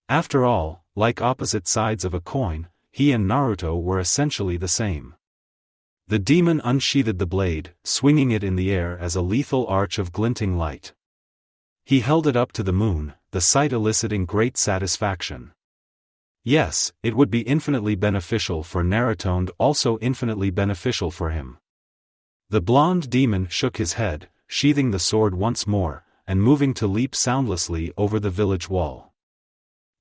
After all, like opposite sides of a coin, he and Naruto were essentially the same. The demon unsheathed the blade, swinging it in the air as a lethal arch of glinting light. He held it up to the moon, the sight eliciting great satisfaction. Yes, it would be infinitely beneficial for Naruto and also infinitely beneficial for him. The blonde demon shook his head, sheathing the sword once more, and moving to leap soundlessly over the village wall.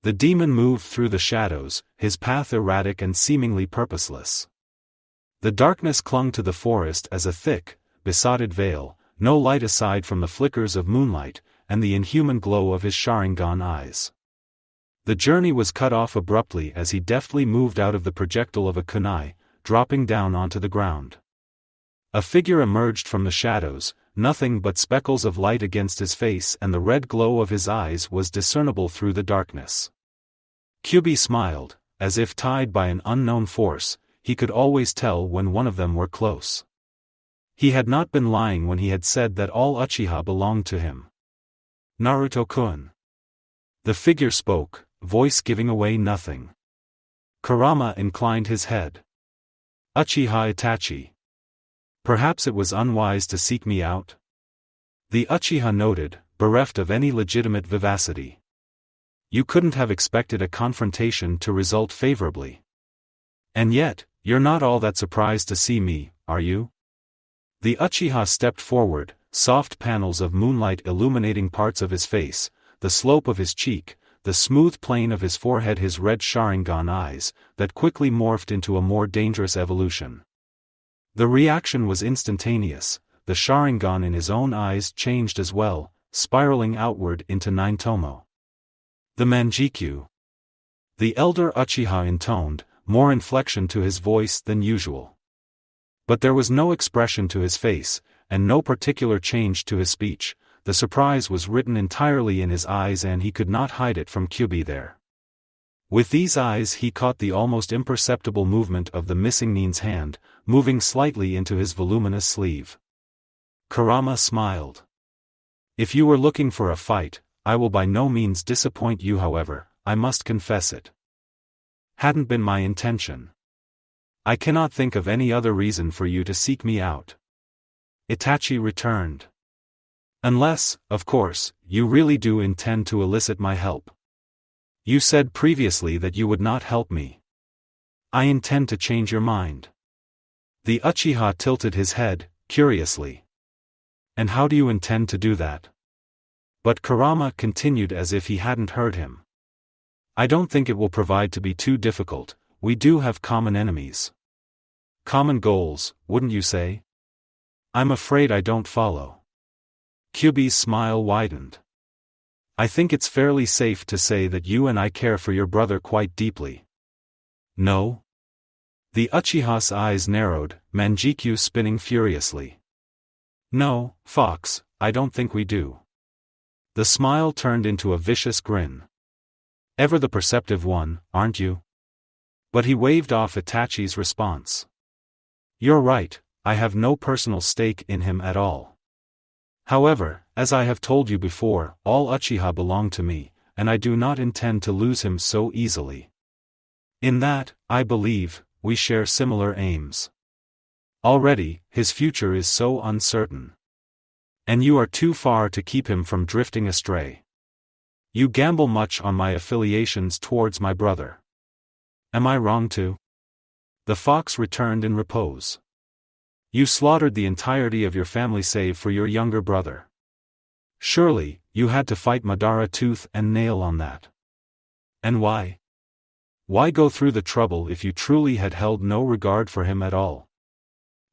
The demon moved through the shadows, his path erratic and seemingly purposeless. The darkness clung to the forest as a thick, besotted veil, no light aside from the flickers of moonlight, and the inhuman glow of his Sharingan eyes. The journey was cut off abruptly as he deftly moved out of the projectile of a kunai, dropping down onto the ground. A figure emerged from the shadows, nothing but speckles of light against his face, and the red glow of his eyes was discernible through the darkness. Kyubi smiled, as if tied by an unknown force. He could always tell when one of them were close. He had not been lying when he had said that all Uchiha belonged to him. Naruto-kun. The figure spoke, voice giving away nothing. Kurama inclined his head. Uchiha Itachi. Perhaps it was unwise to seek me out? The Uchiha noted, bereft of any legitimate vivacity. You couldn't have expected a confrontation to result favorably. And yet, you're not all that surprised to see me, are you? The Uchiha stepped forward, soft panels of moonlight illuminating parts of his face, the slope of his cheek, the smooth plane of his forehead, his red Sharingan eyes, that quickly morphed into a more dangerous evolution. The reaction was instantaneous, the Sharingan in his own eyes changed as well, spiraling outward into nine-tomoe. The Manjikyu. The elder Uchiha intoned, more inflection to his voice than usual. But there was no expression to his face, and no particular change to his speech. The surprise was written entirely in his eyes, and he could not hide it from Kyubi there. With these eyes he caught the almost imperceptible movement of the missing nin's hand, moving slightly into his voluminous sleeve. Kurama smiled. If you were looking for a fight, I will by no means disappoint you. However, I must confess it hadn't been my intention. I cannot think of any other reason for you to seek me out. Itachi returned. Unless, of course, you really do intend to elicit my help. You said previously that you would not help me. I intend to change your mind. The Uchiha tilted his head, curiously. And how do you intend to do that? But Kurama continued as if he hadn't heard him. I don't think it will provide to be too difficult. We do have common enemies. Common goals, wouldn't you say? I'm afraid I don't follow. Kyubi's smile widened. I think it's fairly safe to say that you and I care for your brother quite deeply. No? The Uchiha's eyes narrowed, Manjikyu spinning furiously. No, Fox, I don't think we do. The smile turned into a vicious grin. Ever the perceptive one, aren't you? But he waved off Itachi's response. You're right, I have no personal stake in him at all. However, as I have told you before, all Uchiha belong to me, and I do not intend to lose him so easily. In that, I believe, we share similar aims. Already, his future is so uncertain. And you are too far to keep him from drifting astray. You gamble much on my affiliations towards my brother. Am I wrong to? The fox returned in repose. You slaughtered the entirety of your family save for your younger brother. Surely, you had to fight Madara tooth and nail on that. And why? Why go through the trouble if you truly had held no regard for him at all?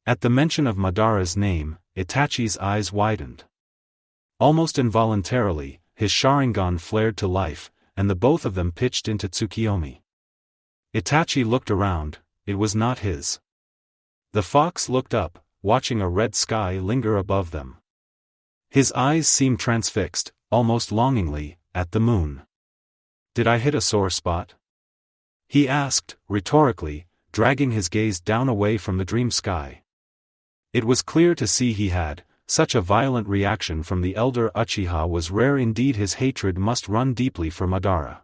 At the mention of Madara's name, Itachi's eyes widened. Almost involuntarily, his Sharingan flared to life, and the both of them pitched into Tsukiyomi. Itachi looked around, it was not his. The fox looked up, watching a red sky linger above them. His eyes seemed transfixed, almost longingly, at the moon. Did I hit a sore spot? He asked, rhetorically, dragging his gaze down away from the dream sky. It was clear to see he had. Such a violent reaction from the elder Uchiha was rare indeed. His hatred must run deeply for Madara.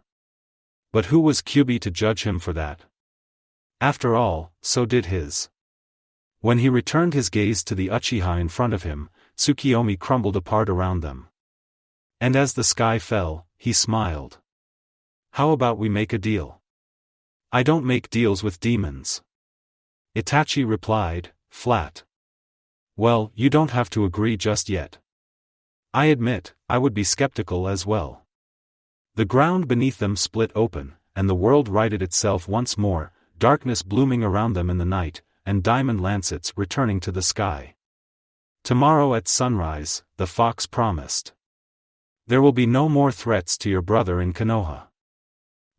But who was Kyuubi to judge him for that? After all, so did his. When he returned his gaze to the Uchiha in front of him, Tsukiyomi crumbled apart around them. And as the sky fell, he smiled. How about we make a deal? I don't make deals with demons. Itachi replied, flat. Well, you don't have to agree just yet. I admit, I would be skeptical as well. The ground beneath them split open, and the world righted itself once more, darkness blooming around them in the night, and diamond lancets returning to the sky. Tomorrow at sunrise, the fox promised. There will be no more threats to your brother in Konoha.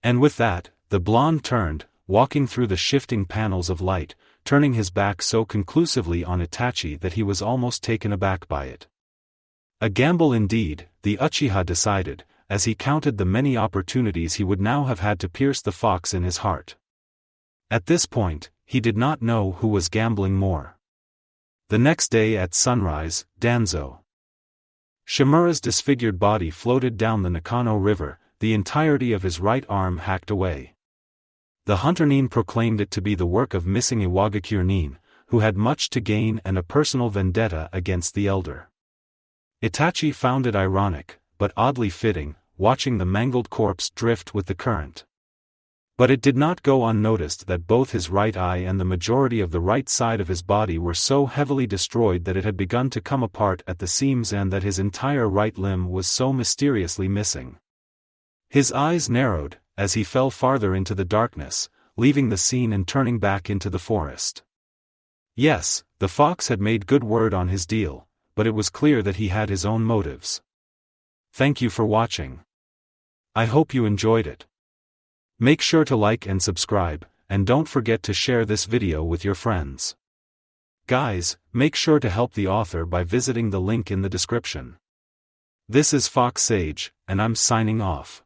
And with that, the blonde turned, walking through the shifting panels of light, turning his back so conclusively on Itachi that he was almost taken aback by it. A gamble indeed, the Uchiha decided, as he counted the many opportunities he would now have had to pierce the fox in his heart. At this point, he did not know who was gambling more. The next day at sunrise, Danzo. Shimura's disfigured body floated down the Nakano River, the entirety of his right arm hacked away. The hunter Nin proclaimed it to be the work of missing Iwagakure Nin, who had much to gain and a personal vendetta against the elder. Itachi found it ironic, but oddly fitting, watching the mangled corpse drift with the current. But it did not go unnoticed that both his right eye and the majority of the right side of his body were so heavily destroyed that it had begun to come apart at the seams and that his entire right limb was so mysteriously missing. His eyes narrowed, as he fell farther into the darkness, leaving the scene and turning back into the forest. Yes, the fox had made good word on his deal, but it was clear that he had his own motives. Thank you for watching. I hope you enjoyed it. Make sure to like and subscribe, and don't forget to share this video with your friends. Guys, make sure to help the author by visiting the link in the description. This is Fox Sage, and I'm signing off.